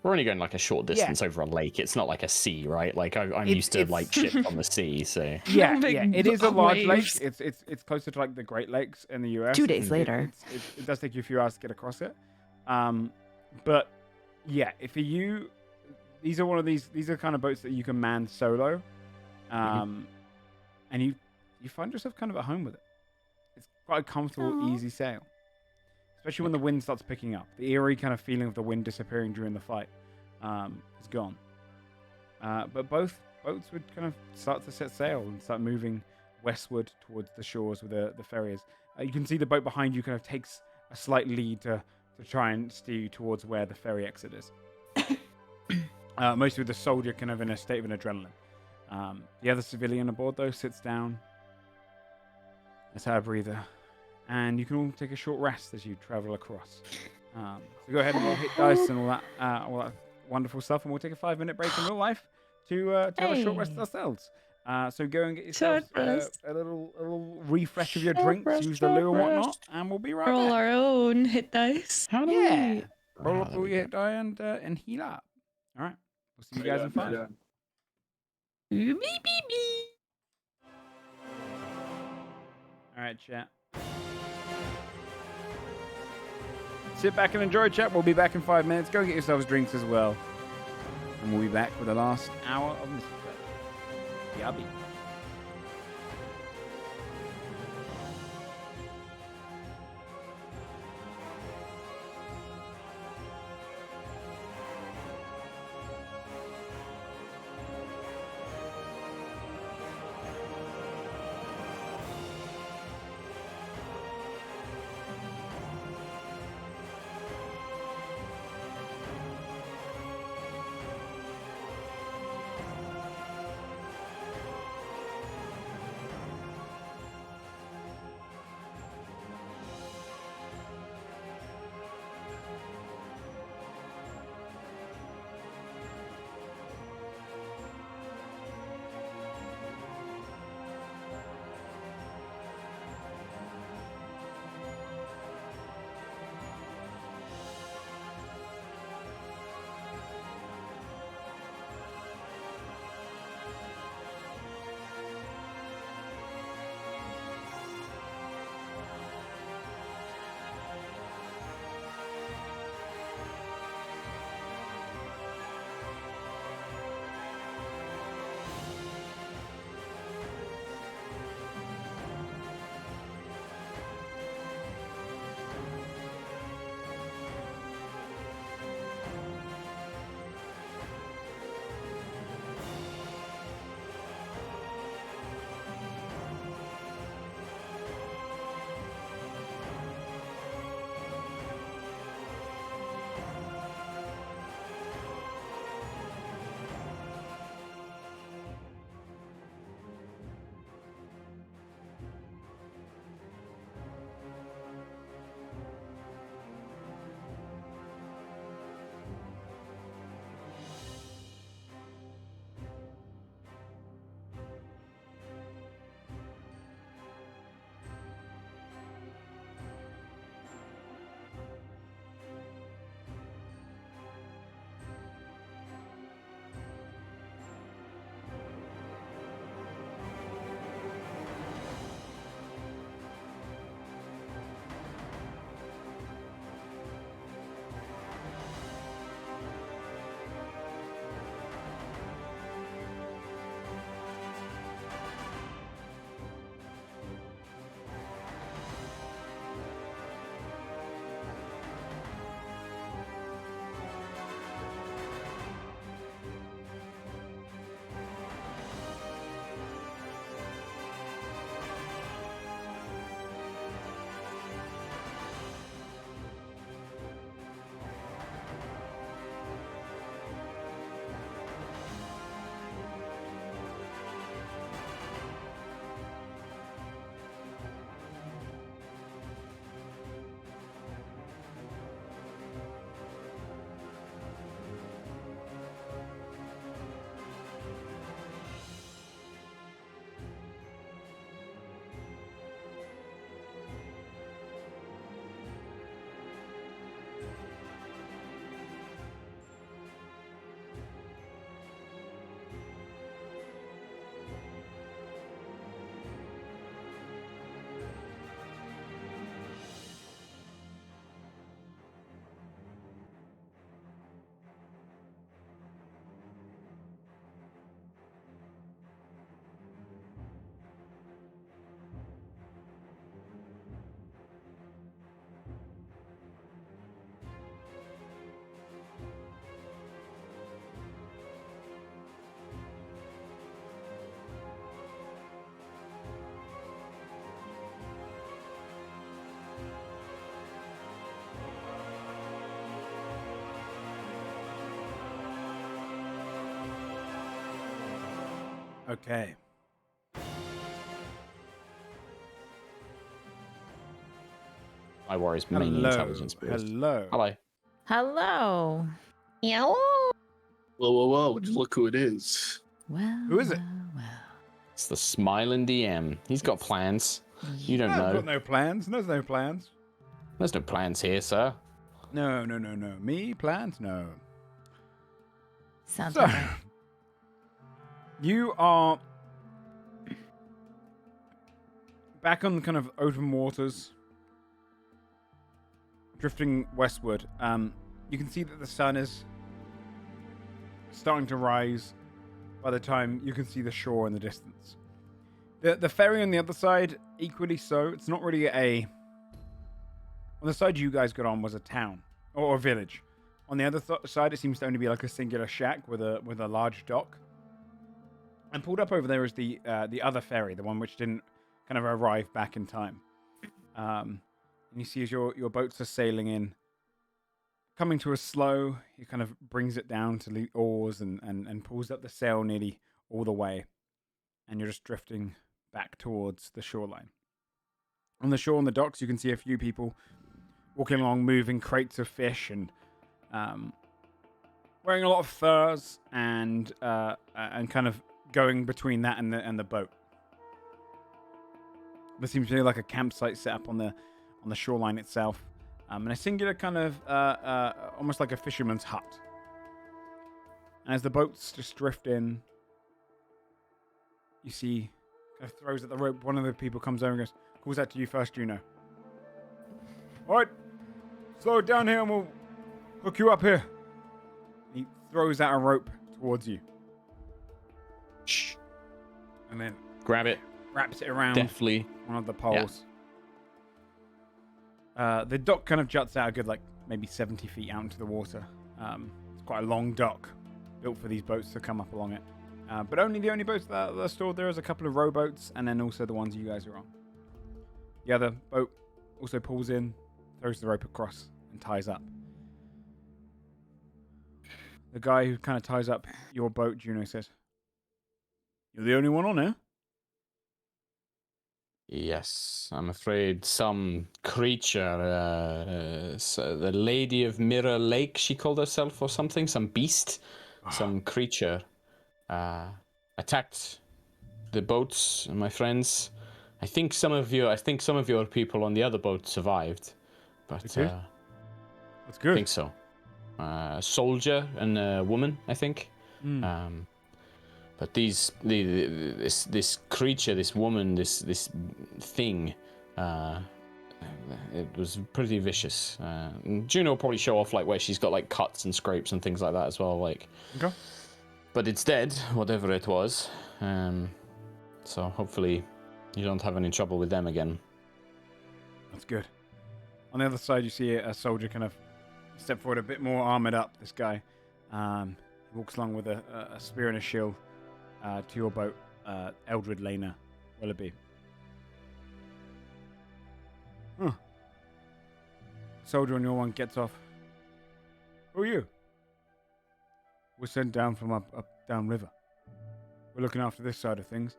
We're only going like a short distance over a lake. It's not like a sea, right? Like I'm used to like ships on the sea, so yeah, Big yeah, it is a large waves. lake. It's closer to like the Great Lakes in the US. 2 days later. It does take you a few hours to get across it. But yeah, if you, these are one of these are kind of boats that you can man solo, and you find yourself kind of at home with it. It's quite a comfortable, Aw. easy sail, especially when the wind starts picking up. The eerie kind of feeling of the wind disappearing during the fight is gone. But both boats would kind of start to set sail and start moving westward towards the shores where the ferry is. You can see the boat behind you kind of takes a slight lead to try and steer you towards where the ferry exit is. Mostly with the soldier kind of in a state of an adrenaline. The other civilian aboard, though, sits down. Let's have a breather. And you can all take a short rest as you travel across. So go ahead and roll hit dice and all that wonderful stuff, and we'll take a 5-minute break in real life to have a short rest ourselves. So go and get yourselves a little refresh of your drinks, use the loo and whatnot, and we'll be right Roll back. our own hit dice. how do Yeah. we Roll up all your hit die and heal up. All right. We'll see you guys in 5. Beep, beep, beep. All right, chat. Sit back and enjoy, chat. We'll be back in 5 minutes. Go get yourselves drinks as well. And we'll be back for the last hour of Mistletoe. Yabby. Okay. My worries mainly intelligence based. Hello. Hello. Hello. Whoa. Just look who it is. Well, Who is it? well. It's the smiling DM. He's got plans. You don't I've know. got no plans. There's no plans. There's no plans here, sir. No. Me? Plans? No. Sounds So, like you are back on the kind of open waters, drifting westward. You can see that the sun is starting to rise by the time you can see the shore in the distance. The ferry on the other side, equally so. It's not really on the side you guys got on was a town or a village. On the other side, it seems to only be like a singular shack with a large dock. And pulled up over there is the other ferry, the one which didn't kind of arrive back in time. And you see as your boats are sailing in, coming to a slow, he kind of brings it down to the oars and pulls up the sail nearly all the way. And you're just drifting back towards the shoreline. On the shore, on the docks, you can see a few people walking along, moving crates of fish and wearing a lot of furs and kind of going between that and the boat. There seems to be like a campsite set up on the shoreline itself, and a singular kind of almost like a fisherman's hut. And as the boats just drift in, you see, kind of throws at the rope. One of the people comes over and goes, calls out to you first, Juno. All right, slow it down here and we'll hook you up here. He throws out a rope towards you. Shh. And then Grab it. wraps it around Deftly. one of the poles. The dock kind of juts out a good, like, maybe 70 feet out into the water. It's quite a long dock, built for these boats to come up along it. But the only boats that are stored there is a couple of rowboats, and then also the ones you guys are on. The other boat also pulls in, throws the rope across, and ties up. The guy who kind of ties up your boat, Juno, says, "You're the only one on here?" Yes, I'm afraid some creature, the Lady of Mirror Lake, she called herself or something, some beast, some creature, attacked the boats, my friends. I think some of your people on the other boat survived, but That's good. I think so. A soldier and a woman, I think. But this creature, this woman, this thing, it was pretty vicious. Juno will probably show off like where she's got like cuts and scrapes and things like that as well. Like, Okay. But it's dead, whatever it was. So hopefully you don't have any trouble with them again. That's good. On the other side, you see a soldier kind of step forward, a bit more armored up. This guy he walks along with a spear and a shield to your boat, Eldred Lena Willoughby. Huh. Soldier on your one gets off. Who are you? We're sent down from up downriver. We're looking after this side of things.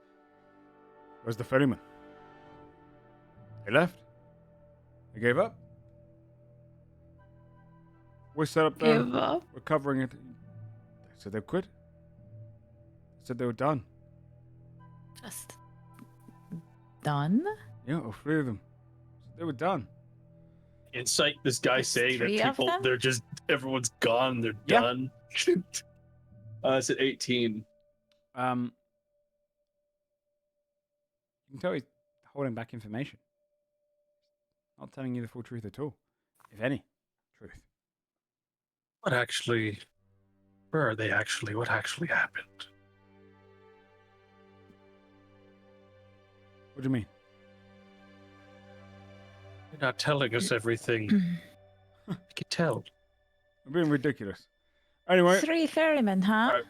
Where's the ferryman? They left? They gave up? We're set up there. Give up. We're covering it. They said they quit. They said they were done. just done. Yeah, all three of them. They were done. Insight, this guy There's saying that three of people, them? everyone's gone, they're Yeah. done. It's at 18. You can tell he's holding back information. Not telling you the full truth at all. If any truth. Where are they actually? What actually happened? What do you mean? You're not telling us everything. I can tell. I'm being ridiculous. Anyway, 3 ferrymen, huh?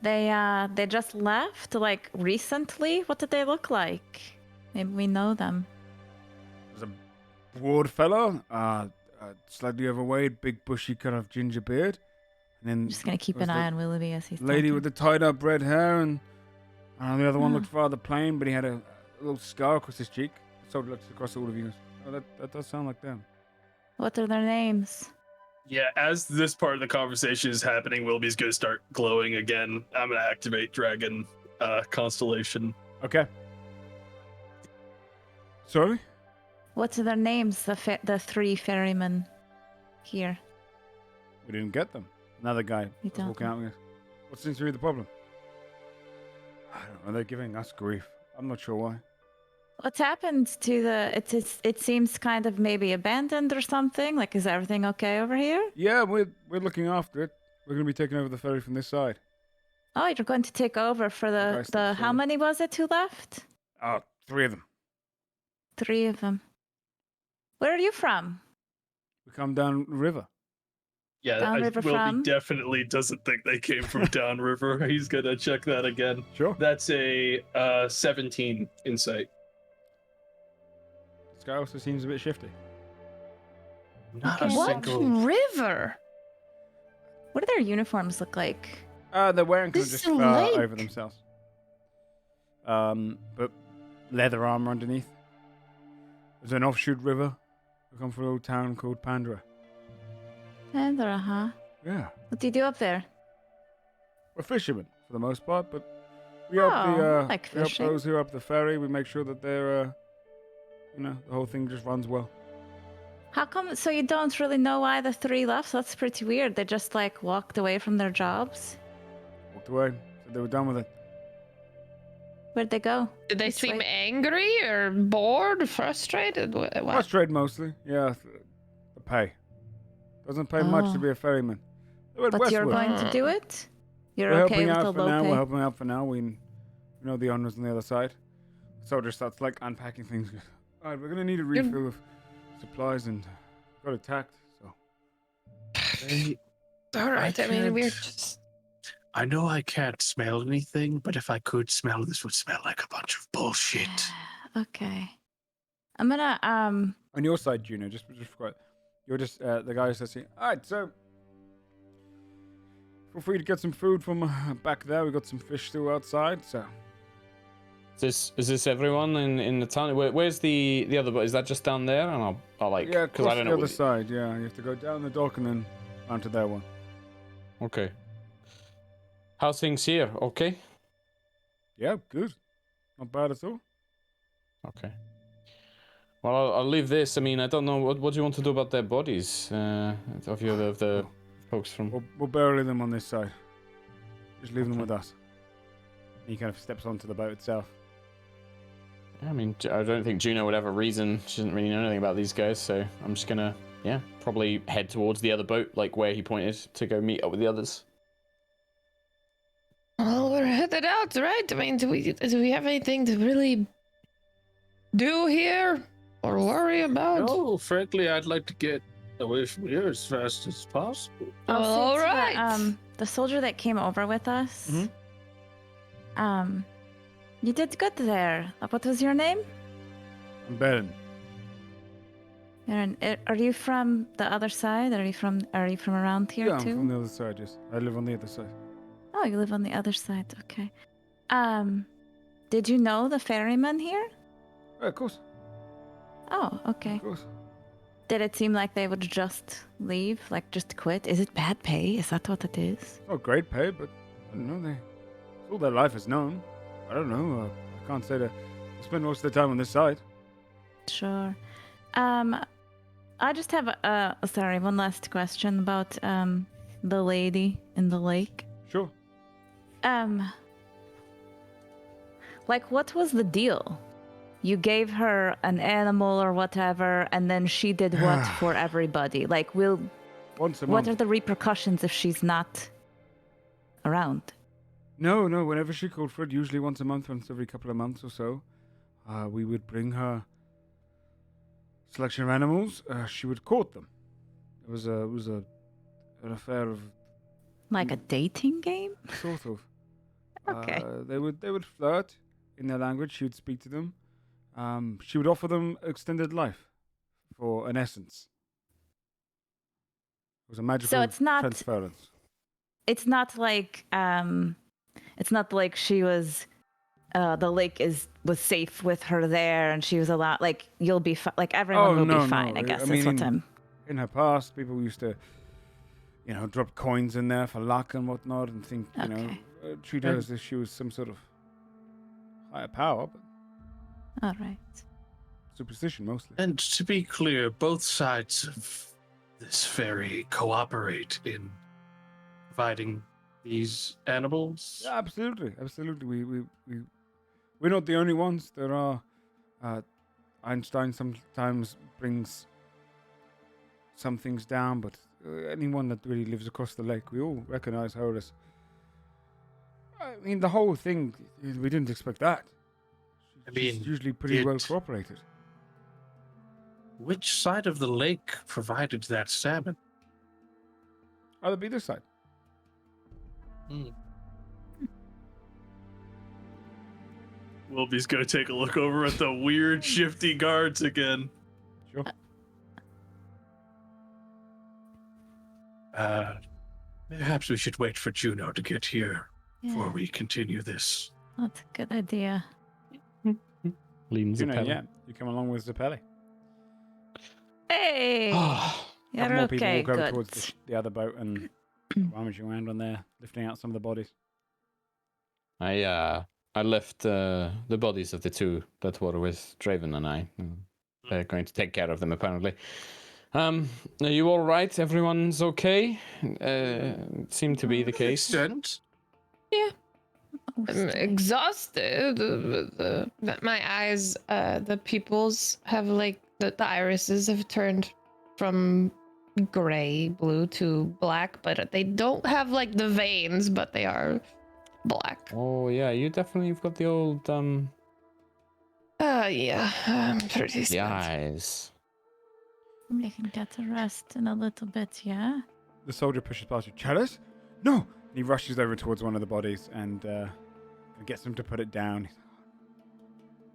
Right. They just left, like, recently? What did they look like? Maybe we know them. there's a broad fellow, slightly overweight, big bushy kind of ginger beard. And then I'm just gonna keep there's an the eye on Willoughby as he's lady talking. with the tied up red hair, and The other one looked rather plain, but he had a little scar across his cheek. So it looks across all of you. Oh, that does sound like them. What are their names? Yeah, as this part of the conversation is happening, Wilby's gonna start glowing again. I'm gonna activate Dragon Constellation. Okay. Sorry? What are their names? The three ferrymen here. We didn't get them. Another guy We was don't walking out with us. What seems to be the problem? I don't know. They're giving us grief. I'm not sure why. What happened to it seems kind of maybe abandoned or something. Like, is everything okay over here? Yeah, we're looking after it. We're going to be taking over the ferry from this side. Oh, you're going to take over for guys the next how door. many was it who left? Oh, 3 of them. 3 of them. Where are you from? We come down river. Yeah, Downriver Wilby from? definitely doesn't think they came from downriver. He's gonna check that again. Sure. That's a 17 insight. This guy also seems a bit shifty. Not Okay. a What single. river? What do their uniforms look like? They're wearing kind of This just is a fur lake. over themselves. But leather armor underneath. There's an offshoot river. We come from a little town called Pandora. Pandora, huh? Yeah. What do you do up there? We're fishermen for the most part, but we help the like we help fishing. those who are up the ferry. We make sure that they're the whole thing just runs well. How come? So you don't really know why the 3 left? That's pretty weird. They just like walked away from their jobs. Walked away. Said they were done with it. Where'd they go? Did they Which seem way? angry or bored, frustrated? What? Frustrated mostly. Yeah. The pay doesn't pay much to Oh. be a ferryman. They went But you're westward. going to do it? You're We're okay helping with out the for low now. pay? We're helping out for now. We know the owners on the other side. Soldier starts like unpacking things. All right, we're gonna need a refill of supplies and got attacked. So All right. I mean, we're can't- just. I know I can't smell anything, but if I could smell, this would smell like a bunch of bullshit. Okay. I'm gonna on your side, Juno, just quiet. You're just the guy who says, "All right, so feel free to get some food from back there. We got some fish still outside." So Is this everyone in the town? Where's the other boat? Is that just down there? And I'll like yeah, because I across don't the know. other side. Yeah, you have to go down the dock and then onto that one. Okay. How's things here? Okay. Yeah, good. Not bad at all. Okay. Well, I'll leave this. I mean, I don't know what do you want to do about their bodies of the folks from. We'll bury them on this side. Just leave them with us. He kind of steps onto the boat itself. I mean, I don't think Juno would have a reason. She doesn't really know anything about these guys, so I'm just gonna, probably head towards the other boat, like where he pointed, to go meet up with the others. Well, we're headed out, right? I mean, do we have anything to really do here or worry about? No, frankly, I'd like to get away from here as fast as possible. Oh, I'll say all to right. the soldier that came over with us. You did good there. What was your name? I'm Ben. Aaron, are you from the other side? Are you from around here Yeah, I'm too? from the other side. Yes, I live on the other side. Oh, you live on the other side. Okay. Did you know the ferryman here? Yeah, of course, Oh, okay. of course. Did it seem like they would just leave, like just quit? Is it bad pay? Is that what it is? Not great pay, but I don't know. It's all their life is known. I don't know. I can't say that. They spend most of the time on this side. Sure. I just have one last question about the lady in the lake. Sure. Like, what was the deal? You gave her an animal or whatever, and then she did what for everybody? Like, Once a what month. are the repercussions if she's not around? No. Whenever she called for it, usually once a month, once every couple of months or so, we would bring her selection of animals. She would court them. It was an affair of Like a dating game? sort of. Okay. They would flirt in their language. She would speak to them. She would offer them extended life for an essence. It was a magical it's not- transference. It's not like she was the lake was safe with her there, and she was allowed. Like you'll be like everyone will be fine. I guess is what I'm. In her past, people used to, drop coins in there for luck and whatnot, and think, treat her as if she was some sort of higher power. But all right. Superstition mostly. And to be clear, both sides of this ferry cooperate in providing these animals. Yeah, absolutely. We're not the only ones. There are. Einstein sometimes brings some things down, but anyone that really lives across the lake, we all recognize her as. I mean, the whole thing, we didn't expect that. She's usually pretty well cooperated. Which side of the lake provided that salmon? That'd be this side. Wilby's gonna take a look over at the weird, shifty guards again. Sure. Perhaps we should wait for Juno to get here before we continue this. That's a good idea. Lean Zappelli. Yeah, you come along with Zappelli. Hey! You're More okay, people will go good. towards the other boat and rummaging around on there, lifting out some of the bodies. I left the bodies of the two that were with Draven and I. They're going to take care of them, apparently. Are you all right? Everyone's okay? Seemed to be the case. Yeah. I'm exhausted. My eyes, the pupils have the irises have turned from gray, blue to black, but they don't have the veins, but they are black. Oh yeah, you've got the old Yeah, I'm pretty the spent. eyes. We can get to rest in a little bit, yeah? The soldier pushes past you. Chalice? No! And he rushes over towards one of the bodies and gets him to put it down.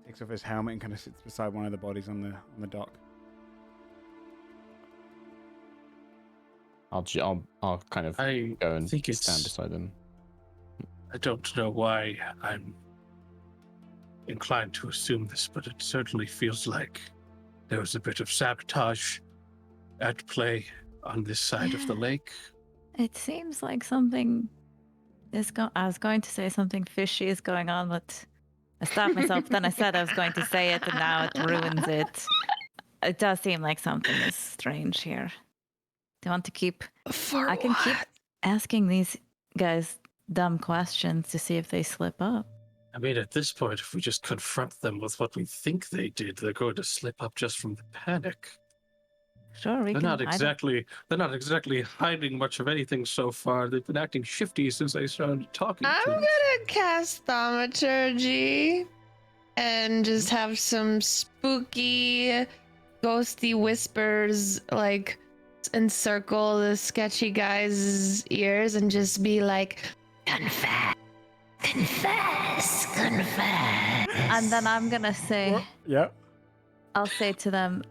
Takes off his helmet and kind of sits beside one of the bodies on the dock. I'll kind of go and stand beside him. I don't know why I'm inclined to assume this, but it certainly feels like there was a bit of sabotage at play on this side of the lake. It seems like something is I was going to say something fishy is going on, but I stopped myself. Then I said I was going to say it, and now it ruins it. It does seem like something is strange here. Do you want to keep... I can keep asking these guys dumb questions to see if they slip up. I mean, at this point, if we just confront them with what we think they did, they're going to slip up just from the panic. Sure, They're not exactly hiding much of anything so far. They've been acting shifty since they started talking to us. I'm gonna cast thaumaturgy and just have some spooky, ghosty whispers encircle the sketchy guy's ears and just be like, confess. And then I'm gonna say, Yeah. I'll say to them,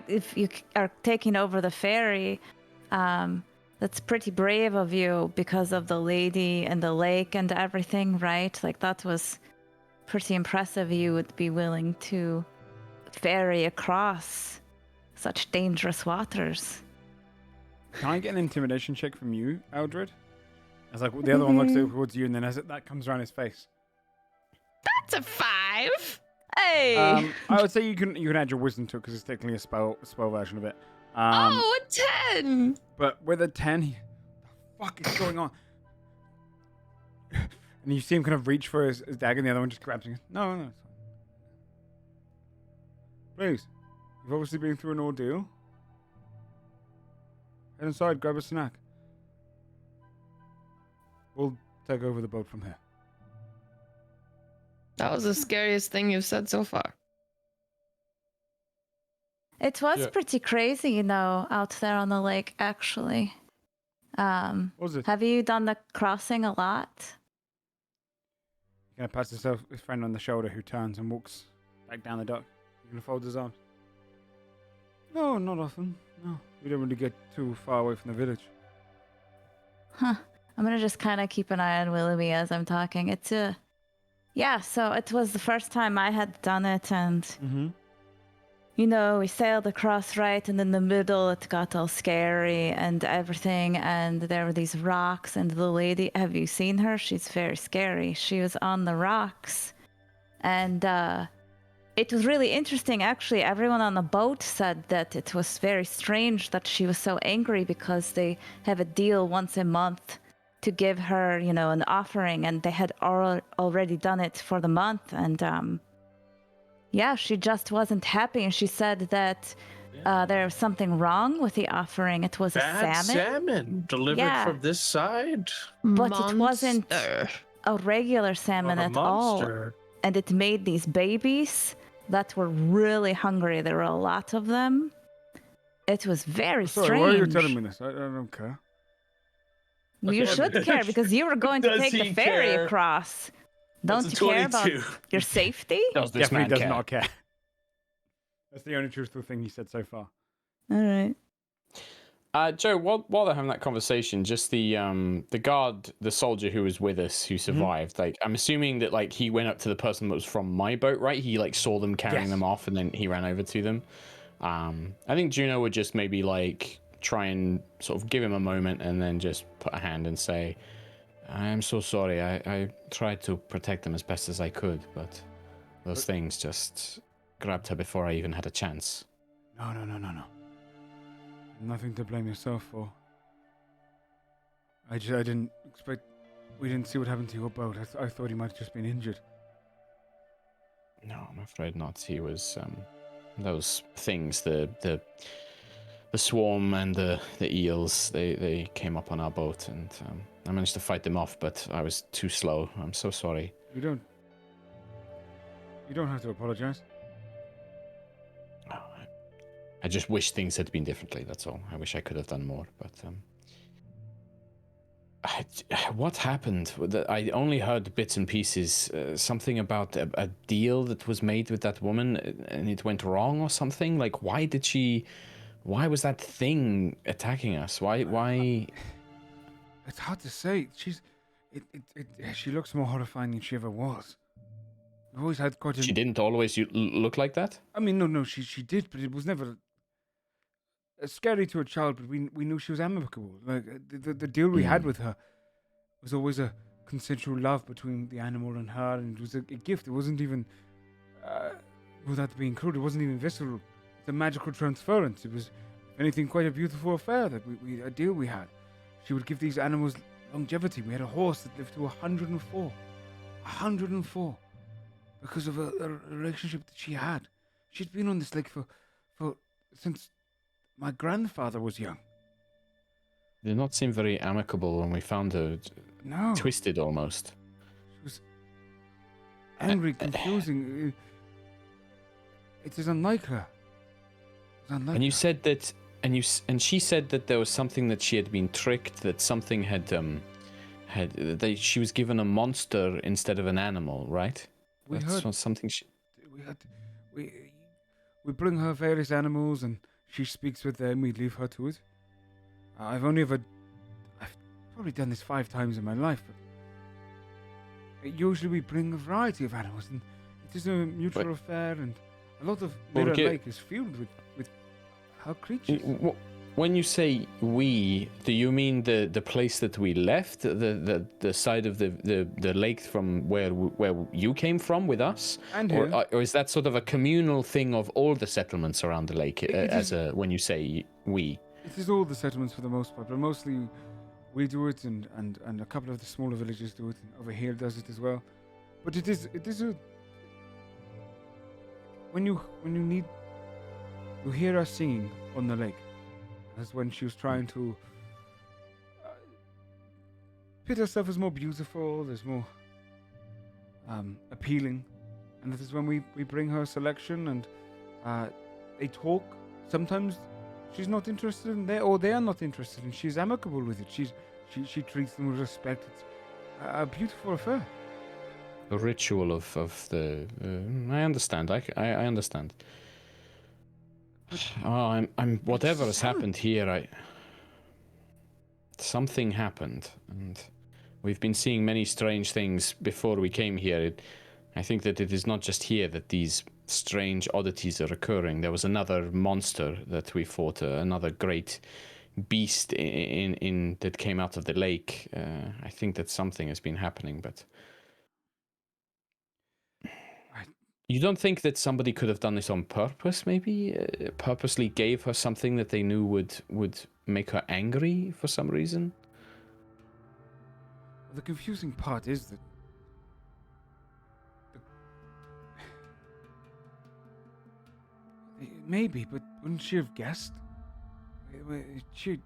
if you are taking over the ferry, that's pretty brave of you because of the lady and the lake and everything, right? That was pretty impressive. You would be willing to ferry across such dangerous waters. Can I get an intimidation check from you, Eldred? As the other one looks over towards you, and then as that comes around his face. That's a 5. Hey! I would say you can add your wisdom to it because it's technically a spell version of it. A 10. But with a 10, the fuck is going on? And you see him kind of reach for his dagger, and the other one just grabs him. No, it's fine. Please, you've obviously been through an ordeal. Head inside, grab a snack. We'll take over the boat from here. That was the scariest thing you've said so far. It was pretty crazy, out there on the lake, actually. What was it? Have you done the crossing a lot? You're going to pat his friend on the shoulder who turns and walks back down the dock. You're going to fold his arms. No, not often. No, we don't really get too far away from the village. Huh. I'm going to just kind of keep an eye on Willoughby as I'm talking. It's Yeah, so it was the first time I had done it, and you know, we sailed across right, and in the middle it got all scary and everything, and there were these rocks, and the lady, have you seen her? She's very scary. She was on the rocks, and it was really interesting, actually. Everyone on the boat said that it was very strange that she was so angry because they have a deal once a month to give her, you know, an offering, and they had already done it for the month, and yeah, she just wasn't happy, and she said that there was something wrong with the offering. It was Bad a salmon delivered from this side. But it wasn't a regular salmon Or a at all. monster. And it made these babies that were really hungry. There were a lot of them. It was very strange. Sorry, why are you telling me this? I don't care. You should care because you were going to Does take the he ferry care? across. Don't That's you a care about 22. your safety? Does this Definitely man does care? not care. That's the only truthful thing he said so far. All right. Joe, while they're having that conversation, just the guard, the soldier who was with us, who survived, like, I'm assuming that, like, he went up to the person that was from my boat, right? He, like, saw them carrying them off, and then he ran over to them. I think Juno would just maybe, like, try and sort of give him a moment and then just put a hand and say, I'm so sorry. I tried to protect them as best as I could, but those things just grabbed her before I even had a chance. No. Nothing to blame yourself for. I didn't expect... We didn't see what happened to your boat. I thought he might have just been injured. No, I'm afraid not. He was, those things, the swarm and the eels, they came up on our boat, and I managed to fight them off, but I was too slow. I'm so sorry. You don't have to apologize. No, I just wish things had been differently, that's all. I wish I could have done more, but what happened? I only heard bits and pieces. Something about a deal that was made with that woman, and it went wrong or something. Like, why was that thing attacking us? Why? It's hard to say. She looks more horrifying than she ever was. We've always had quite a... She didn't always look like that? I mean, no, she did, but it was never scary to a child, but we knew she was amicable. Like, the deal we had with her was always a consensual love between the animal and her, and it was a gift. It wasn't even, without being crude, it wasn't even visceral. It's a magical transference. It was, if anything, quite a beautiful affair, that a deal we had. She would give these animals longevity. We had a horse that lived to 104. 104. Because of a relationship that she had. She'd been on this lake for since my grandfather was young. Did not seem very amicable when we found her. No. Twisted almost. She was angry, confusing. It is unlike her. It's unlike And you her. said that, and she said that there was something that she had been tricked, that something she was given a monster instead of an animal, right? We That's heard something we bring her various animals and she speaks with them. We leave her to it. I've probably done this 5 times in my life, but usually we bring a variety of animals, and it is a mutual affair. And a lot of Mirror Lake is filled with her creatures. When you say we, do you mean the place that we left, the side of the lake from where you came from with us, And or is that sort of a communal thing of all the settlements around the lake? When you say we, it is all the settlements for the most part, but mostly we do it, and a couple of the smaller villages do it, and over here does it as well. But it is a when you hear us singing on the lake. That's when she was trying to pit herself as more beautiful, as more appealing. And that is when we bring her a selection, and they talk. Sometimes she's not interested in they are not interested, and she's amicable with it. She treats them with respect. It's a beautiful affair. the ritual of the. I understand. I understand. I'm whatever has happened here. Something happened, and we've been seeing many strange things before we came here. I think that it is not just here that these strange oddities are occurring. There was another monster that we fought, another great beast in that came out of the lake. I think that something has been happening, but you don't think that somebody could have done this on purpose? Maybe purposely gave her something that they knew would make her angry for some reason. The confusing part is that maybe, but wouldn't she have guessed? She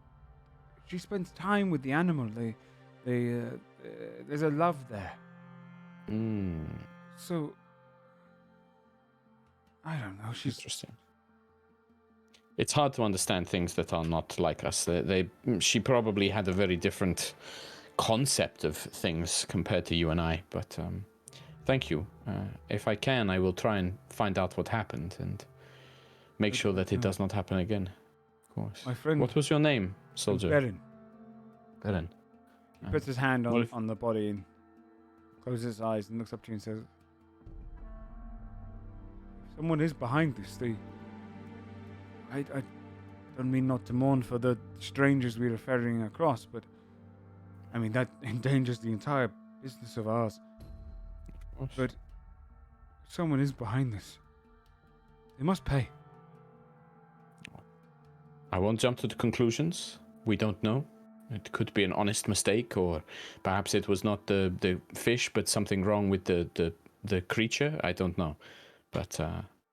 spends time with the animal. There's a love there. So I don't know. She's interesting. It's hard to understand things that are not like us. She probably had a very different concept of things compared to you and I. But thank you. If I can, I will try and find out what happened and make sure that it does not happen again. Of course. My friend. What was your name, soldier? Beren. Beren. He puts his hand on the body and closes his eyes and looks up to you and says, "Someone is behind this. I don't mean not to mourn for the strangers we are ferrying across, but I mean that endangers the entire business of ours. But someone is behind this. They must pay." I won't jump to the conclusions. We don't know. It could be an honest mistake, or perhaps it was not the fish, but something wrong with the creature. I don't know. But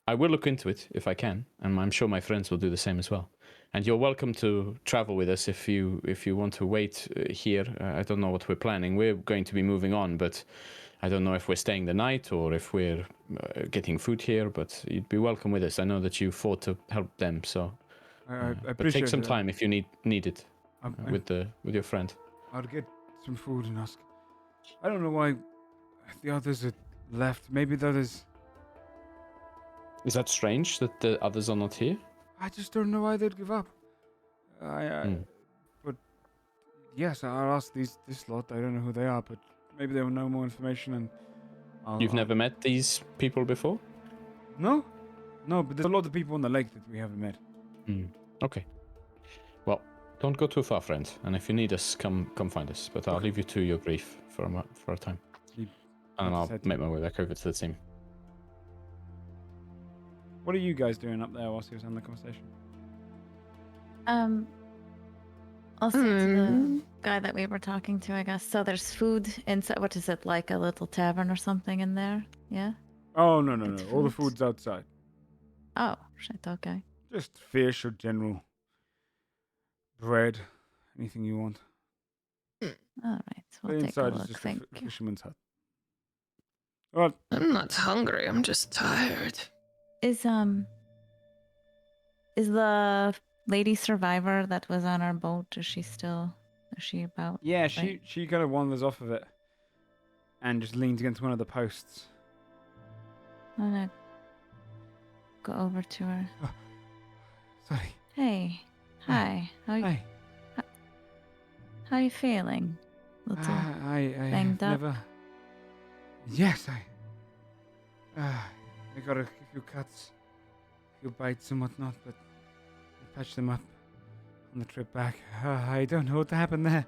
I will look into it if I can, and I'm sure my friends will do the same as well. And you're welcome to travel with us if you want to wait here. I don't know what we're planning. We're going to be moving on, but I don't know if we're staying the night or if we're getting food here. But you'd be welcome with us. I know that you fought to help them, so I appreciate but take some it. time if you need it with your friend. I'll get some food and ask. I don't know why the others had left. Maybe the others. Is that strange that the others are not here? I just don't know why they'd give up. But yes, I'll ask this lot. I don't know who they are, but maybe they will know more information. And You've never met these people before? No, but there's a lot of people on the lake that we haven't met. Okay. Well, don't go too far, friend. And if you need us, come find us. But I'll leave you to your grief for a time, and I'll make my way back over to the team. What are you guys doing up there whilst he was having the conversation? I'll say to the guy that we were talking to, I guess. So there's food inside. What is it, like a little tavern or something in there? Yeah? Oh, no. All the Food. food's outside. Oh, shit, okay. Just fish or general bread. Anything you want. All right, The we'll take a inside is look. just Thank a you. fisherman's hut. Well, I'm not hungry. I'm just tired. Is the lady survivor that was on our boat, is she about? yeah, right? she kind of wanders off of it and just leans against one of the posts. I'm gonna go over to her. Sorry. Hey, hi. Hi. How you feeling? Little I banged up? never. Yes, I got a few cuts, a few bites and whatnot, but I patched them up on the trip back. I don't know what happened there.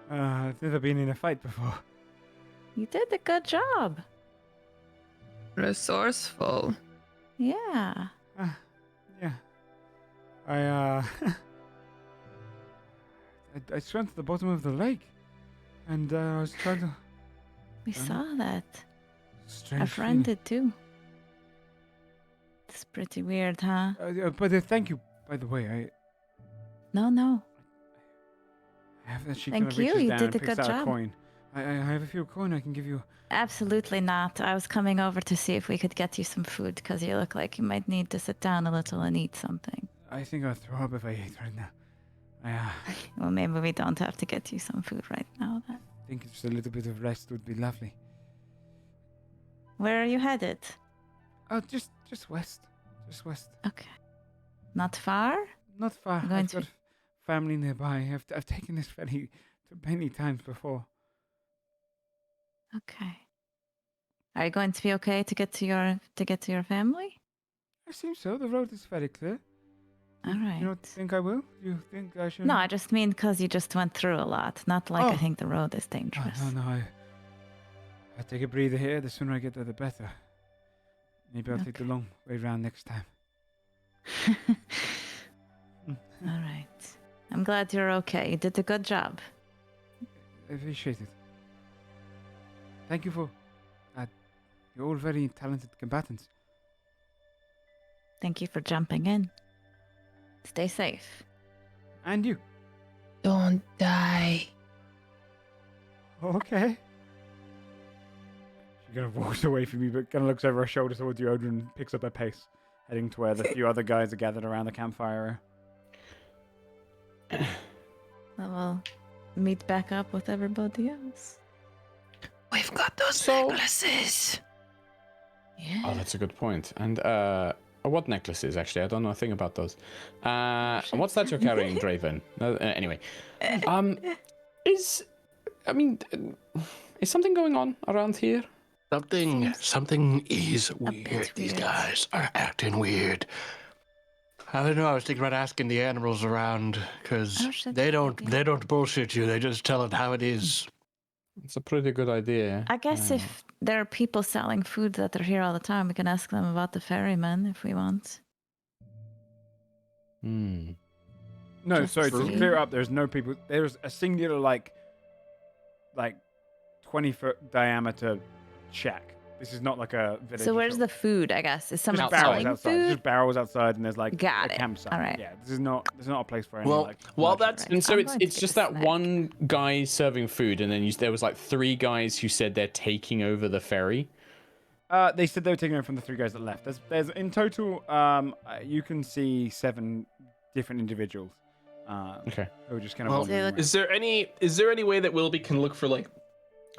I've never been in a fight before. You did a good job. Resourceful. Yeah. Yeah. I swam to the bottom of the lake, and I was trying to. We saw that. Strange Our friend feeling. did too. It's pretty weird, huh? But thank you, by the way. No. I have that. She Thank kind of reaches you, you down did and a picks good out a job. coin. I have a few coin I can give you. Absolutely not. I was coming over to see if we could get you some food because you look like you might need to sit down a little and eat something. I think I'll throw up if I eat right now. I Well, maybe we don't have to get you some food right now then. think just a little bit of rest would be lovely. Where are you headed? Oh, just west. Just west. Okay. Not far? Not far. I'm going I've to- got family nearby. I've taken this ferry many times before. Okay. Are you going to be okay to get to your family? I assume so. The road is very clear. All right. You don't think I will? You think I should? No, I just mean because you just went through a lot. Not like I Oh. think the road is dangerous. No. I take a breather here. The sooner I get there, the better. Maybe I'll take the long way round next time. All right. I'm glad you're okay. You did a good job. I appreciate it. Thank you for... you're all very talented combatants. Thank you for jumping in. Stay safe. And you. Don't die. Okay. She kind of walks away from you, but kind of looks over her shoulder towards you, Odin, and picks up her pace, heading to where the few other guys are gathered around the campfire. We'll meet back up with everybody else. We've got those necklaces. Yeah. Oh, that's a good point. And what necklaces? Actually, I don't know a thing about those. What's that you're carrying, Draven? Anyway, is something going on around here? Something is weird. These guys are acting weird. I don't know. I was thinking about asking the animals around because they don't bullshit you. They just tell it how it is. It's a pretty good idea. I guess if there are people selling food that are here all the time, we can ask them about the ferryman if we want. No, Just sorry, to see. clear up, there's no people. There's a singular, like 20-foot diameter shack. This is not like a village. So where's the food, I guess? Is someone barrels selling outside? food? Just barrels outside, and there's like Got a it. campsite. All right. Yeah, there's not a place for any. Well, like, while merchant. that's And so I'm it's going to it's get just a that snack. one guy serving food, and then there was like 3 guys who said they're taking over the ferry. They said they were taking over from the 3 guys that left. There's in total, you can see 7 different individuals. Okay. Who are just kind of Well, wandering around. Is there any way that Willoughby can look for like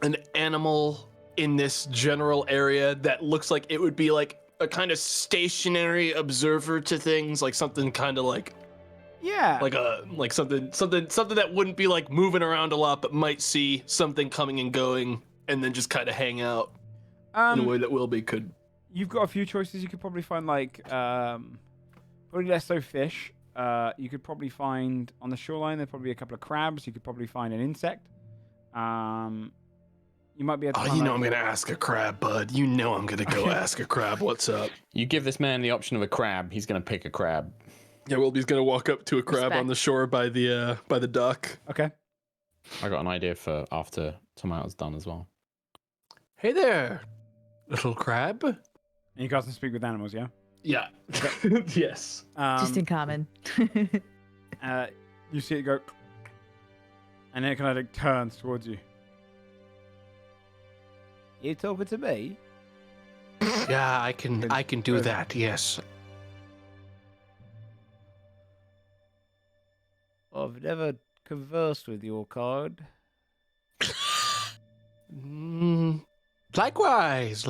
an animal in this general area that looks like it would be like a kind of stationary observer to things, like something kind of like Yeah. like something that wouldn't be like moving around a lot, but might see something coming and going, and then just kind of hang out in a way that Willoughby could. You've got a few choices. You could probably find like probably less so fish. You could probably find on the shoreline there'd probably be a couple of crabs. You could probably find an insect. You might be able to Oh, find, you know like- I'm gonna ask a crab, bud. You know I'm gonna go ask a crab. What's up? You give this man the option of a crab, he's gonna pick a crab. Yeah, Willoughby's gonna walk up to a crab on the shore by the dock. Okay. I got an idea for after Tomato's done as well. Hey there, little crab. And you guys can speak with animals, yeah? Yeah. Yes. Just in common. You see it go, and then it kind of like turns towards you. You talking to me? Yeah, I can do that. Yes. I've never conversed with your kind. Likewise.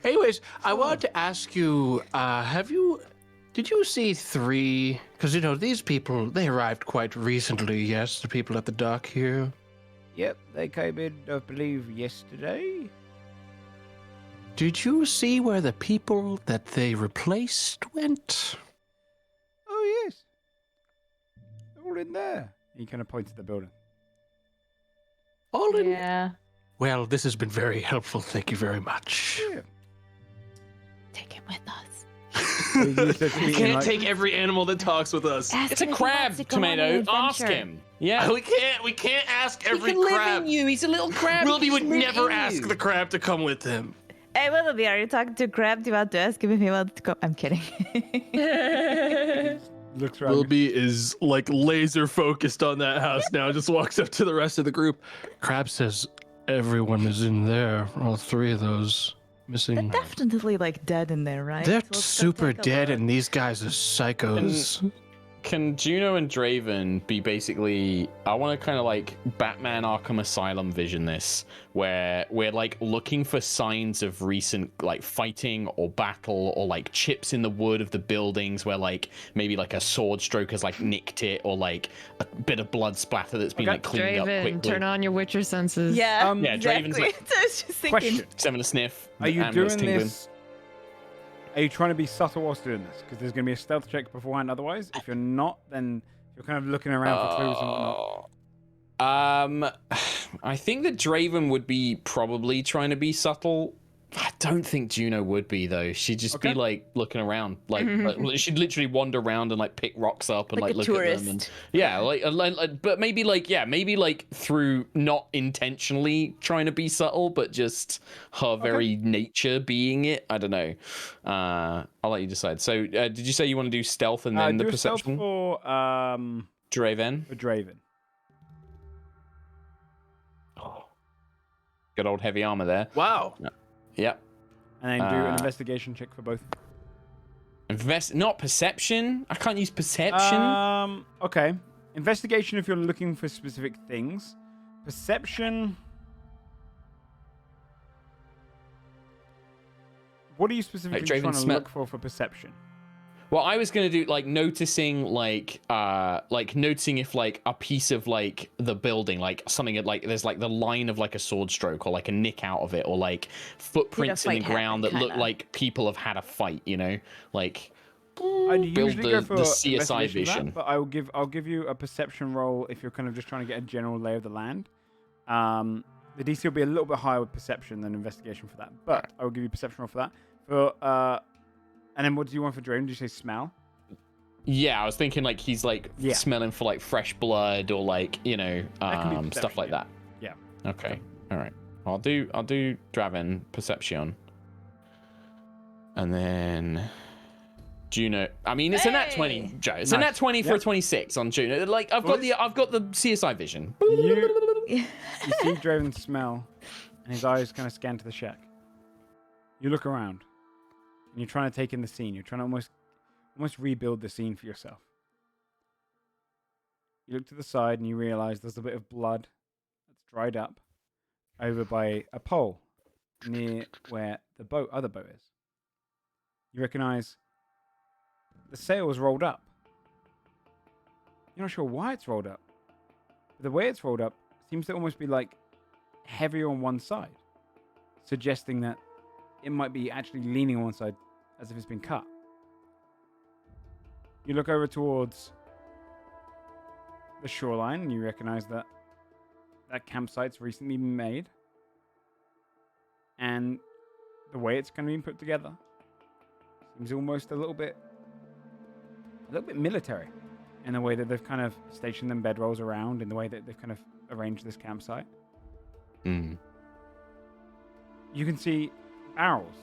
Anyways, I wanted to ask you, did you see 3, because these people, they arrived quite recently, yes, the people at the dock here? Yep, they came in, I believe, yesterday. Did you see where the people that they replaced went? Oh, yes. They're all in there. He kind of points at the building. All in. Yeah. Well, this has been very helpful. Thank you very much. Yeah. Take him with us. We can't take every animal that talks with us. Ask It's a him if he crab, wants to go on an Tomato. Ask adventure. him. Yeah. We can't ask every he can crab. live in you. He's a little crab. Willoughby He would can live never in ask you. the crab to come with him. Hey, Willoughby, are you talking to Crab? Do you want to ask him if he wants to go? I'm kidding. Looks around. Willoughby is like laser focused on that house now. Just walks up to the rest of the group. Crab says everyone is in there. All 3 of those missing. They're definitely like dead in there, right? They're So let's go super take a dead, look. and these guys are psychos. Can Juno and Draven be basically? I want to kind of like Batman Arkham Asylum vision this, where we're like looking for signs of recent like fighting or battle or like chips in the wood of the buildings where like maybe like a sword stroke has like nicked it or like a bit of blood splatter that's been like cleaned up Draven, quickly. turn on your Witcher senses. Yeah, Yeah, exactly. Draven's like- I was just thinking. Question: Having a sniff. Are you amulet's doing tingling. this? Are you trying to be subtle whilst doing this? Because there's going to be a stealth check beforehand. Otherwise, if you're not, then you're kind of looking around for clues and whatnot. I think that Draven would be probably trying to be subtle. I don't think Juno would be though. She'd just be like looking around, like she'd literally wander around and like pick rocks up and Like like a look at them. And, yeah, but maybe like through not intentionally trying to be subtle, but just her very nature being it. I don't know. I'll let you decide. So, did you say you want to do stealth and then the Do a stealth perception? for Draven. Draven. Good old heavy armor there. Wow. Yep. And then do an investigation check for both. Not perception. I can't use perception. Okay. Investigation if you're looking for specific things. Perception. What are you specifically Draven trying to smell- look for perception? Well, I was gonna do like noticing, like noticing if like a piece of like the building, like something like there's like the line of like a sword stroke or like a nick out of it, or like footprints in the fight ground that look kinda. like people have had a fight. You know, like I'd build usually go for the CSI investigation for vision. that, but I'll give you a perception roll if you're kind of just trying to get a general lay of the land. The DC will be a little bit higher with perception than investigation for that, but I will give you perception roll for that. For and then what do you want for Draven? Did you say smell? Yeah, I was thinking like he's like Yeah. smelling for like fresh blood or like can be stuff perception, like yeah. that. Yeah. Okay. All right. I'll do Draven perception, and then Juno. I mean, it's a nat 20, Joe. It's a Nice. nat 20 for a 26 on Juno. Like I've got the CSI vision. You see Draven smell, and his eyes kind of scan to the shack. You look around, and you're trying to take in the scene. You're trying to almost rebuild the scene for yourself. You look to the side, and you realize there's a bit of blood that's dried up over by a pole near where the other boat is. You recognize the sail was rolled up. You're not sure why it's rolled up. But the way it's rolled up seems to almost be like heavier on one side, suggesting that it might be actually leaning on one side as if it's been cut. You look over towards the shoreline and you recognize that that campsite's recently been made. And the way it's kind of been put together seems almost a little bit military in the way that they've kind of stationed them bedrolls around, in the way that they've kind of arranged this campsite. Mm. You can see barrels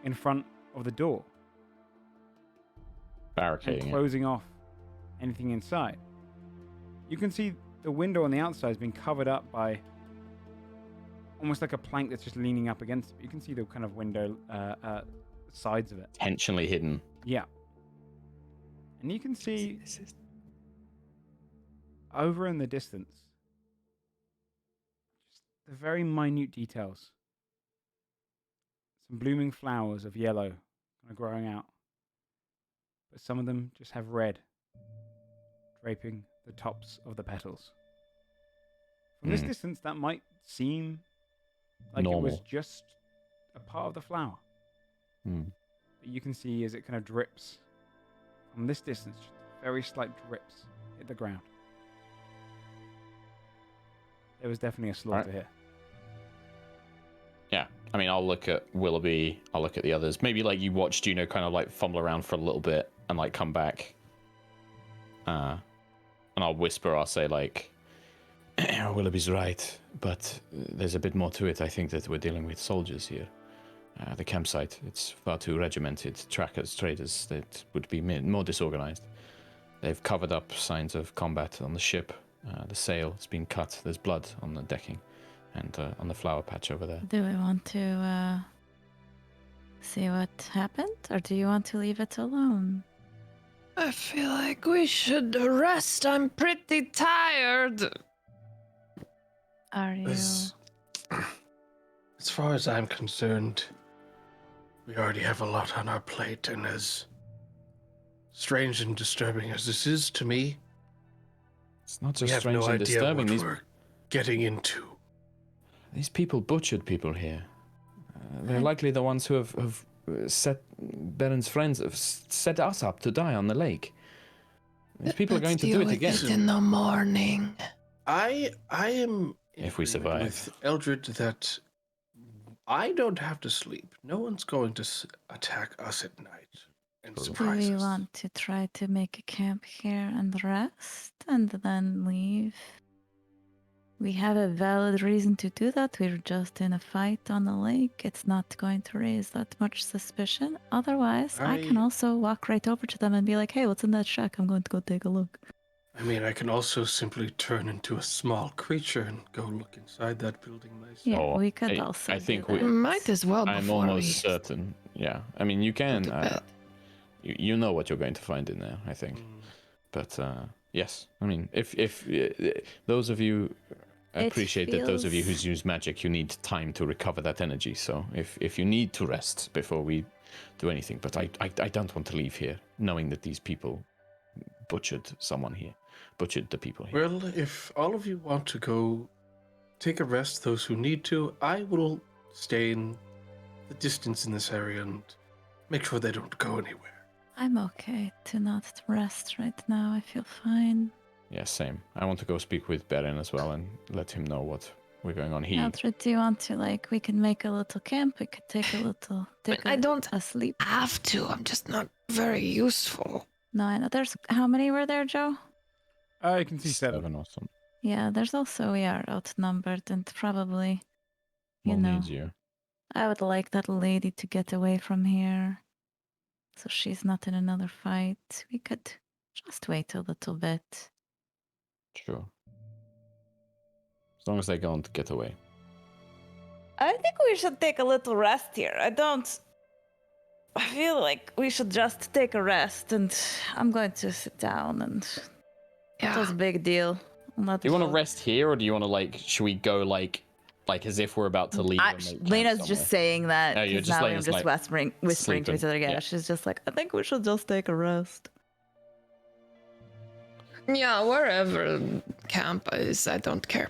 in front of the door and Barricading it. closing off anything inside. You can see the window on the outside has been covered up by almost like a plank that's just leaning up against it. You can see the kind of window sides of it. Intentionally hidden. Yeah. And you can see over in the distance just the very minute details. Some blooming flowers of yellow kind of growing out. But some of them just have red draping the tops of the petals. From this distance, that might seem like it was Normal. just a part of the flower. Mm. But you can see as it kind of drips from this distance, just very slight drips hit the ground. There was definitely a slaughter here. Yeah, I mean, I'll look at Willoughby. I'll look at the others. Maybe like you watch Juno kind of like fumble around for a little bit and like come back. And I'll whisper. I'll say like, Willoughby's right, but there's a bit more to it. I think that we're dealing with soldiers here. The campsite, it's far too regimented. Trackers, traders, that would be more disorganized. They've covered up signs of combat on the ship. The sail has been cut. There's blood on the decking and on the flower patch over there. Do we want to see what happened, or do you want to leave it alone? I feel like we should rest. I'm pretty tired. Are you? As far as I'm concerned, we already have a lot on our plate, and as strange and disturbing as this is to me, It's not we just have strange no and idea disturbing. what we're getting into. These people butchered people here. They're likely the ones who have set Baron's friends, have set us up to die on the lake. These people are going to do it again. It in the morning. I am in If we agreement survive. with Eldred that I don't have to sleep. No one's going to attack us at night and Do surprise we us. want to try to make a camp here and rest and then leave? We have a valid reason to do that. We're just in a fight on the lake. It's not going to raise that much suspicion. Otherwise, I can also walk right over to them and be like, hey, what's in that shack? I'm going to go take a look. I mean, I can also simply turn into a small creature and go look inside that building myself. Yeah, Oh, we could I also think do we- that. Might as well I'm before almost we certain. Yeah, I mean, you go can. to bed. You know what you're going to find in there, I think. But yes, I mean, if those of you appreciate that those of you who use magic, you need time to recover that energy. So if you need to rest before we do anything, but I don't want to leave here knowing that these people butchered someone here, butchered the people here. Well, if all of you want to go take a rest, those who need to, I will stay in the distance in this area and make sure they don't go anywhere. I'm okay to not rest right now. I feel fine. Yeah, same. I want to go speak with Baron as well and let him know what we're going on. Eldred, do you want to, we can make a little camp? We could take I don't a sleep. have to. I'm just not very useful. No, I know. How many were there, Joe? You can see 7. or something. Yeah, we are outnumbered and probably, We'll need you. I would like that lady to get away from here so she's not in another fight. We could just wait a little bit. Sure. As long as they don't get away. I think we should take a little rest here. I feel like we should just take a rest, and I'm going to sit down, and that was a big deal. Do you want to rest here, or do you want to should we go like as if we're about to leave? Lena's just saying that. Oh, you're just now like, I'm just whispering to each other. Yeah, she's just like, I think we should just take a rest. Yeah, wherever camp is, I don't care.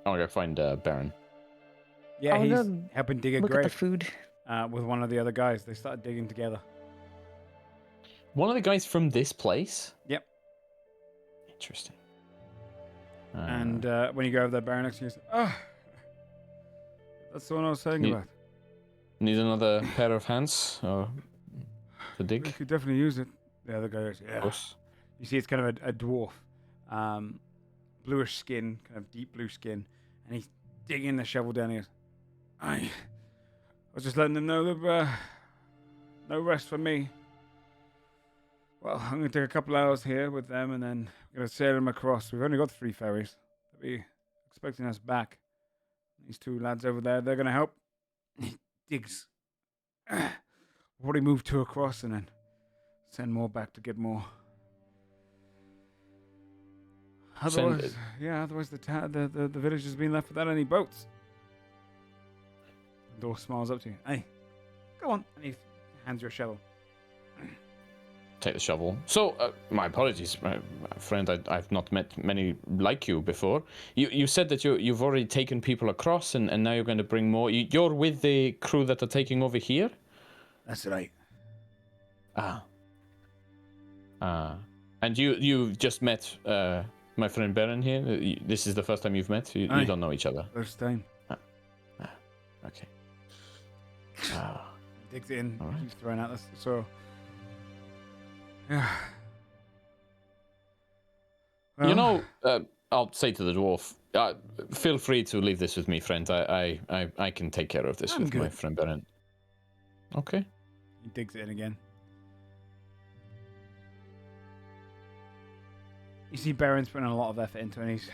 I want to go find Baron. Yeah, I'll he's go helping dig a Look at the grave food. with one of the other guys. They started digging together. One of the guys from this place? Yep. Interesting. And when you go over there, Baron next to you, that's the one I was saying about. Need another pair of hands to We dig? could definitely use it. The other guy goes, Of yeah. course. You see, it's kind of a dwarf, bluish skin, kind of deep blue skin, and he's digging the shovel down. He goes, I was just letting them know that no rest for me. Well, I'm going to take a couple hours here with them, and then we're going to sail them across. We've only got 3 ferries. They'll be expecting us back. These 2 lads over there, they're going to help. He digs. We'll probably move 2 across, and then send more back to get more. Otherwise, the village has been left without any boats. The dwarf smiles up to you. Hey, go on. And he hands you a shovel. Take the shovel. So, my apologies, my friend. I've not met many like you before. You said that you've already taken people across, and now you're going to bring more. You're with the crew that are taking over here? That's right. And you've just met my friend Baron here? This is the first time you've met? You don't know each other? First time. Okay. Digs in. All right. Keeps throwing out this. So, yeah. You know, I'll say to the dwarf, feel free to leave this with me, friend. I can take care of this with my friend Baron. Okay. He digs it in again. You see Baron's putting a lot of effort into it, and he's...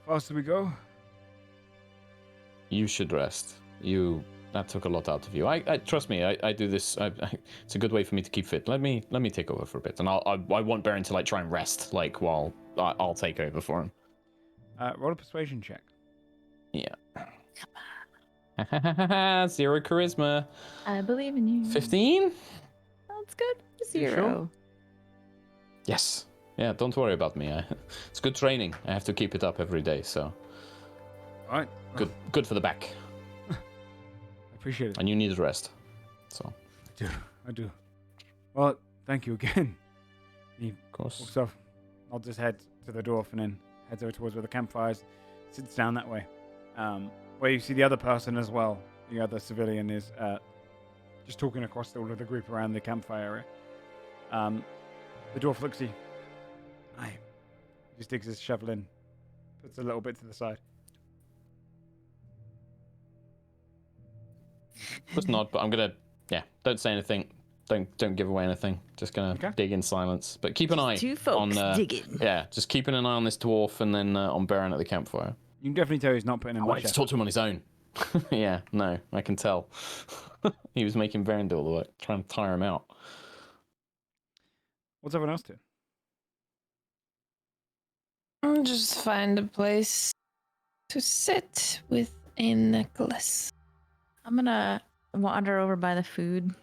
Faster we go? You should rest. You that took a lot out of you. I trust me. I do this. It's a good way for me to keep fit. Let me take over for a bit, and I want Baron to like try and rest like while I'll take over for him. Roll a persuasion check. Yeah. 0 charisma. I believe in you. 15. That's good. 0. sure? Yes. Yeah. Don't worry about me. It's good training. I have to keep it up every day. So. All right. Good for the back. I appreciate it. And you need rest. So. I do. Well, thank you again. He Of course. walks off. I'll just head to the dwarf and then heads over towards where the campfire is. Sits down that way. Where you see the other person as well. The other civilian is just talking across all of the group around the campfire area. The dwarf looks at you. Aye. He sticks his shovel in. Puts a little bit to the side. Just nod, but I'm gonna. Yeah. Don't say anything. Don't give away anything. Just gonna dig in silence. But keep an eye Two folks on. digging. Yeah. Just keeping an eye on this dwarf and then on Baron at the campfire. You can definitely tell he's not putting in I much wanted to effort. talk to him on his own. Yeah, no, I can tell. He was making Baron do all the work, trying to tire him out. What's everyone else doing? I'll just find a place to sit with a necklace. I'm gonna wander over by the food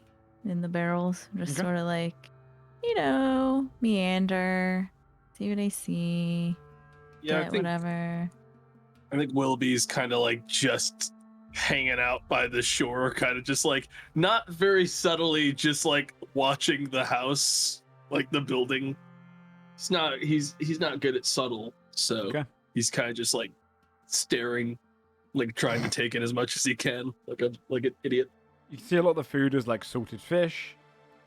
in the barrels. Just Okay. sort of like, meander, see what I see, Yeah, get whatever. I think Willoughby's kind of like just hanging out by the shore, kind of just like not very subtly, just like watching the house, like the building. He's not good at subtle, so Okay. he's kind of just like staring, like trying to take in as much as he can, like an idiot. You can see a lot of the food is like salted fish.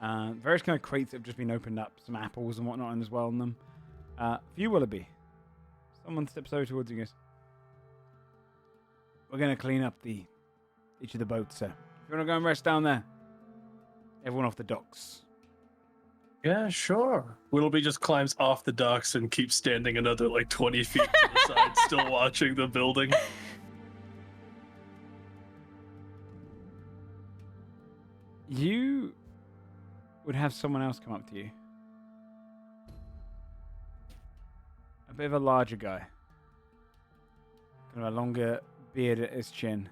Various kind of crates have just been opened up, some apples and whatnot as well in them. For you, Willoughby, someone steps over towards you and goes, "We're going to clean up each of the boats, sir. If you want to go and rest down there, everyone off the docks." Yeah, sure. Willoughby just climbs off the docks and keeps standing another like 20 feet to the side, still watching the building. You would have someone else come up to you. A bit of a larger guy. Kind of a longer beard at his chin.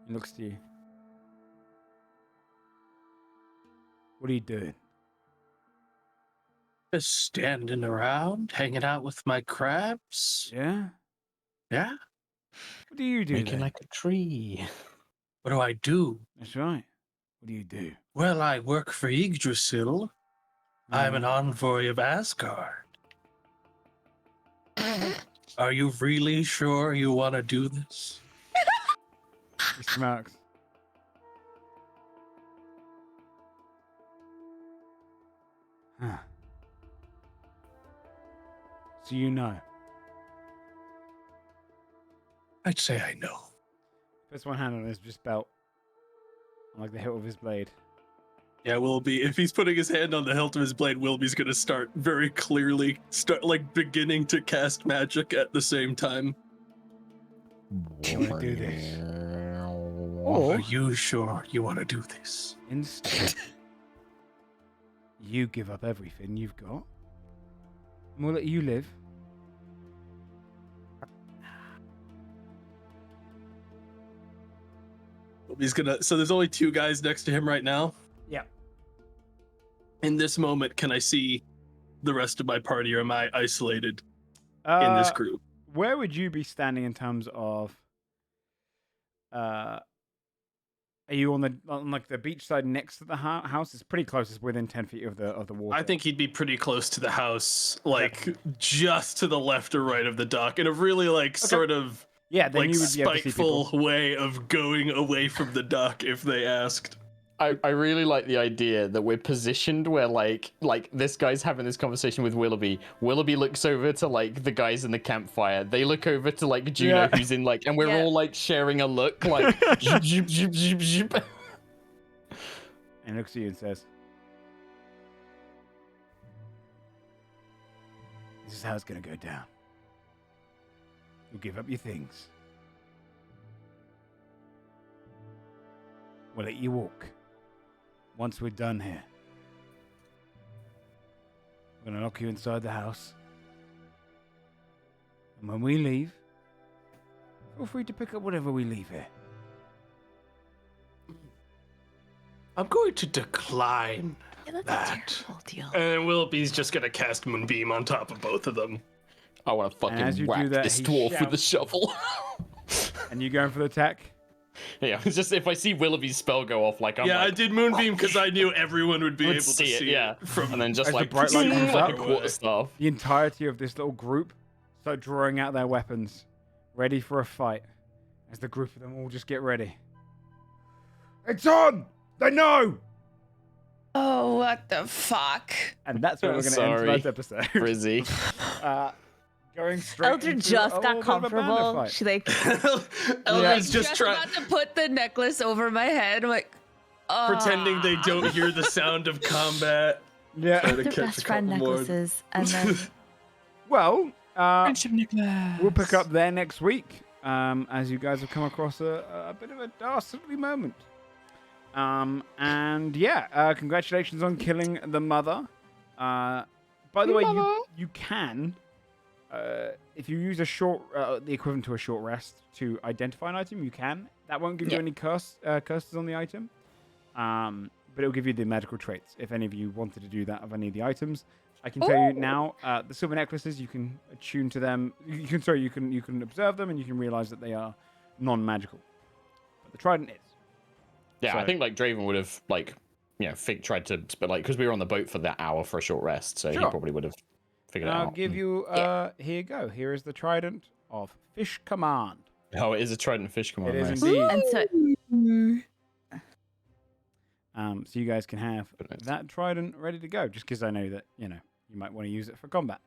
He looks to you. What are you doing? Just standing around, hanging out with my crabs. Yeah? Yeah? What do you do Making then? like a tree. What do I do? That's right. What do you do? Well, I work for Yggdrasil. I'm an envoy of Asgard. Are you really sure you want to do this? He smirks. Huh. So you know. I'd say I know. Puts one hand on his just belt. On like the hilt of his blade. Yeah, Willoughby, if he's putting his hand on the hilt of his blade, Willoughby's gonna start very clearly, beginning to cast magic at the same time. You want to do this? Are you sure you want to do this? Instead, you give up everything you've got. And we'll let you live. Willoughby's gonna. So there's only two guys next to him right now. Yeah. In this moment, can I see the rest of my party, or am I isolated in this group? Where would you be standing in terms of? Are you on like the beach side next to the house? It's pretty close. It's within 10 feet of the water. I think he'd be pretty close to the house, like just to the left or right of the dock, in a really sort of then you would be able to see spiteful people. way of going away from the dock if they asked. I really like the idea that we're positioned where like this guy's having this conversation with Willoughby. Willoughby looks over to like the guys in the campfire. They look over to like Juno, who's in like, and we're all like sharing a look, like zip, zip, zip, zip, zip. And looks at you and says, "This is how it's gonna go down. You'll give up your things. will let you walk. Once we're done here, we're going to lock you inside the house. And when we leave, feel free to pick up whatever we leave here. I'm going to decline that. Deal. And Willoughby's just going to cast Moonbeam on top of both of them. I want to as you fucking do whack that, this he dwarf with the shouts- shovel. And you going for the attack? Yeah, it's just if I see Willoughby's spell go off, like I'm I like, did Moonbeam because I knew everyone would be would able see to it, see yeah. it from And then just As the like, bright light comes like up. a quarterstaff. The entirety of this little group start drawing out their weapons, ready for a fight. As the group of them all just get ready. It's on! They know! Oh, what the fuck? And that's where we're going to end tonight's episode. Frizzy. Going straight Eldred into just a got little bit of a banner comfortable. fight. She like Eldred's just about to put the necklace over my head. I'm like, pretending they don't hear the sound of combat. Yeah. Trying to their catch best a friend couple more. necklaces, and then Well, Friendship necklace. we'll pick up there next week. As you guys have come across a bit of a dastardly moment. And yeah, congratulations on killing the mother. By the way, you can, if you use a short, the equivalent to a short rest to identify an item, you can. That won't give you any curses on the item. But it'll give you the medical traits if any of you wanted to do that of any of the items. I can tell you now, the silver necklaces, you can attune to them. You can observe them and you can realize that they are non-magical. But the trident is. Yeah, So- I think like Draven would have like, tried to, but like because we were on the boat for that hour for a short rest, so he Sure. probably would have figured it I'll out. give you, here you go. Here is the trident of Fish Command. Oh, it is a trident fish command. It Nice. is indeed. and so So you guys can have that trident ready to go, just because I know that, you might want to use it for combat.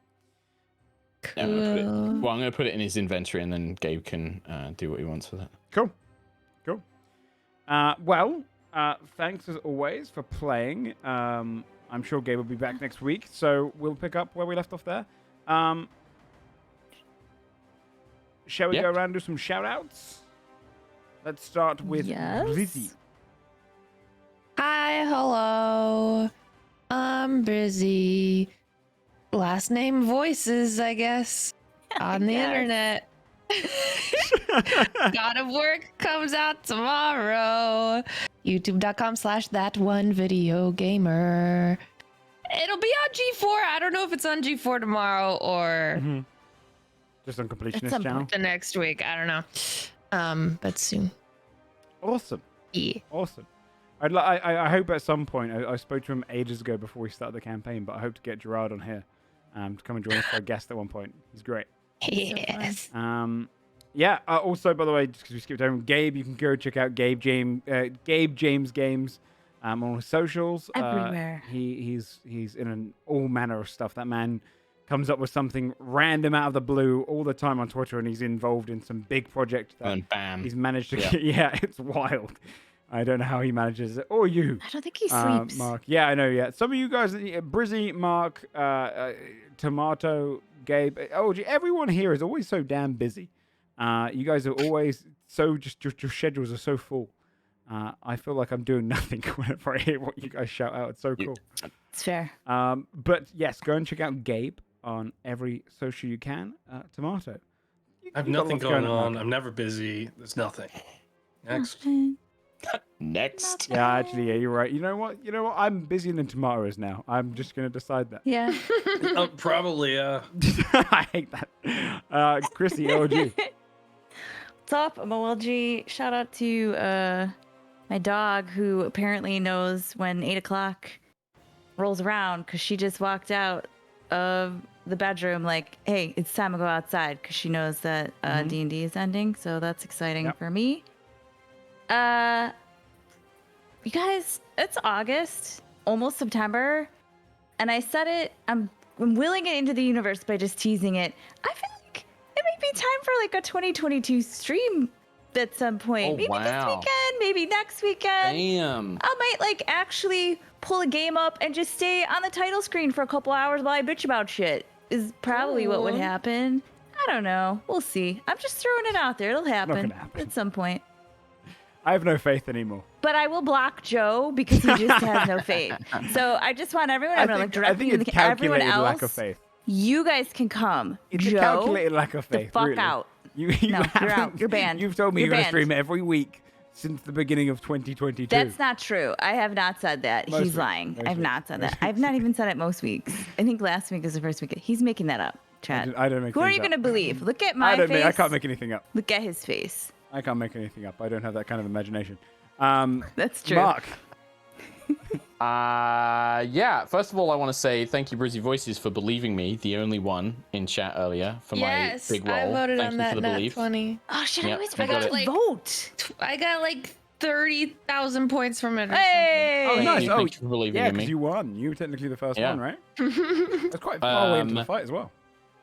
Yeah, I'm gonna put it in his inventory, and then Gabe can do what he wants with it. Cool. Thanks as always for playing. I'm sure Gabe will be back next week, so we'll pick up where we left off there. Shall we go around and do some shout-outs? Let's start with Yes. Lizzie. hi, hello. I'm busy. Last name Voices, I guess, on the Yes. internet. God of Work comes out tomorrow. YouTube.com/thatonevideogamer. It'll be on G4. I don't know if it's on G4 tomorrow or Just on At Completionist some channel. point. the next week. I don't know. But soon. Awesome. Yeah. Awesome. I hope at some point, I spoke to him ages ago before we started the campaign, but I hope to get Gerard on here to come and join us for a guest at one point. He's great. Yes. Also, by the way, just because we skipped over Gabe, you can go check out Gabe James Games on his socials. Everywhere. He's in all manner of stuff. That man comes up with something random out of the blue all the time on Twitter, and he's involved in some big project that And bam. he's managed to get. Yeah, it's wild. I don't know how he manages it, or you. I don't think he sleeps. Mark. Yeah, I know. Yeah, some of you guys, Brizzy, Mark, Tomato, Gabe, OG, everyone here is always so damn busy. You guys are always so just your schedules are so full. I feel like I'm doing nothing whenever I hear what you guys shout out. It's so cool. It's fair. But yes, go and check out Gabe on every social you can. Tomato. I have You got nothing lots going on. Mark. I'm never busy. There's nothing. Next. Next. Yeah, actually, yeah, you're right. You know what? I'm busier than Tomato is now. I'm just gonna decide that. Yeah. Probably, I hate that. Chrissy, OG. What's up? I'm OLG. Shout out to my dog, who apparently knows when 8 o'clock rolls around, because she just walked out of the bedroom like, hey, it's time to go outside, because she knows that D&D is ending. So that's exciting for me. You guys, it's August, almost September, and I said it, I'm willing it into the universe by just teasing it. I feel like it might be time for like a 2022 stream at some point. Oh, maybe this wow. weekend, maybe next weekend. Damn. I might like actually pull a game up and just stay on the title screen for a couple hours while I bitch about shit. Is probably what would happen. I don't know. We'll see. I'm just throwing it out there. It'll happen gonna happen. at some point. I have no faith anymore. but I will block Joe because he just has no faith. So I just want everyone to like directly it's everyone calculated else. lack of faith. You guys can come. It's Joe, a calculated lack of faith. the fuck really. out. You No, you're out. haven't- You're banned. You've told me You're you're going to banned. stream every week since the beginning of 2022. That's not true. I have not said that. Most He's weeks. lying. Most I've weeks. not said that. I've not even said it most weeks. I think last week is the first week. He's making that up, Chad. I don't make Who are things you up. going to believe? Look at my face. I can't make anything up. Look at his face. I can't make anything up. I don't have that kind of imagination. That's true. Mark. Yeah. First of all, I want to say thank you, Brizzy Voices, for believing me, the only one in chat earlier for my big role. I voted thank on you that for the nat belief. 20. Oh, shit. I Yep, always I forgot got to it. vote. I got like 30,000 points from it. Or Hey. Oh, nice. Thank you for believing Yeah, in me. because you won. You were technically the first Yeah. one, right? That's quite far away into the fight as well.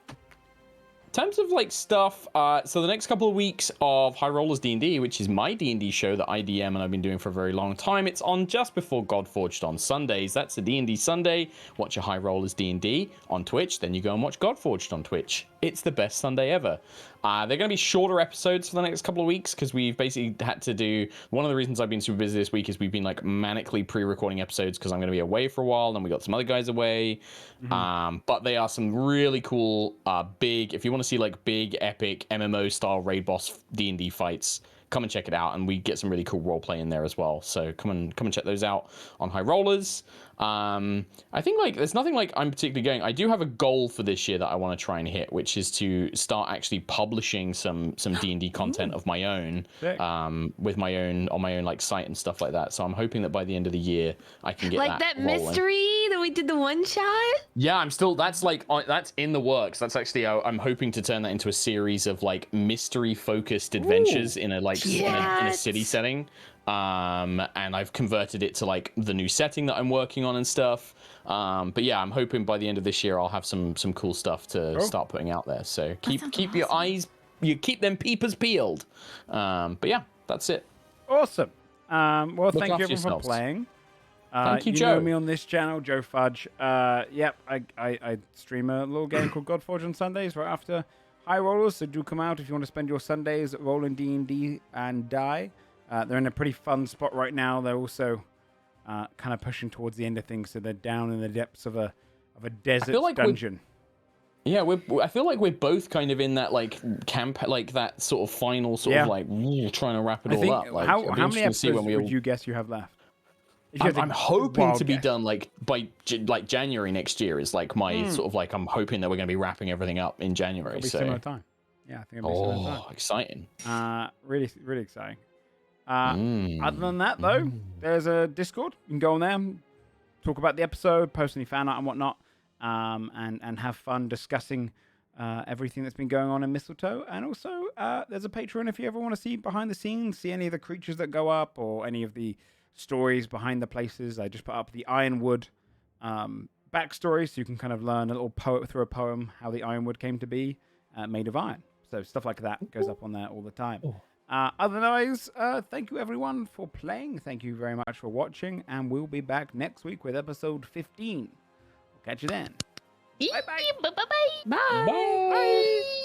In terms of like stuff, so the next couple of weeks of High Rollers D&D, which is my D&D show that I DM and I've been doing for a very long time, it's on just before Godforged on Sundays. That's a D&D Sunday. Watch your High Rollers D&D on Twitch, then you go and watch Godforged on Twitch. It's the best Sunday ever. They're going to be shorter episodes for the next couple of weeks because we've basically had to do... One of the reasons I've been super busy this week is we've been like manically pre-recording episodes because I'm going to be away for a while, and we got some other guys away. But they are some really cool, big... If you want to see like big, epic MMO-style raid boss D&D fights, come and check it out, and we get some really cool roleplay in there as well. So come and check those out on High Rollers. I think like there's nothing like I'm particularly going. I do have a goal for this year that I want to try and hit, which is to start actually publishing some D&D content of my own, with my own on my own like site and stuff like that. So I'm hoping that by the end of the year I can get like that rolling. mystery that we did the one shot. Yeah, I'm still. That's like that's in the works. That's actually I'm hoping to turn that into a series of like mystery focused adventures in a like in a city setting. And I've converted it to like the new setting that I'm working on and stuff. But yeah, I'm hoping by the end of this year I'll have some cool stuff to start putting out there. So keep your eyes, you keep them peepers peeled. But yeah, that's it. Awesome. Well, Look thank you after everyone yourselves. for playing. Thank you, you Joe. know me on this channel, Joe Fudge. Yep, I stream a little game called Godforge on Sundays right after High Rollers. So do come out if you want to spend your Sundays rolling D&D and die. They're in a pretty fun spot right now. They're also kind of pushing towards the end of things, so they're down in the depths of a desert like dungeon. Yeah, I feel like we're both kind of in that like camp, like that sort of final sort of like trying to wrap it all up. Like, how many episodes when would you guess you have left? I'm hoping to be guess. done like by like January next year is like my sort of like I'm hoping that we're going to be wrapping everything up in January. It'll be similar time. Yeah, I think it'll be similar time. Exciting! Really, really exciting. Other than that, though, there's a Discord. You can go on there, talk about the episode, post any fan art and whatnot, and have fun discussing everything that's been going on in Mistletoe. And also, there's a Patreon if you ever want to see behind the scenes, see any of the creatures that go up or any of the stories behind the places. I just put up the Ironwood backstory, so you can kind of learn a little poet through a poem how the Ironwood came to be made of iron. So stuff like that goes up on there all the time. Otherwise, thank you everyone for playing. Thank you very much for watching, and we'll be back next week with episode 15. We'll catch you then. Bye-bye. Bye. Bye.